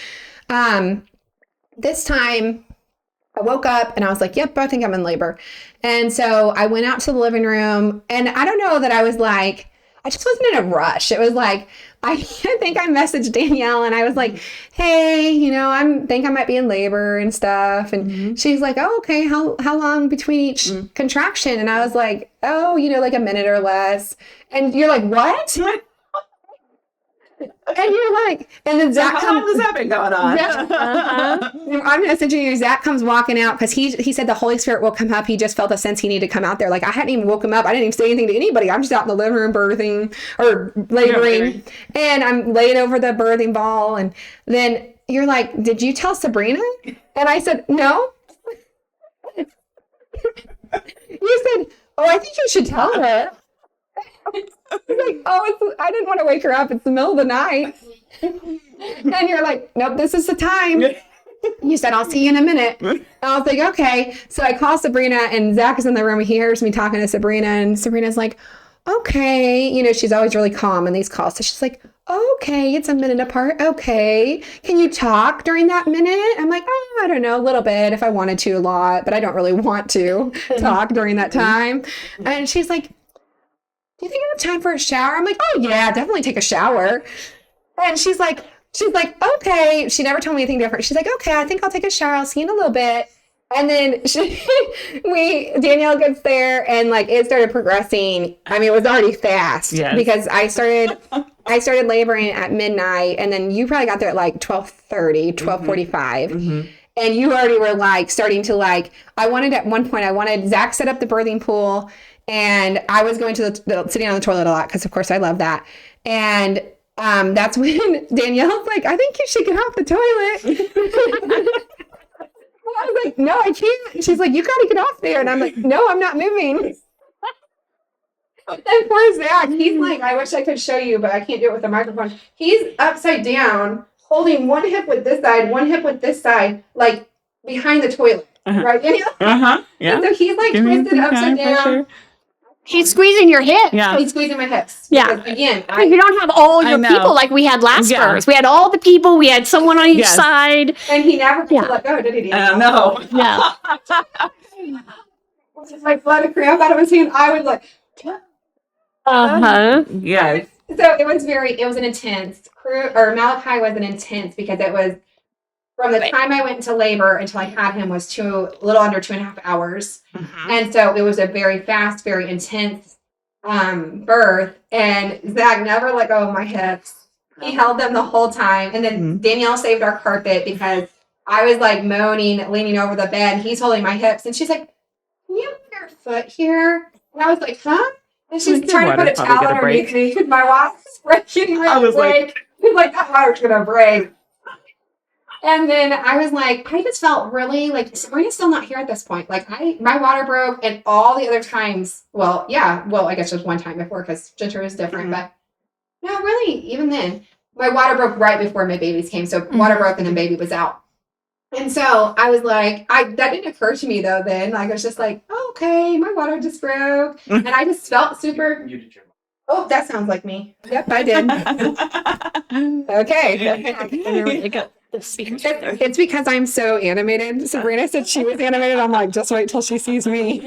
This time I woke up and I was like, yep, I think I'm in labor. And so I went out to the living room and I don't know that I was like, I just wasn't in a rush. It was like, I think I messaged Danielle and I was like, hey, I think I might be in labor and stuff. And she's like, oh, okay. How long between each contraction? And I was like, oh, like a minute or less. And you're like, what? And you're like, and then Zach how long has that been going on? I'm messaging you. Zach comes walking out because he said the Holy Spirit will come up. He just felt a sense he needed to come out there. Like I hadn't even woke him up. I didn't even say anything to anybody. I'm just out in the living room birthing or laboring, and I'm laid over the birthing ball. And then you're like, did you tell Sabrina? And I said, no. You said, oh, I think you should tell her. Like, oh, I didn't want to wake her up. It's the middle of the night. And you're like, nope, this is the time. You said, I'll see you in a minute. And I was like, okay. So I call Sabrina, and Zach is in the room. He hears me talking to Sabrina, and Sabrina's like, okay. You know, she's always really calm in these calls. So she's like, okay, it's a minute apart. Okay. Can you talk during that minute? I'm like, oh, I don't know, a little bit if I wanted to, a lot, but I don't really want to talk during that time. And she's like, do you think I have time for a shower? I'm like, oh yeah, definitely take a shower. And she's like, okay. She never told me anything different. She's like, okay, I think I'll take a shower. I'll see you in a little bit. And then Danielle gets there, and like it started progressing. I mean, it was already fast because I started laboring at midnight, and then you probably got there at like 12:30, 12:45. And you already were like starting to like, at one point, I wanted Zach set up the birthing pool, and I was going to sitting on the toilet a lot because of course I love that. And that's when Danielle's like, I think you should get off the toilet. I was like, no, I can't. She's like, you got to get off there. And I'm like, no, I'm not moving. And poor Zach, he's like, I wish I could show you, but I can't do it with the microphone. He's upside down, holding one hip with this side, one hip with this side, like behind the toilet. Right, Danielle? Yeah. And so he's like twisted upside down. He's squeezing your hips. Yeah. He's squeezing my hips. Yeah. Because, again, You don't have all your people like we had last birth. We had all the people. We had someone on each side. And he never could let go, did he? No. Yeah. Just like blood and cramp out of his hand. I was like, Yes. So it was an intense Malachi was an intense because it was from the time I went into labor until I had him was a little under 2.5 hours. And so it was a very fast, very intense birth. And Zach never let go of my hips. He held them the whole time. And then Danielle saved our carpet because I was like moaning, leaning over the bed. He's holding my hips. And she's like, can you put your foot here? And I was like, huh? And she's trying to put a towel underneath me. My water's breaking. I was like, that water's going to break. And then I was like, I just felt really like Sabrina's still not here at this point. Like my water broke, and all the other times, I guess just one time before because Ginger was different, but no, really, even then, my water broke right before my babies came. So water broke and then baby was out. And so I was like, that didn't occur to me though then. Like I was just like, oh, okay, my water just broke. And I just felt super. Oh, that sounds like me. Yep, I did. Okay. It's because I'm so animated. Sabrina said she was animated. I'm like, just wait till she sees me.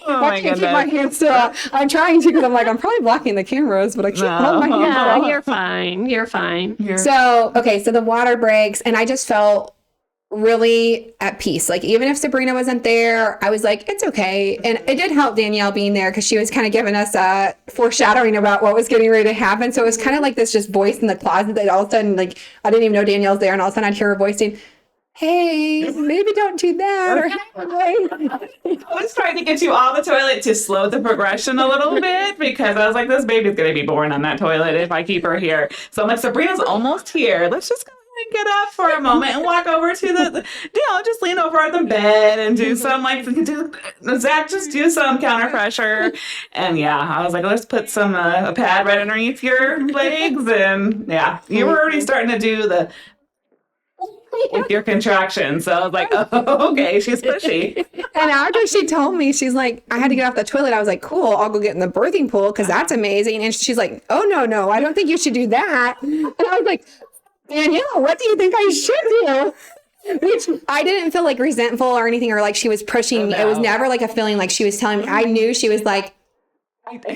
I can't keep my hands still. I'm trying to because I'm like, I'm probably blocking the cameras, but I can't hold my hands still. You're fine. You're fine. So the water breaks, and I just felt really at peace. Like even if Sabrina wasn't there, I was like, it's okay. And it did help Danielle being there because she was kind of giving us a foreshadowing about what was getting ready to happen. So it was kind of like this just voice in the closet that all of a sudden, like I didn't even know Danielle's there, and all of a sudden I'd hear her voice saying, hey, maybe don't do that. Or, I was trying to get you on the toilet to slow the progression a little bit because I was like, this baby's going to be born on that toilet if I keep her here. So I'm like, Sabrina's almost here. Let's just go and get up for a moment and walk over to just lean over on the bed and do some Zach, just do some counter pressure. And I was like, let's put some a pad right underneath your legs. And you were already starting to do with your contractions. So I was like, oh, okay, she's pushy. And after she told me, she's like, I had to get off the toilet. I was like, cool, I'll go get in the birthing pool because that's amazing. And she's like, oh, no, I don't think you should do that. And I was like, Danielle, what do you think I should do? Which I didn't feel like resentful or anything or like she was pushing me. It was never like a feeling like she was telling me. I knew she was like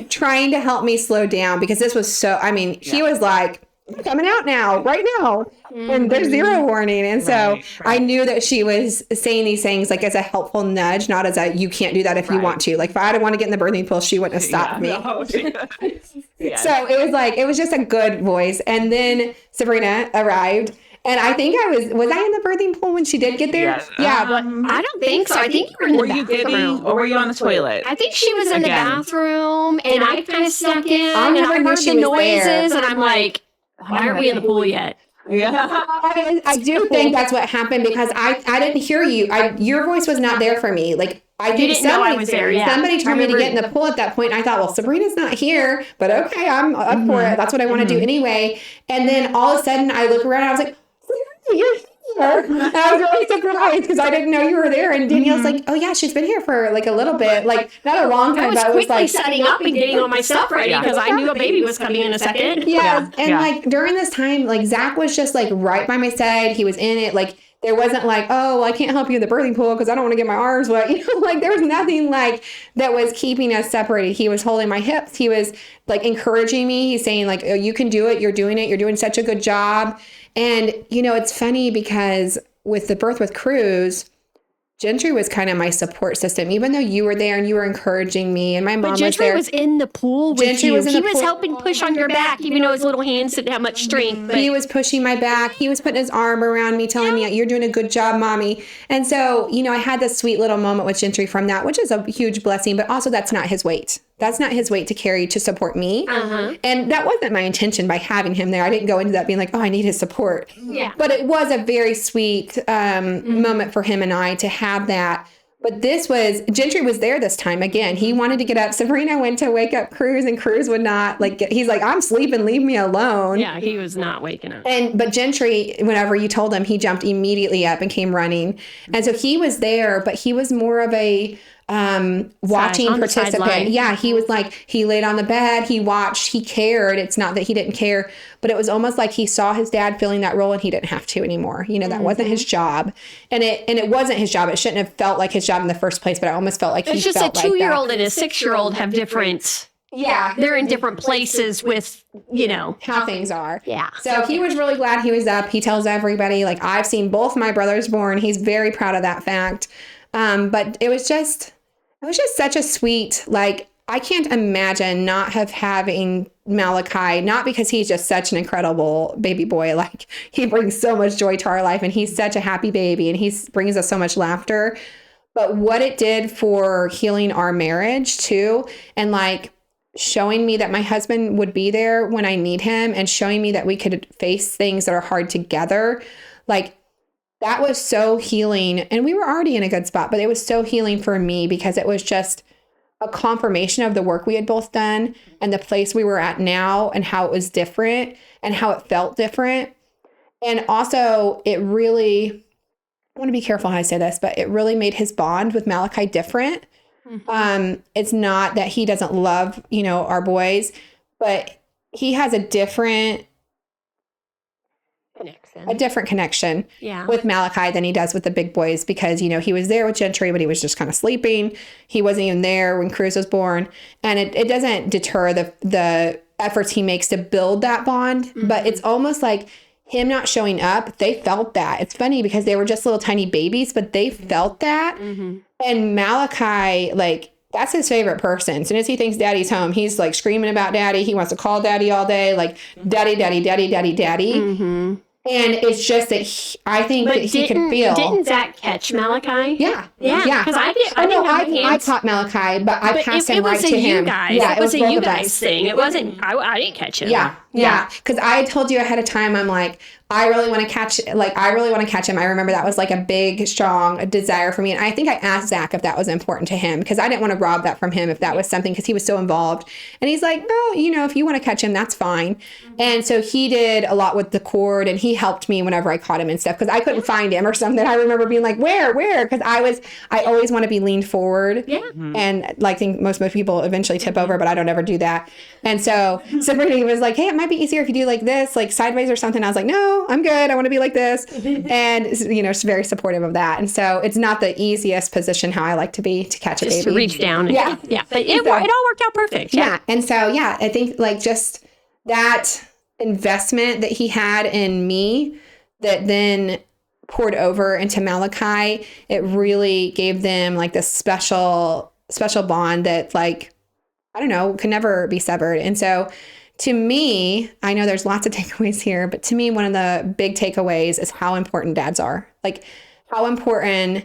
trying to help me slow down because this was he was like, coming out now, right now. And there's zero warning. And so I knew that she was saying these things like as a helpful nudge, not as a, you can't do that if you want to. Like if I didn't want to get in the birthing pool, she wouldn't have stopped me. No, So it was just a good voice. And then Sabrina arrived. And I think was I in the birthing pool when she did get there? Yes. Yeah. But I don't think so. I think you were in the bathroom. Or were you on the toilet? I think she was in the bathroom and I kind of snuck in and I heard the was noises and I'm like, why aren't we in the pool yet? Yeah. I do think that's what happened because I didn't hear you. Your voice was not there for me. Like I didn't know I was there. Yeah. Somebody told me to get in the pool at that point. And I thought, well, Sabrina's not here, but okay, I'm up for it. That's what I want to do anyway. And then all of a sudden I look around and I was like, you're I was really surprised because I didn't know you were there. And Danielle's like, oh yeah, she's been here for like a little bit, like not a long time, I was but it was quickly like setting up and getting all my stuff ready because I knew a baby was coming in a second. yes. And Yeah. like during this time, like Zach was just like right by my side. He was in it. Like there wasn't like, oh, well, I can't help you in the birthing pool because I don't want to get my arms wet. You know, like there was nothing like that was keeping us separated. He was holding my hips. He was like encouraging me. He's saying like, oh, you can do it. You're doing it. You're doing such a good job. And, you know, it's funny because with the birth with Cruz, Gentry was kind of my support system, even though you were there and you were encouraging me and my mom was Gentry there. was in the pool with Gentry you. was in He the was pool. helping push on your back, even though his little hands didn't have much strength. But He was pushing my back. He was putting his arm around me, telling me, you're doing a good job, mommy. And so, you know, I had this sweet little moment with Gentry from that, which is a huge blessing, but also that's not his weight. That's not his weight to carry to support me. And that wasn't my intention by having him there. I didn't go into that being like, oh, I need his support. Yeah. But it was a very sweet moment for him and I to have that. But Gentry was there this time. Again, he wanted to get up. Sabrina went to wake up Cruz and Cruz would not he's like, I'm sleeping, leave me alone. yeah, he was not waking up. But Gentry, whenever you told him, he jumped immediately up and came running. And so he was there, but he was more of a watching on the participant. sideline. Yeah, he was like, he laid on the bed, he watched, he cared. It's not that he didn't care, but it was almost like he saw his dad filling that role and he didn't have to anymore. You know, that wasn't his job. And it wasn't his job. It shouldn't have felt like his job in the first place, but I almost felt like It's he just a felt like that. 2-year-old and a 6-year-old have different. Yeah. They're in different places with, you know. How things are. Yeah. So he was really glad he was up. He tells everybody, like, I've seen both my brothers born. He's very proud of that fact. But it was just such a sweet, like, I can't imagine not having Malachi, not because he's just such an incredible baby boy. Like, he brings so much joy to our life and he's such a happy baby and he brings us so much laughter. But what it did for healing our marriage too, and like showing me that my husband would be there when I need him and showing me that we could face things that are hard together, like, that was so healing. And we were already in a good spot, but it was so healing for me because it was just a confirmation of the work we had both done and the place we were at now and how it was different and how it felt different. And also it really, I want to be careful how I say this, but it really made his bond with Malachi different. It's not that he doesn't love, you know, our boys, but he has a different connection with Malachi than he does with the big boys because, you know, he was there with Gentry, but he was just kind of sleeping. He wasn't even there when Cruz was born. And it doesn't deter the efforts he makes to build that bond, but it's almost like him not showing up, they felt that. It's funny because they were just little tiny babies, but they felt that. And Malachi, like, that's his favorite person. As soon as he thinks daddy's home, he's like screaming about daddy. He wants to call daddy all day, like daddy, daddy, daddy, daddy, daddy. And it's just that I think that he could feel. Didn't Zach catch Malachi? Yeah. Because I caught Malachi, but I passed him right to him. Yeah, it was a you guys thing. It wasn't, I didn't catch him. Yeah. Because I told you ahead of time, I'm like, I really want to catch him. I remember that was like a big, strong desire for me. And I think I asked Zach if that was important to him because I didn't want to rob that from him if that was something because he was so involved. And he's like, no, you know, if you want to catch him, that's fine. And so he did a lot with the cord and he helped me whenever I caught him and stuff because I couldn't find him or something. I remember being like, where? Because I always want to be leaned forward. Yeah. And like, I think most people eventually tip over, but I don't ever do that. And so Sabrina was like, hey, it might be easier if you do like this, like sideways or something. I was like, no, I'm good. I want to be like this. And, you know, she's very supportive of that. And so it's not the easiest position how I like to be to catch a baby. Just to reach down. Yeah. But it all worked out perfect. Yeah. And so, yeah, I think like just that investment that he had in me that then poured over into Malachi, it really gave them like this special bond that like, I don't know, could never be severed. And so to me, I know there's lots of takeaways here, but to me, one of the big takeaways is how important dads are. Like how important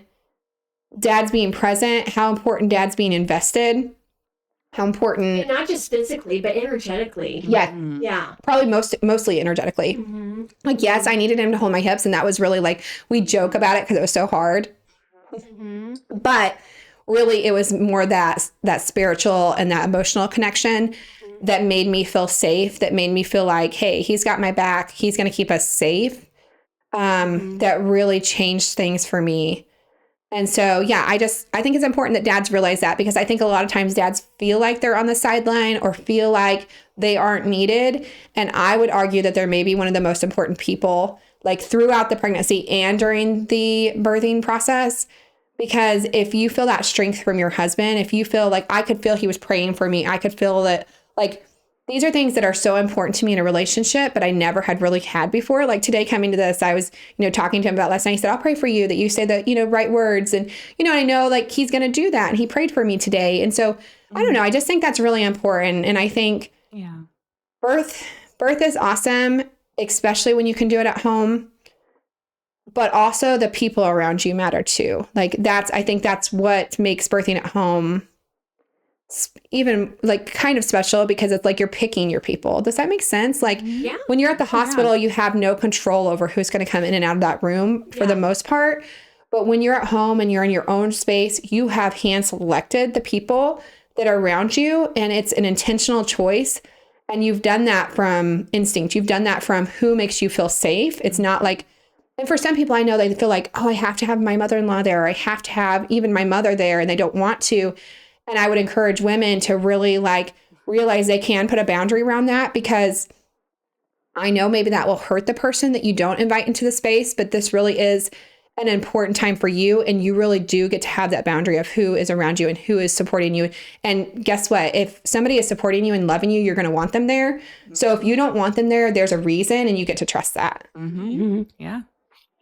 dads being present, how important dads being invested, how important. And not just physically, but energetically. Yeah. Yeah. Probably mostly energetically. Like, yes, I needed him to hold my hips. And that was really like, we joke about it because it was so hard. But really, it was more that spiritual and that emotional connection that made me feel safe, that made me feel like, hey, he's got my back. He's going to keep us safe. that really changed things for me. And so, yeah, I think it's important that dads realize that, because I think a lot of times dads feel like they're on the sideline or feel like they aren't needed. And I would argue that they're maybe one of the most important people, like throughout the pregnancy and during the birthing process. Because if you feel that strength from your husband, if you feel like I could feel he was praying for me, I could feel that, like, these are things that are so important to me in a relationship, but I never had really had before. Like today coming to this, I was, talking to him about last night. He said, I'll pray for you that you say the, right words. And, I know like he's going to do that. And he prayed for me today. And so I don't know. I just think that's really important. And I think birth is awesome, especially when you can do it at home. But also the people around you matter too. Like I think that's what makes birthing at home even like kind of special, because it's like you're picking your people. Does that make sense? Like when you're at the hospital, you have no control over who's going to come in and out of that room for the most part. But when you're at home and you're in your own space, you have hand selected the people that are around you, and it's an intentional choice. And you've done that from instinct. You've done that from who makes you feel safe. It's not like, and for some people I know, they feel like, oh, I have to have my mother-in-law there, or I have to have even my mother there, and they don't want to. And I would encourage women to really like realize they can put a boundary around that, because I know maybe that will hurt the person that you don't invite into the space, but this really is an important time for you. And you really do get to have that boundary of who is around you and who is supporting you. And guess what? If somebody is supporting you and loving you, you're going to want them there. So if you don't want them there, there's a reason, and you get to trust that. Yeah.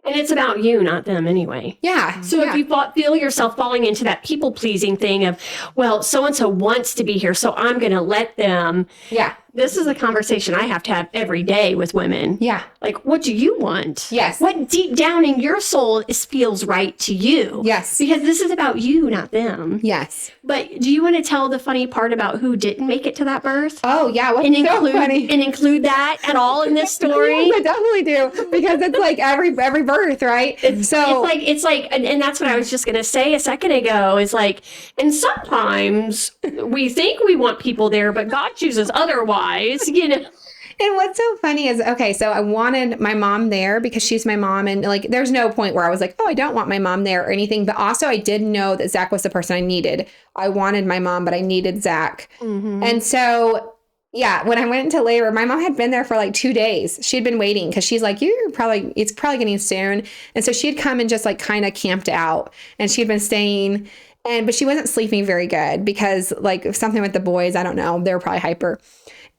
And it's about you, not them anyway. Yeah. So if you feel yourself falling into that people-pleasing thing of, well, so-and-so wants to be here, so I'm going to let them. Yeah. This is a conversation I have to have every day with women. Yeah. Like, what do you want? Yes. What deep down in your soul feels right to you? Yes. Because this is about you, not them. Yes. But do you want to tell the funny part about who didn't make it to that birth? Oh, yeah. What's And so funny? And include that at all in this story? Yes, I definitely do, because it's like every birth, right? It's like, and that's what I was just going to say a second ago, is like, and sometimes we think we want people there, but God chooses otherwise, And what's so funny is, okay, so I wanted my mom there because she's my mom. And like, there's no point where I was like, oh, I don't want my mom there or anything. But also I did know that Zach was the person I needed. I wanted my mom, but I needed Zach. And so, yeah, when I went into labor, my mom had been there for like 2 days. She'd been waiting because she's like, it's probably getting soon. And so she had come and just like kind of camped out, and she'd been staying, but she wasn't sleeping very good because like something with the boys, I don't know, they were probably hyper.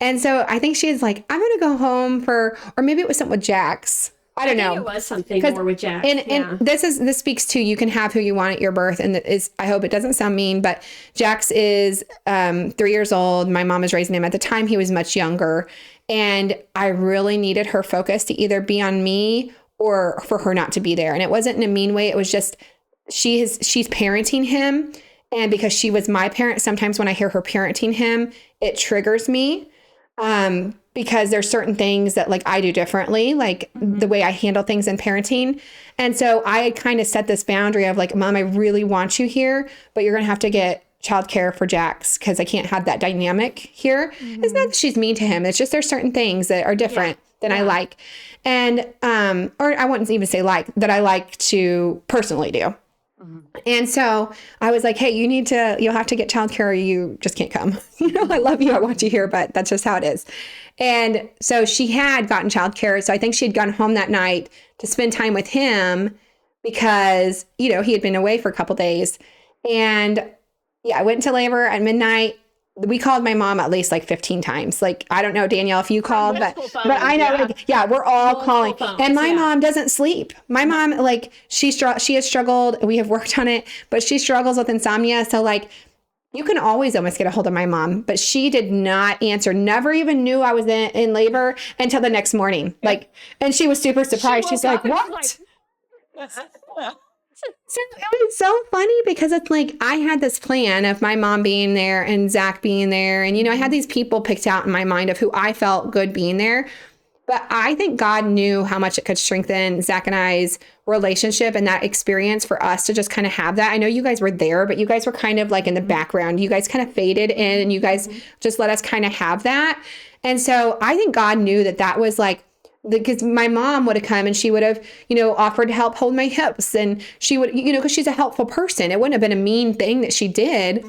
And so I think she's like, I'm going to go home or maybe it was something with Jax. I don't know. It was something more with Jax. And this speaks to, you can have who you want at your birth. And I hope it doesn't sound mean, but Jax is 3 years old. My mom was raising him. At the time, he was much younger. And I really needed her focus to either be on me or for her not to be there. And it wasn't in a mean way. It was just, she's parenting him. And because she was my parent, sometimes when I hear her parenting him, it triggers me. Because there's certain things that like I do differently, like the way I handle things in parenting. And so I kind of set this boundary of like, Mom, I really want you here, but you're going to have to get childcare for Jax because I can't have that dynamic here. It's not that she's mean to him. It's just there's certain things that are different than I like. And, or I wouldn't even say like, that I like to personally do. And so I was like, hey, you'll have to get childcare or you just can't come. I love you. I want you here, but that's just how it is. And so she had gotten childcare. So I think she had gone home that night to spend time with him because, he had been away for a couple days. And yeah, I went into labor at midnight. We called my mom at least like 15 times. Like, I don't know, Danielle, if you called, but I know, we're all calling. And my mom doesn't sleep. My mom, like, she has struggled. We have worked on it, but she struggles with insomnia. So like, you can always almost get a hold of my mom, but she did not answer, never even knew I was in labor until the next morning. Like, and she was super surprised. She's like, what? So it was so funny because it's like I had this plan of my mom being there and Zach being there. And, I had these people picked out in my mind of who I felt good being there. But I think God knew how much it could strengthen Zach and I's relationship and that experience for us to just kind of have that. I know you guys were there, but you guys were kind of like in the background. You guys kind of faded in and you guys just let us kind of have that. And so I think God knew that was like because my mom would have come and she would have, offered to help hold my hips, and she would, because she's a helpful person. It wouldn't have been a mean thing that she did.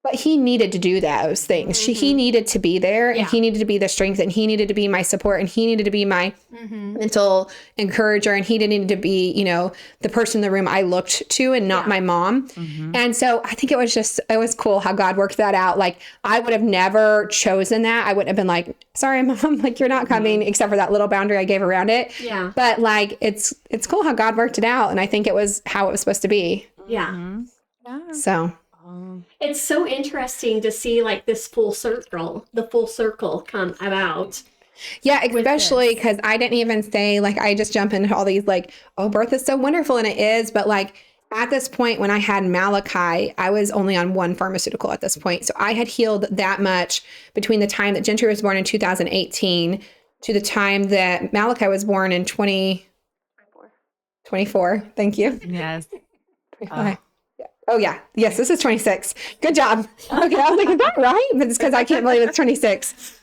But he needed to do those things. He needed to be there, and he needed to be the strength, and he needed to be my support, and he needed to be my mental encourager, and he needed to be, the person in the room I looked to, and not my mom. And so I think it was cool how God worked that out. Like, I would have never chosen that. I wouldn't have been like, sorry, Mom, like, you're not coming, except for that little boundary I gave around it. Yeah. But like, it's cool how God worked it out. And I think it was how it was supposed to be. Yeah. So. It's so interesting to see like the full circle come about. Yeah, especially because I didn't even say, like, I just jump into all these like, oh, birth is so wonderful. And it is. But like at this point, when I had Malachi, I was only on one pharmaceutical at this point. So I had healed that much between the time that Gentry was born in 2018 to the time that Malachi was born in 2024. Thank you. Yes. 25. Oh, yeah. Yes, this is 26. Good job. Okay, I was like, is that right? But it's because I can't believe it's 26.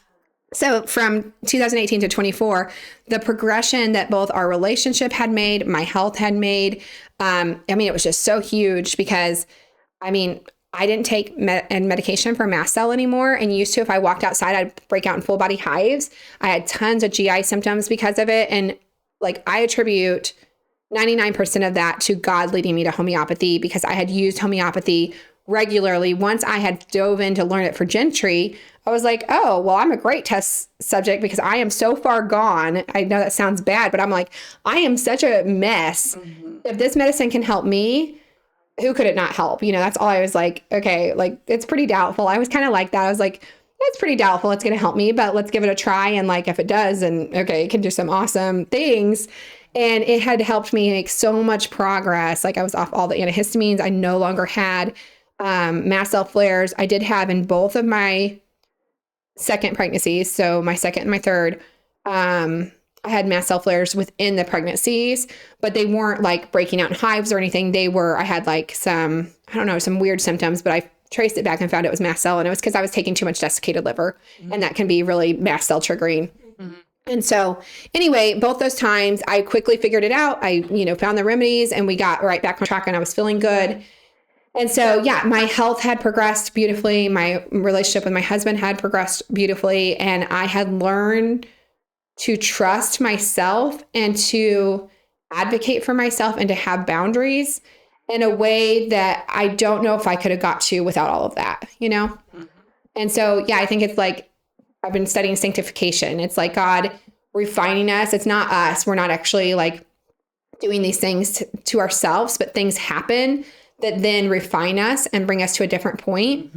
So from 2018 to 24, the progression that both our relationship had made, my health had made, it was just so huge because, I didn't take medication for mast cell anymore. And used to, if I walked outside, I'd break out in full body hives. I had tons of GI symptoms because of it. And like, I attribute 99% of that to God leading me to homeopathy, because I had used homeopathy regularly. Once I had dove in to learn it for Gentry, I was like, oh, well, I'm a great test subject because I am so far gone. I know that sounds bad, but I'm like, I am such a mess. If this medicine can help me, who could it not help? That's all I was like, okay, like, it's pretty doubtful. I was kind of like that. I was like, it's pretty doubtful it's going to help me, but let's give it a try. And like, if it does, and okay, it can do some awesome things. And it had helped me make so much progress. Like, I was off all the antihistamines. I no longer had mast cell flares. I did have in both of my second pregnancies. So my second and my third, I had mast cell flares within the pregnancies, but they weren't like breaking out in hives or anything. I had like some weird symptoms, but I traced it back and found it was mast cell. And it was because I was taking too much desiccated liver, and that can be really mast cell triggering. And so anyway, both those times I quickly figured it out. I, found the remedies, and we got right back on track, and I was feeling good. And so, yeah, my health had progressed beautifully. My relationship with my husband had progressed beautifully. And I had learned to trust myself and to advocate for myself and to have boundaries in a way that I don't know if I could have got to without all of that, And so, yeah, I think it's like, I've been studying sanctification. It's like God refining us. It's not us. We're not actually like doing these things to ourselves, but things happen that then refine us and bring us to a different point.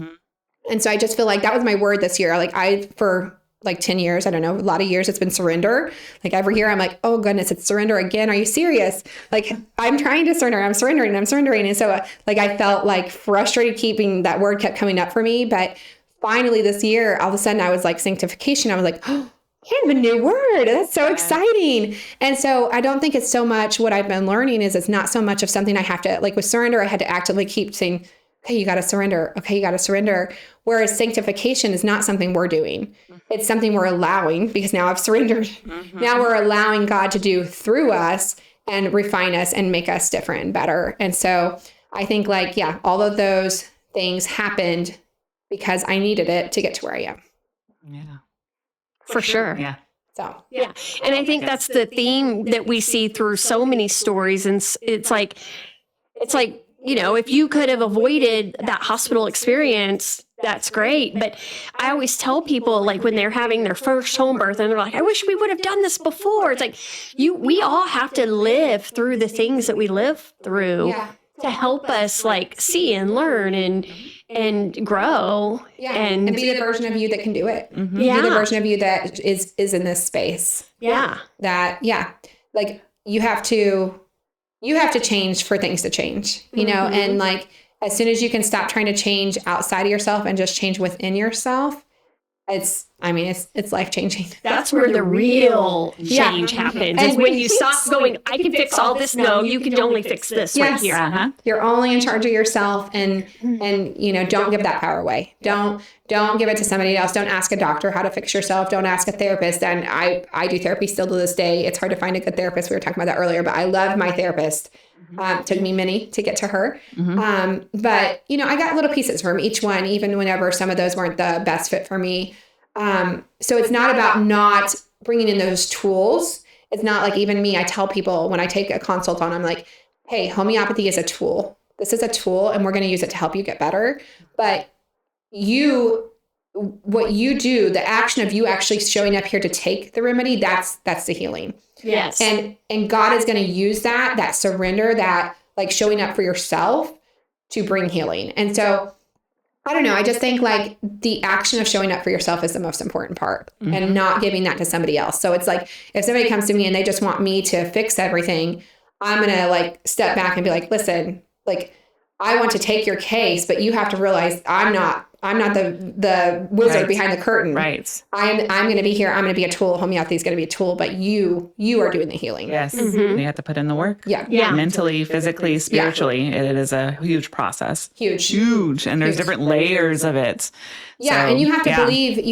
And so I just feel like that was my word this year. Like, for like 10 years, I don't know, a lot of years, it's been surrender. Like every year I'm like, oh goodness, it's surrender again. Are you serious? Like, I'm trying to surrender. I'm surrendering. And so like, I felt like frustrated keeping that word kept coming up for me. But finally this year, all of a sudden I was like, sanctification. I was like, oh, I have a new word. That's so exciting. And so I don't think it's so much what I've been learning is it's not so much of something I have to, like with surrender, I had to actively keep saying, okay, you got to surrender. Okay, you got to surrender. Whereas sanctification is not something we're doing. It's something we're allowing, because now I've surrendered. Now we're allowing God to do through us and refine us and make us different and better. And so I think like, yeah, all of those things happened because I needed it to get to where I am. Yeah. For sure. Yeah. So, yeah. And I think that's the theme that we see through so many stories. And it's like, if you could have avoided that hospital experience, that's great. But I always tell people, like, when they're having their first home birth and they're like, I wish we would have done this before. It's like, we all have to live through the things that we live through to help us like see and learn and grow. Yeah. And be the version of you that can do it. Be the version of you that is in this space. Yeah. Like you have to change for things to change, and like, as soon as you can stop trying to change outside of yourself and just change within yourself, it's life changing. That's where the real change happens. And is when you stop going, I can fix all this. No, you can only fix this right Yes. here. You're only in charge of yourself, and don't give that power away. Don't give it to somebody else. Don't ask a doctor how to fix yourself. Don't ask a therapist. And I do therapy still to this day. It's hard to find a good therapist. We were talking about that earlier, but I love my therapist. Took me many to get to her. But I got little pieces from each one, even whenever some of those weren't the best fit for me. So it's not about not bringing in those tools. It's not like, even me, I tell people when I take a consult on, I'm like, hey, homeopathy is a tool. This is a tool, and we're going to use it to help you get better. But what you do, the action of you actually showing up here to take the remedy, that's the healing. Yes. And God is going to use that surrender, that like showing up for yourself to bring healing. And so I don't know. I just think like the action of showing up for yourself is the most important part, and not giving that to somebody else. So it's like, if somebody comes to me and they just want me to fix everything, I'm going to like step back and be like, listen, like, I want to take your case, but you have to realize I'm not the wizard behind the curtain. Right. I'm going to be here. I'm going to be a tool. Homeopathy is going to be a tool, but you are doing the healing. Yes. You have to put in the work. Yeah. Mentally, physically, spiritually. It is a huge process. Huge. And there's different layers of it. Yeah. So, and you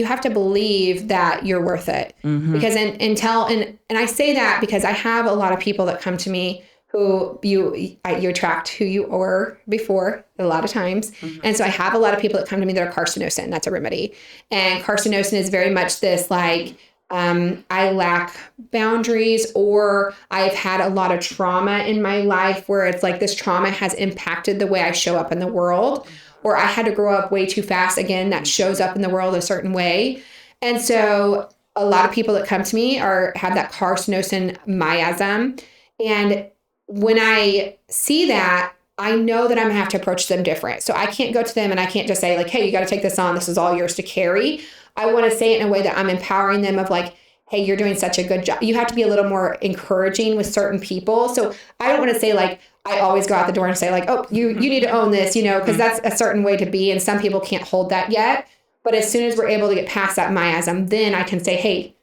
have to believe that you're worth it, because and I say that because I have a lot of people that come to me who you attract who you were before a lot of times. And so I have a lot of people that come to me that are carcinosin. That's a remedy. And carcinosin is very much this like, I lack boundaries, or I've had a lot of trauma in my life where it's like this trauma has impacted the way I show up in the world, or I had to grow up way too fast. Again, that shows up in the world a certain way. And so a lot of people that come to me have that carcinosin miasm. And when I see that, I know that I'm gonna have to approach them different. So I can't go to them and I can't just say like, hey, you got to take this on. This is all yours to carry. I want to say it in a way that I'm empowering them of like, hey, you're doing such a good job. You have to be a little more encouraging with certain people. So I don't want to say like, I always go out the door and say like, oh, you need to own this, because that's a certain way to be. And some people can't hold that yet. But as soon as we're able to get past that miasm, then I can say, hey,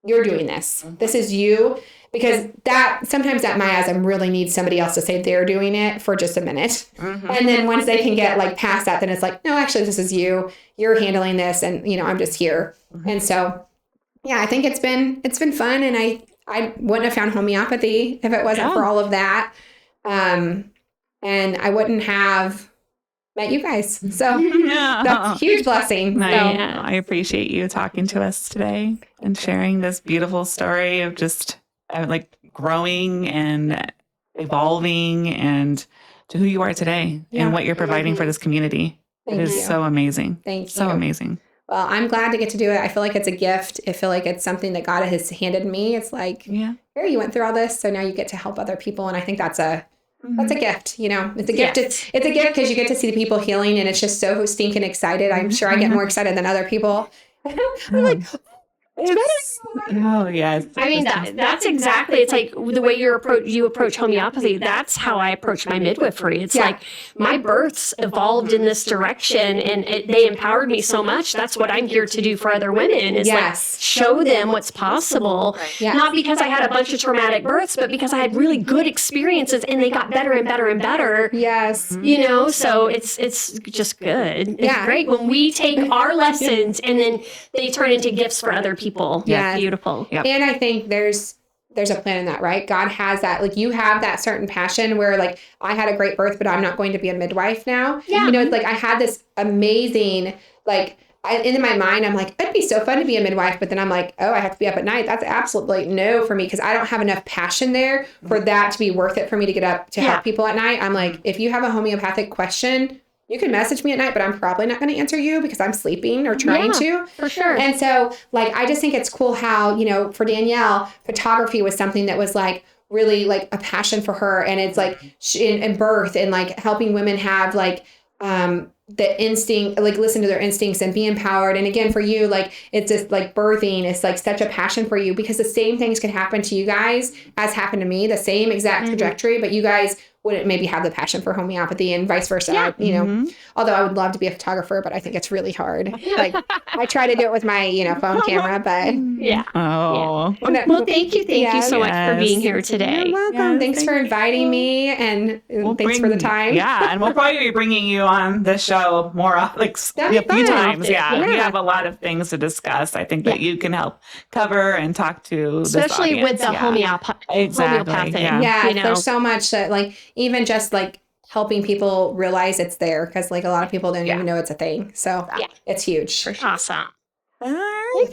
you're doing this. This is you. Because sometimes that miasm really needs somebody else to say they're doing it for just a minute. And then once they can get like past that, then it's like, no, actually, this is you. You're handling this, and I'm just here. And so, yeah, I think it's been fun, and I wouldn't have found homeopathy if it wasn't for all of that. And I wouldn't have met you guys. So that's a huge blessing. I appreciate you talking to us today and sharing this beautiful story of just like growing and evolving and to who you are today and what you're providing for this community. It is so amazing. Thank you. So amazing. Well, I'm glad to get to do it. I feel like it's a gift. I feel like it's something that God has handed me. It's like, here, you went through all this, so now you get to help other people. And I think that's a gift. It's a gift. It's a gift because you get to see the people healing, and it's just so stinking excited. I'm sure I get more excited than other people. I'm like, oh yes. I mean, that's exactly, it's like the way you approach homeopathy. That's how I approach my midwifery. It's like my births evolved in this direction, and they empowered me so much. That's what I'm here to do for other women, is like show them what's possible. Not because I had a bunch of traumatic births, but because I had really good experiences and they got better and better and better. So it's just good. It's great when we take our lessons and then they turn into gifts for other people. Beautiful. And I think there's a plan in that, right? God has that, like, you have that certain passion where like, I had a great birth, but I'm not going to be a midwife now. It's like, I had this amazing, like, in my mind, I'm like, it'd be so fun to be a midwife, but then I'm like, oh, I have to be up at night. That's absolutely no for me, because I don't have enough passion there for that to be worth it for me to get up to help people at night. I'm like, if you have a homeopathic question, you can message me at night, but I'm probably not going to answer you because I'm sleeping or trying to. For sure. And so, like, I just think it's cool how, for Danielle, photography was something that was like really like a passion for her. And it's like in birth and like helping women have like the instinct, like listen to their instincts and be empowered. And again, for you, like, it's just like birthing is like such a passion for you, because the same things could happen to you guys as happened to me, the same exact trajectory, but you guys wouldn't maybe have the passion for homeopathy, and vice versa. You know, although I would love to be a photographer, but I think it's really hard. Like I try to do it with my, phone camera, but Yeah. Oh. Well, thank you so much for being here You're today. welcome. Yes, Thanks for inviting me, and thanks for the time. Yeah, and we'll probably be bringing you on the show more, like That'd a be few fun. times. Yeah, we Yeah. have a lot of things to discuss. I think that you can help cover and talk to, Especially this with the audience. Exactly, homeopathic. yeah. Yeah, there's so much that, like, even just like helping people realize it's there, because like a lot of people don't even know it's a thing. So it's huge. Awesome. All right.